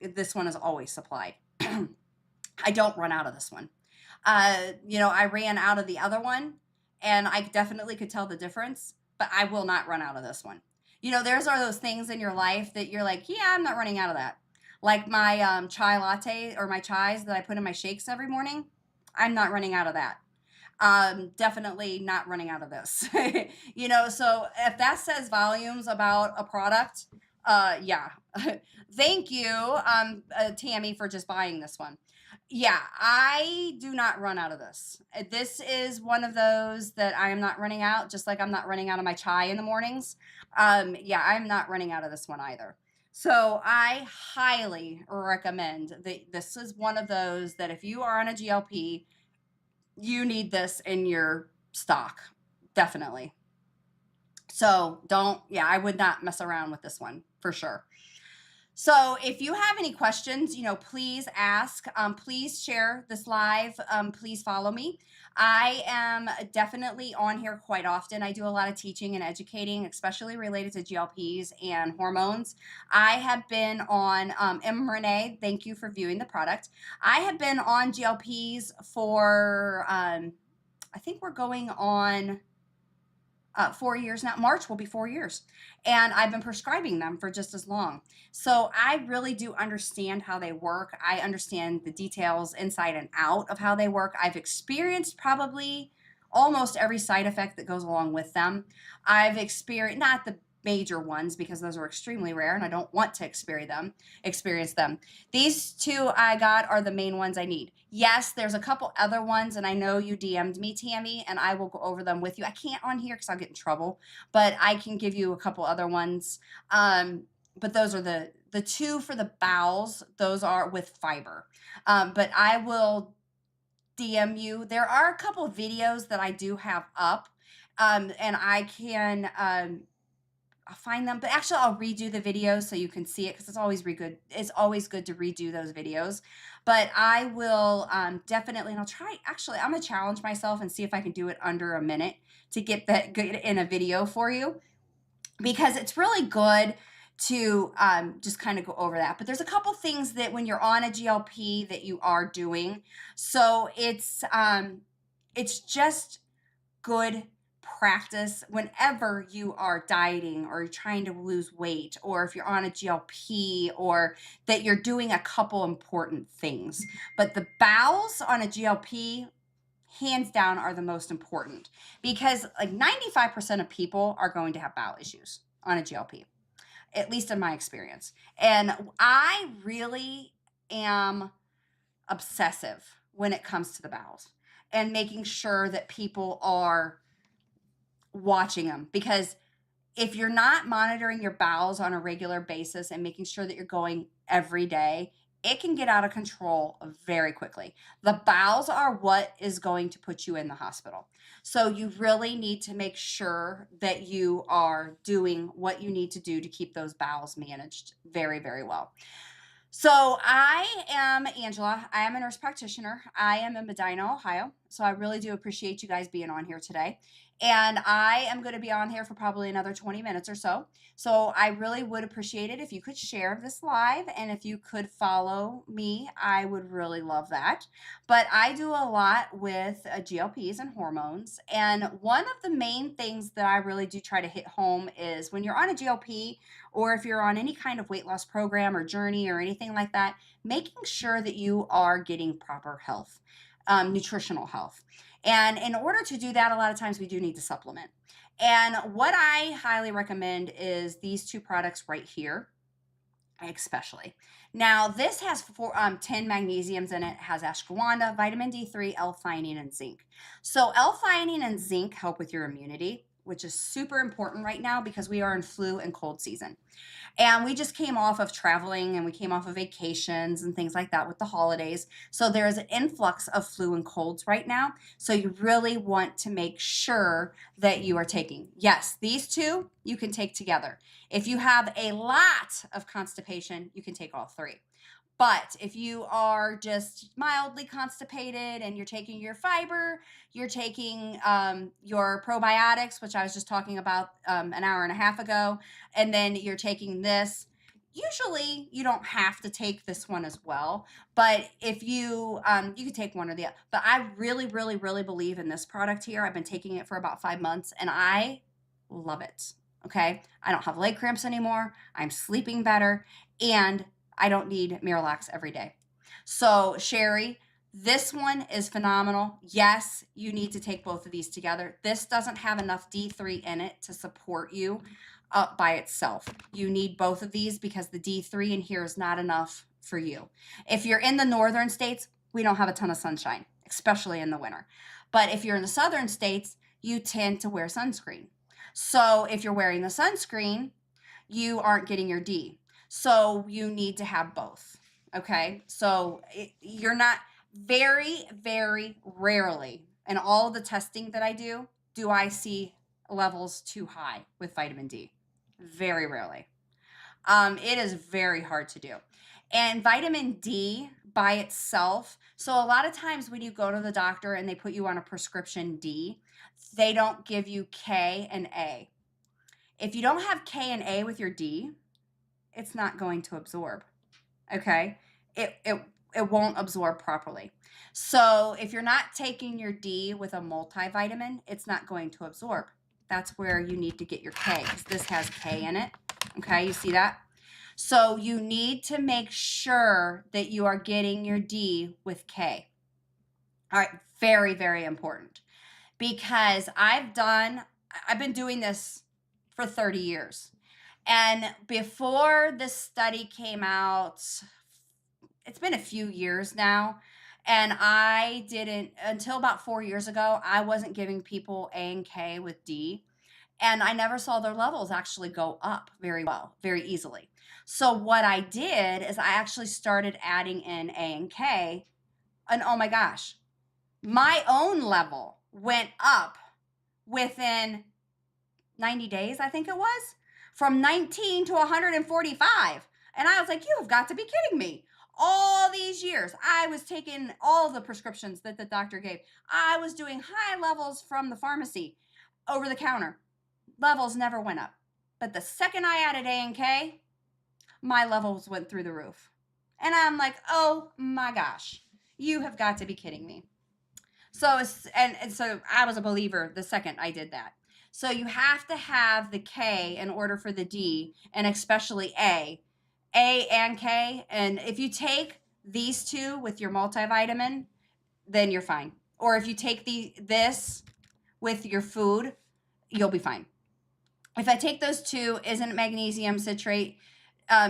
this one is always supplied. I don't run out of this one. I ran out of the other one and I definitely could tell the difference, but I will not run out of this one. There's are those things in your life that you're like, yeah, I'm not running out of that. Like my chai latte or my chais that I put in my shakes every morning. I'm not running out of that. Definitely not running out of this. So if that says volumes about a product, yeah. Thank you, Tammy, for just buying this one. Yeah, I do not run out of this. This is one of those that I am not running out, just like I'm not running out of my chai in the mornings. Yeah, I'm not running out of this one either. So I highly recommend that this is one of those that if you are on a GLP, you need this in your stock, definitely. So don't, yeah, I would not mess around with this one for sure. So if you have any questions, please ask. Please share this live. Please follow me. I am definitely on here quite often. I do a lot of teaching and educating, especially related to GLPs and hormones. I have been on Renee. Thank you for viewing the product. I have been on GLPs for I think we're going on 4 years now. March will be 4 years. And I've been prescribing them for just as long. So I really do understand how they work. I understand the details inside and out of how they work. I've experienced probably almost every side effect that goes along with them. I've experienced, not the major ones because those are extremely rare and I don't want to experience them. These two I got are the main ones I need. Yes, there's a couple other ones, and I know you DM'd me, Tammy, and I will go over them with you. I can't on here because I'll get in trouble, but I can give you a couple other ones. But those are the two for the bowels. Those are with fiber. But I will DM you. There are a couple of videos that I do have up, and I can I'll find them, but actually I'll redo the videos so you can see it because it's always good. It's always good to redo those videos. But I will definitely, and I'll try. Actually, I'm gonna challenge myself and see if I can do it under a minute to get that good in a video for you because it's really good to just kind of go over that. But there's a couple things that when you're on a GLP that you are doing, so it's just good practice whenever you are dieting or you're trying to lose weight or if you're on a GLP or that you're doing a couple important things. But the bowels on a GLP hands down are the most important because like 95% of people are going to have bowel issues on a GLP, at least in my experience. And I really am obsessive when it comes to the bowels and making sure that people are watching them because if you're not monitoring your bowels on a regular basis and making sure that you're going every day, it can get out of control very quickly. The bowels are what is going to put you in the hospital. So you really need to make sure that you are doing what you need to do to keep those bowels managed very, very well. So I am Angela. I am a nurse practitioner. I am in Medina, Ohio. So I really do appreciate you guys being on here today. And I am going to be on here for probably another 20 minutes or so. So I really would appreciate it if you could share this live and if you could follow me, I would really love that. But I do a lot with GLPs and hormones. And one of the main things that I really do try to hit home is when you're on a GLP, or if you're on any kind of weight loss program or journey or anything like that, making sure that you are getting proper health, nutritional health. And in order to do that, a lot of times we do need to supplement. And what I highly recommend is these two products right here, especially. Now, this has 10 magnesiums in it, has ashwagandha, vitamin D3, L-theanine, and zinc. So L-theanine and zinc help with your immunity, which is super important right now because we are in flu and cold season. And we just came off of traveling and we came off of vacations and things like that with the holidays. So there is an influx of flu and colds right now. So you really want to make sure that you are taking. Yes, these two you can take together. If you have a lot of constipation, you can take all three. But if you are just mildly constipated and you're taking your fiber, you're taking your probiotics, which I was just talking about an hour and a half ago, and then you're taking this, usually you don't have to take this one as well. But if you, you can take one or the other. But I really, really, really believe in this product here. I've been taking it for about 5 months and I love it. Okay. I don't have leg cramps anymore. I'm sleeping better. And I don't need Miralax every day. So, Sherry, this one is phenomenal. Yes, you need to take both of these together. This doesn't have enough D3 in it to support you by itself. You need both of these because the D3 in here is not enough for you. If you're in the northern states, we don't have a ton of sunshine, especially in the winter. But if you're in the southern states, you tend to wear sunscreen. So, if you're wearing the sunscreen, you aren't getting your D. So you need to have both. Okay. So you're not very, very rarely, and all the testing that I do I see levels too high with vitamin D? Very rarely. It is very hard to do. And vitamin D by itself, so a lot of times when you go to the doctor and they put you on a prescription D, they don't give you K and A. If you don't have K and A with your D, it's not going to absorb. Okay? It won't absorb properly. So if you're not taking your D with a multivitamin, it's not going to absorb. That's where you need to get your K, because this has K in it. Okay, you see that? So you need to make sure that you are getting your D with K. All right, very, very important, because I've been doing this for 30 years. And before this study came out, it's been a few years now. And I didn't, until about 4 years ago, I wasn't giving people A and K with D. And I never saw their levels actually go up very well, very easily. So what I did is I actually started adding in A and K. And oh my gosh, my own level went up within 90 days, I think it was, from 19 to 145. And I was like, you have got to be kidding me. All these years, I was taking all the prescriptions that the doctor gave. I was doing high levels from the pharmacy over the counter. Levels never went up. But the second I added A and K, my levels went through the roof. And I'm like, oh my gosh, you have got to be kidding me. So so I was a believer the second I did that. So you have to have the K in order for the D, and especially A and K. And if you take these two with your multivitamin, then you're fine. Or if you take this with your food, you'll be fine. If I take those two, isn't magnesium citrate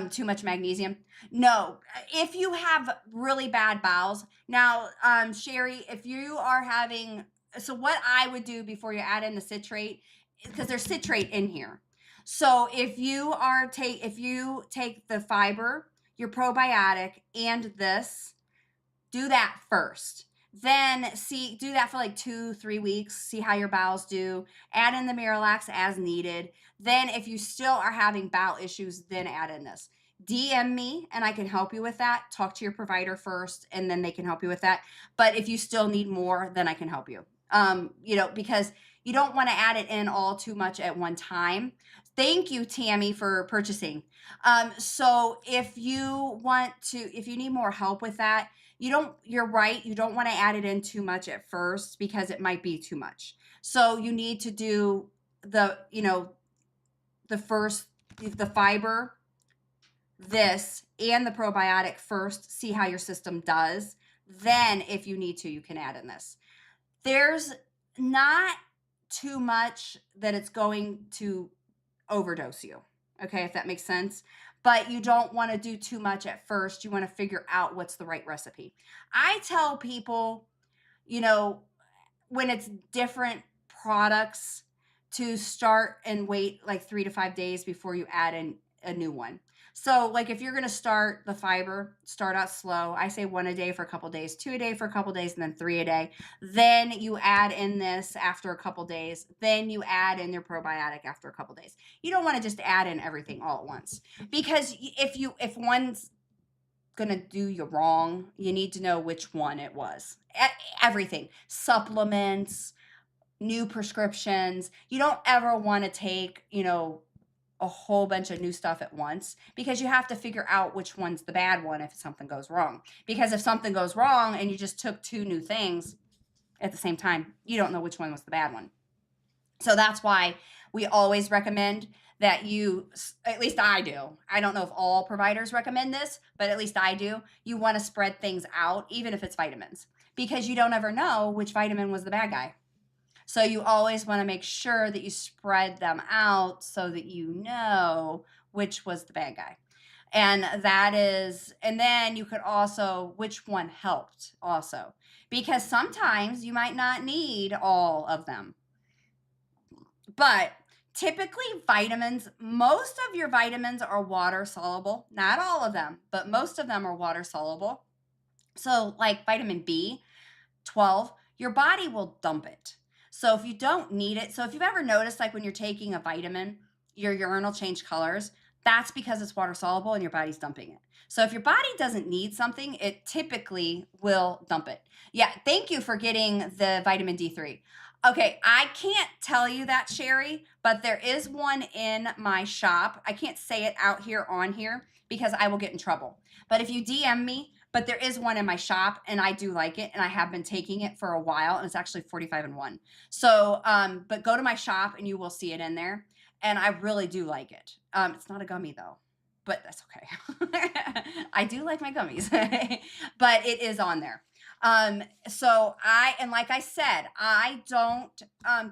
too much magnesium? No. If you have really bad bowels, now, Sherry, if you are having, so what I would do before you add in the citrate, because there's citrate in here. So if you take the fiber, your probiotic, and this, do that first. Then do that for like 2-3 weeks, see how your bowels do. Add in the Miralax as needed. Then if you still are having bowel issues, then add in this. DM me and I can help you with that. Talk to your provider first and then they can help you with that. But if you still need more, then I can help you. Because you don't want to add it in all too much at one time. Thank you, Tammy, for purchasing. So if you need more help with that, you're right. You don't want to add it in too much at first because it might be too much. So you need to do the fiber, this, and the probiotic first, see how your system does. Then if you need to, you can add in this. There's not too much that it's going to overdose you. Okay, if that makes sense. But you don't want to do too much at first. You want to figure out what's the right recipe. I tell people, when it's different products, to start and wait like 3 to 5 days before you add in a new one. So like if you're going to start the fiber, start out slow. I say 1 a day for a couple days, 2 a day for a couple days, and then 3 a day. Then you add in this after a couple days. Then you add in your probiotic after a couple days. You don't want to just add in everything all at once, because if one's going to do you wrong, you need to know which one it was. Everything, supplements, new prescriptions. You don't ever want to take, a whole bunch of new stuff at once, because you have to figure out which one's the bad one if something goes wrong. Because if something goes wrong and you just took 2 new things at the same time, you don't know which one was the bad one. So that's why we always recommend that at least I do. I don't know if all providers recommend this, but at least I do. You want to spread things out, even if it's vitamins, because you don't ever know which vitamin was the bad guy. So you always want to make sure that you spread them out so that you know which was the bad guy. And then you could also, which one helped also, because sometimes you might not need all of them. But typically vitamins, most of your vitamins are water soluble. Not all of them, but most of them are water soluble. So like vitamin B12, your body will dump it. So if you don't need it, so if you've ever noticed, like when you're taking a vitamin, your urine will change colors, that's because it's water soluble and your body's dumping it. So if your body doesn't need something, it typically will dump it. Yeah, thank you for getting the vitamin D3. Okay, I can't tell you that, Sherry, but there is one in my shop. I can't say it out here on here because I will get in trouble. But if you DM me, but there is one in my shop and I do like it and I have been taking it for a while and it's actually 45 and 1. So, but go to my shop and you will see it in there. And I really do like it. It's not a gummy though, but that's okay. I do like my gummies, but it is on there. So and like I said, I don't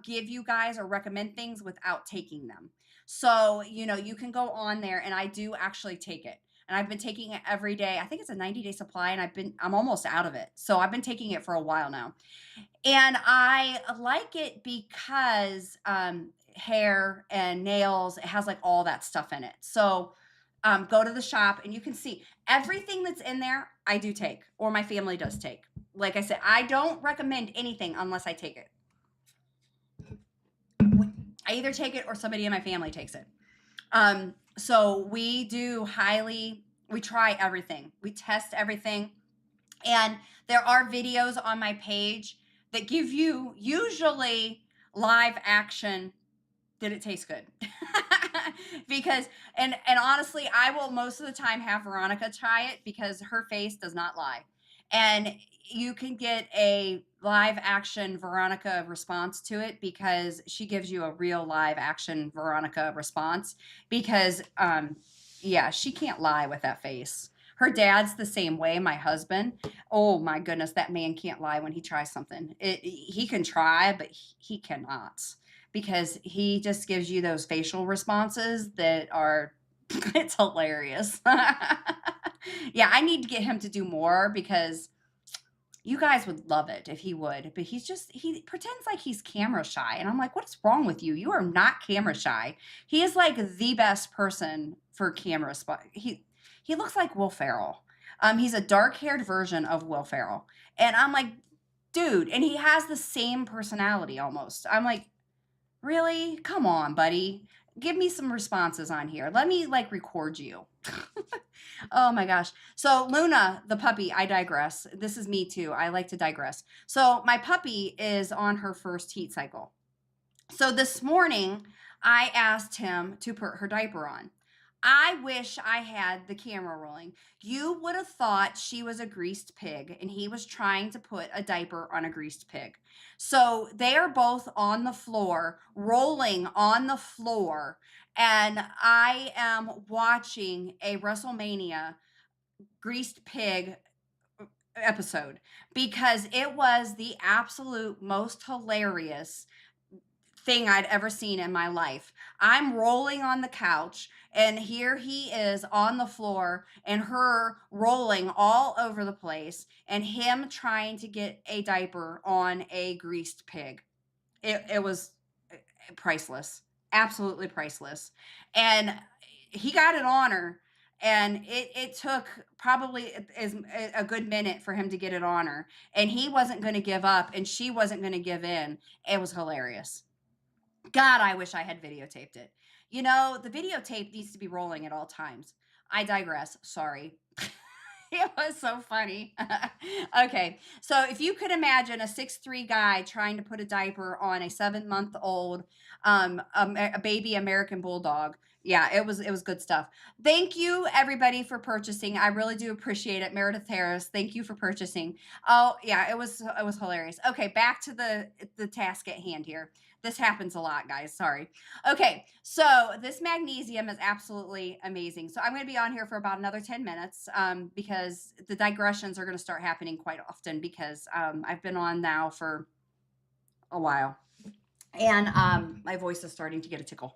give you guys or recommend things without taking them. So, you can go on there and I do actually take it. And I've been taking it every day. I think it's a 90-day supply and I'm almost out of it. So I've been taking it for a while now. And I like it because hair and nails, it has like all that stuff in it. So go to the shop and you can see everything that's in there, I do take, or my family does take. Like I said, I don't recommend anything unless I take it. I either take it or somebody in my family takes it. So we try everything. We test everything. And there are videos on my page that give you usually live action. Did it taste good? Because and honestly, I will most of the time have Veronica try it because her face does not lie. And you can get a live action Veronica response to it because she gives you a real live action Veronica response because yeah, she can't lie with that face. Her dad's the same way, my husband. Oh my goodness, that man can't lie when he tries something. He can try, but he cannot because he just gives you those facial responses that are it's hilarious. Yeah, I need to get him to do more because you guys would love it if he would, but he pretends like he's camera shy and I'm like, "What is wrong with you? You are not camera shy." He is like the best person for camera spot. He looks like Will Ferrell. He's a dark-haired version of Will Ferrell. And I'm like, "Dude," and he has the same personality almost. I'm like, "Really? Come on, buddy. Give me some responses on here. Let me like record you." Oh my gosh. So Luna, the puppy, I digress. This is me too. I like to digress. So my puppy is on her first heat cycle. So this morning, I asked him to put her diaper on. I wish I had the camera rolling. You would have thought she was a greased pig and he was trying to put a diaper on a greased pig. So they are both on the floor, rolling on the floor, and I am watching a WrestleMania greased pig episode because it was the absolute most hilarious thing I'd ever seen in my life. I'm rolling on the couch and here he is on the floor and her rolling all over the place and him trying to get a diaper on a greased pig. It was priceless, absolutely priceless. And he got it on her and it took probably as a good minute for him to get it on her and he wasn't going to give up and she wasn't going to give in. It was hilarious. God, I wish I had videotaped it. The videotape needs to be rolling at all times. I digress. Sorry. It was so funny. Okay. So if you could imagine a 6'3" guy trying to put a diaper on a 7-month-old a baby American bulldog. Yeah, it was good stuff. Thank you everybody for purchasing. I really do appreciate it. Meredith Harris, thank you for purchasing. Oh, yeah, it was hilarious. Okay, back to the task at hand here. This happens a lot, guys. Sorry. Okay, so this magnesium is absolutely amazing. So I'm going to be on here for about another 10 minutes because the digressions are going to start happening quite often because I've been on now for a while. And my voice is starting to get a tickle.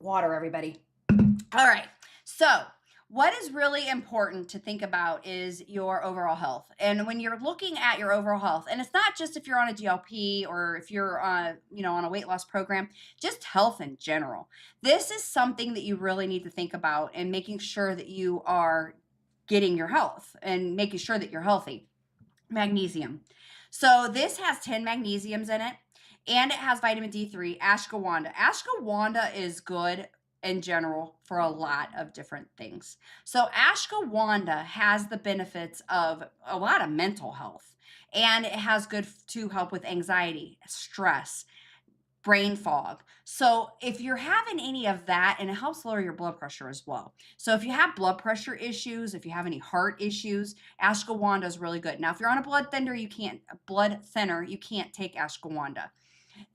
Water, everybody. All right. So what is really important to think about is your overall health. And when you're looking at your overall health, and it's not just if you're on a GLP or if you're on a weight loss program, just health in general. This is something that you really need to think about and making sure that you are getting your health and making sure that you're healthy. Magnesium. So this has 10 magnesiums in it, and it has vitamin D3, ashwagandha. Ashwagandha is good in general for a lot of different things. So ashwagandha has the benefits of a lot of mental health, and it has good to help with anxiety, stress, brain fog. So if you're having any of that, and it helps lower your blood pressure as well. So if you have blood pressure issues, if you have any heart issues, ashwagandha is really good. Now, if you're on a blood thinner, you can't take ashwagandha.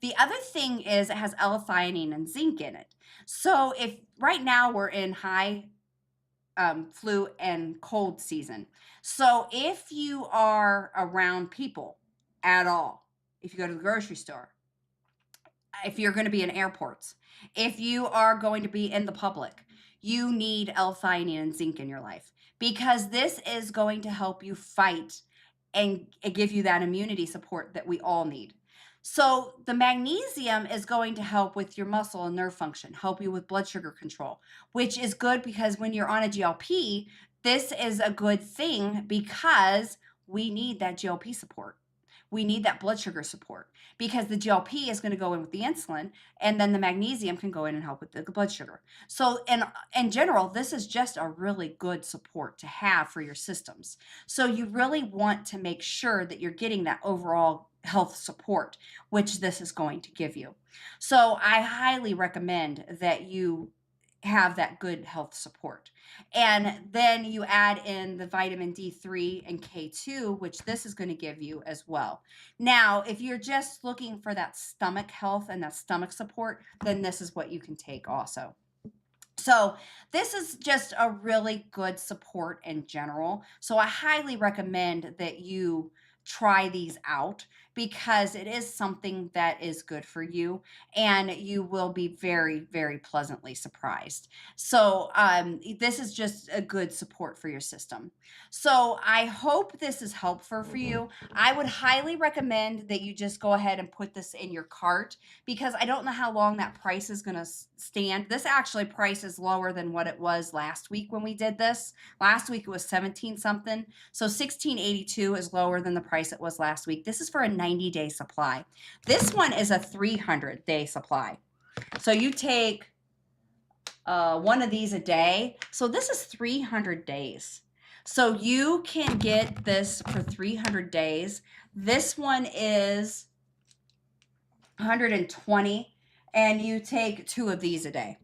The other thing is it has L-theanine and zinc in it. So if right now we're in high flu and cold season, so if you are around people at all, if you go to the grocery store, if you're going to be in airports, if you are going to be in the public, you need L-theanine and zinc in your life, because this is going to help you fight and give you that immunity support that we all need. So the magnesium is going to help with your muscle and nerve function, help you with blood sugar control, which is good because when you're on a GLP, this is a good thing because we need that GLP support. We need that blood sugar support because the GLP is going to go in with the insulin, and then the magnesium can go in and help with the blood sugar. So in general, this is just a really good support to have for your systems. So you really want to make sure that you're getting that overall health support, which this is going to give you. So I highly recommend that you have that good health support. And then you add in the vitamin D3 and K2, which this is going to give you as well. Now, if you're just looking for that stomach health and that stomach support, then this is what you can take also. So this is just a really good support in general. So I highly recommend that you try these out because it is something that is good for you, and you will be very, very pleasantly surprised. So this is just a good support for your system. So I hope this is helpful for you. I would highly recommend that you just go ahead and put this in your cart, because I don't know how long that price is going to stand. This actually price is lower than what it was last week when we did this. Last week it was 17 something. So 1682 is lower than the price it was last week. This is for a 90-day supply. This one is a 300-day supply. So you take one of these a day. So this is 300 days. So you can get this for 300 days. This one is 120, and you take 2 of these a day.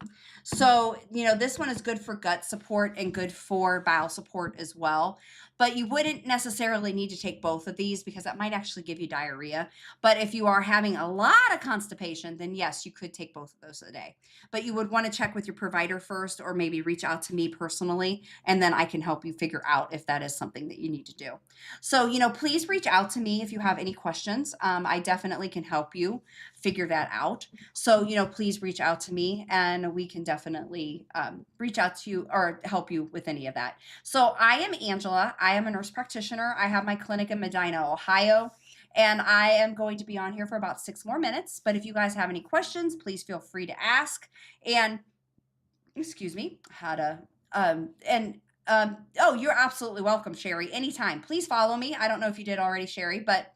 So, this one is good for gut support and good for bowel support as well. But you wouldn't necessarily need to take both of these because that might actually give you diarrhea. But if you are having a lot of constipation, then yes, you could take both of those a day. But you would want to check with your provider first, or maybe reach out to me personally, and then I can help you figure out if that is something that you need to do. So, please reach out to me if you have any questions. I definitely can help you figure that out. So, please reach out to me, and we can definitely reach out to you or help you with any of that. So I am Angela. I am a nurse practitioner. I have my clinic in Medina, Ohio, and I am going to be on here for about 6 more minutes. But if you guys have any questions, please feel free to ask. And excuse me, oh, you're absolutely welcome, Sherry. Anytime. Please follow me. I don't know if you did already, Sherry, but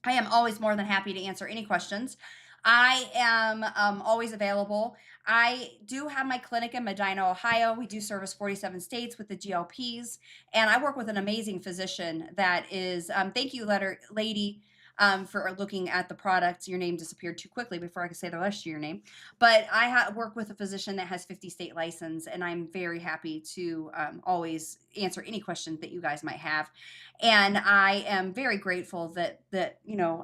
I am always more than happy to answer any questions. I am always available. I do have my clinic in Medina, Ohio. We do service 47 states with the GLPs, and I work with an amazing physician that is, thank you, lady, for looking at the product. Your name disappeared too quickly before I could say the rest of your name. But I work with a physician that has 50 state license, and I'm very happy to always answer any questions that you guys might have. And I am very grateful that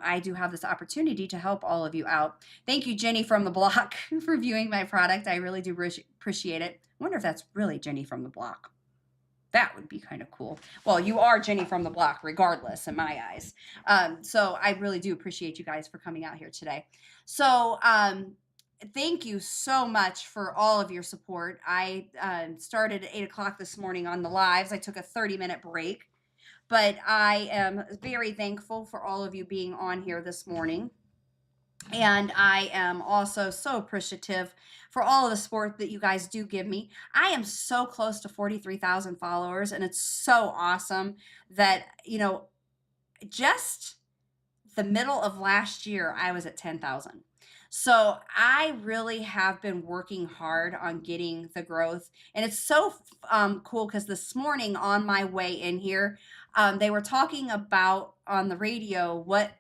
I do have this opportunity to help all of you out. Thank you, Jenny from the block, for viewing my product. I really do appreciate it. I wonder if that's really Jenny from the block. That would be kind of cool. Well, you are Jenny from the block, regardless, in my eyes. So I really do appreciate you guys for coming out here today. So thank you so much for all of your support. I started at 8 o'clock this morning on the lives. I took a 30-minute break, but I am very thankful for all of you being on here this morning. And I am also so appreciative for all of the support that you guys do give me. I am so close to 43,000 followers, and it's so awesome that, just the middle of last year, I was at 10,000. So I really have been working hard on getting the growth. And it's so cool because this morning on my way in here, they were talking about on the radio what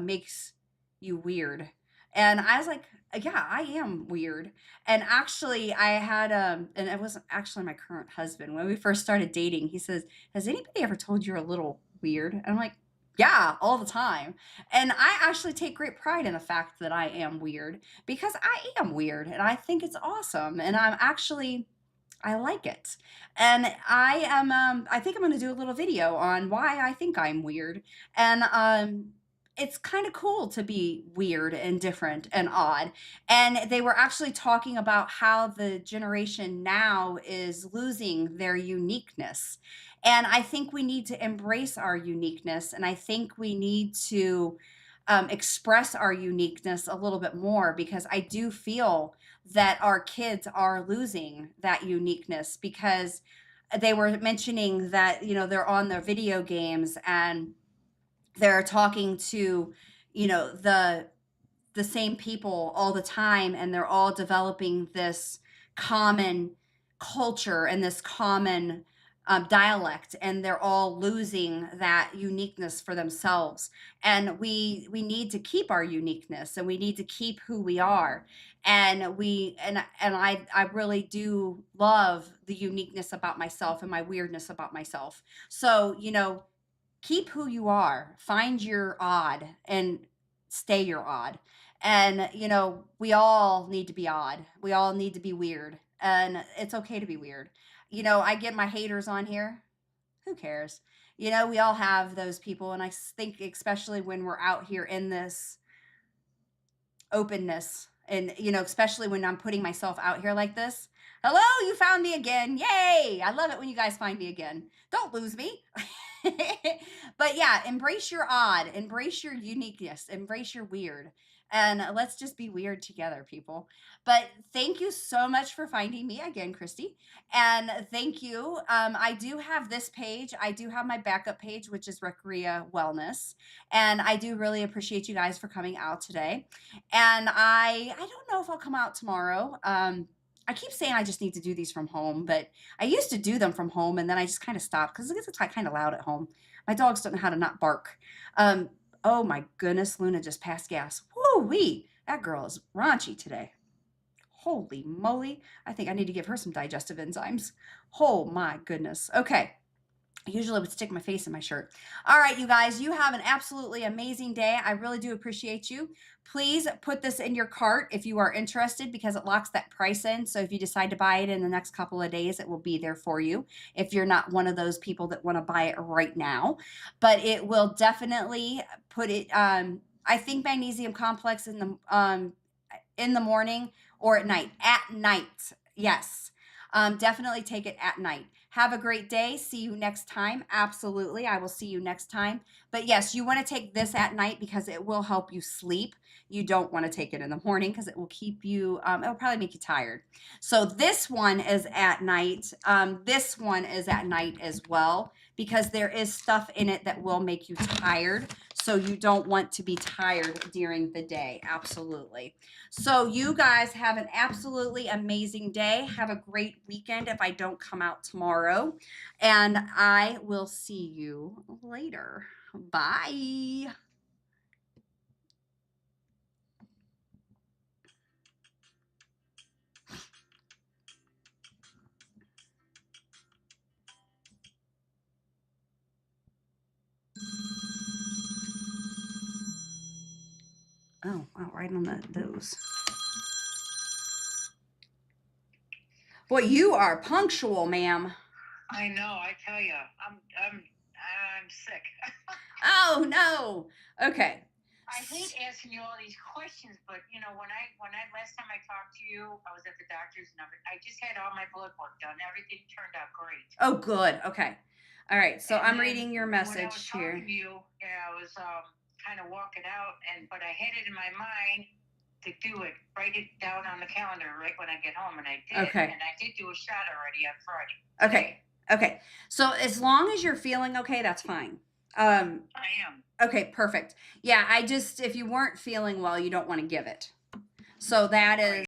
makes you weird. And I was like, yeah, I am weird. And actually, I had, and it wasn't actually my current husband. When we first started dating, he says, has anybody ever told you're a little weird? And I'm like, yeah, all the time. And I actually take great pride in the fact that I am weird because I am weird and I think it's awesome. And I like it. And I think I'm going to do a little video on why I think I'm weird. And, it's kind of cool to be weird and different and odd. And they were actually talking about how the generation now is losing their uniqueness. And I think we need to embrace our uniqueness. And I think we need to express our uniqueness a little bit more because I do feel that our kids are losing that uniqueness because they were mentioning that, they're on their video games and they're talking to, the same people all the time and they're all developing this common culture and this common dialect and they're all losing that uniqueness for themselves and we need to keep our uniqueness and we need to keep who we are and I really do love the uniqueness about myself and my weirdness about myself. So keep who you are, find your odd and stay your odd. And, we all need to be odd. We all need to be weird. And it's okay to be weird. I get my haters on here. Who cares? We all have those people. And I think, especially when we're out here in this openness, and, especially when I'm putting myself out here like this. Hello, you found me again. Yay. I love it when you guys find me again. Don't lose me. But yeah, embrace your odd, embrace your uniqueness, embrace your weird. And let's just be weird together, people. But thank you so much for finding me again, Christy. And thank you. I do have this page. I do have my backup page, which is Recrea Wellness. And I do really appreciate you guys for coming out today. And I don't know if I'll come out tomorrow. I keep saying I just need to do these from home, but I used to do them from home and then I just kind of stopped because it gets kind of loud at home. My dogs don't know how to not bark. Oh my goodness, Luna just passed gas. Woo wee, that girl is raunchy today. Holy moly. I think I need to give her some digestive enzymes. Oh my goodness. Okay. I usually would stick my face in my shirt. All right, you guys, you have an absolutely amazing day. I really do appreciate you. Please put this in your cart if you are interested because it locks that price in. So if you decide to buy it in the next couple of days, it will be there for you if you're not one of those people that want to buy it right now. But it will definitely put it, I think magnesium complex in the morning or at night. At night, yes. Definitely take it at night. Have a great day. See you next time. Absolutely. I will see you next time. But yes, you want to take this at night because it will help you sleep. You don't want to take it in the morning because it will keep you, it'll probably make you tired. So this one is at night. This one is at night as well because there is stuff in it that will make you tired. So you don't want to be tired during the day. Absolutely. So you guys have an absolutely amazing day. Have a great weekend if I don't come out tomorrow. And I will see you later. Bye. Oh, wow, right on those. Boy, you are punctual, ma'am. I know. I tell you, I'm sick. Oh no. Okay. I hate asking you all these questions, but when I last time I talked to you, I was at the doctor's and I just had all my blood work done. Everything turned out great. Oh, good. Okay. All right. So And I'm then reading your when I message was here. talking to you, I was kind of walking out, but I had it in my mind to do it, write it down on the calendar right when I get home, and I did. Okay. And I did do a shot already on Friday. Okay. Okay. So as long as you're feeling okay, that's fine. I am. Okay, perfect. Yeah, if you weren't feeling well, you don't want to give it. So that is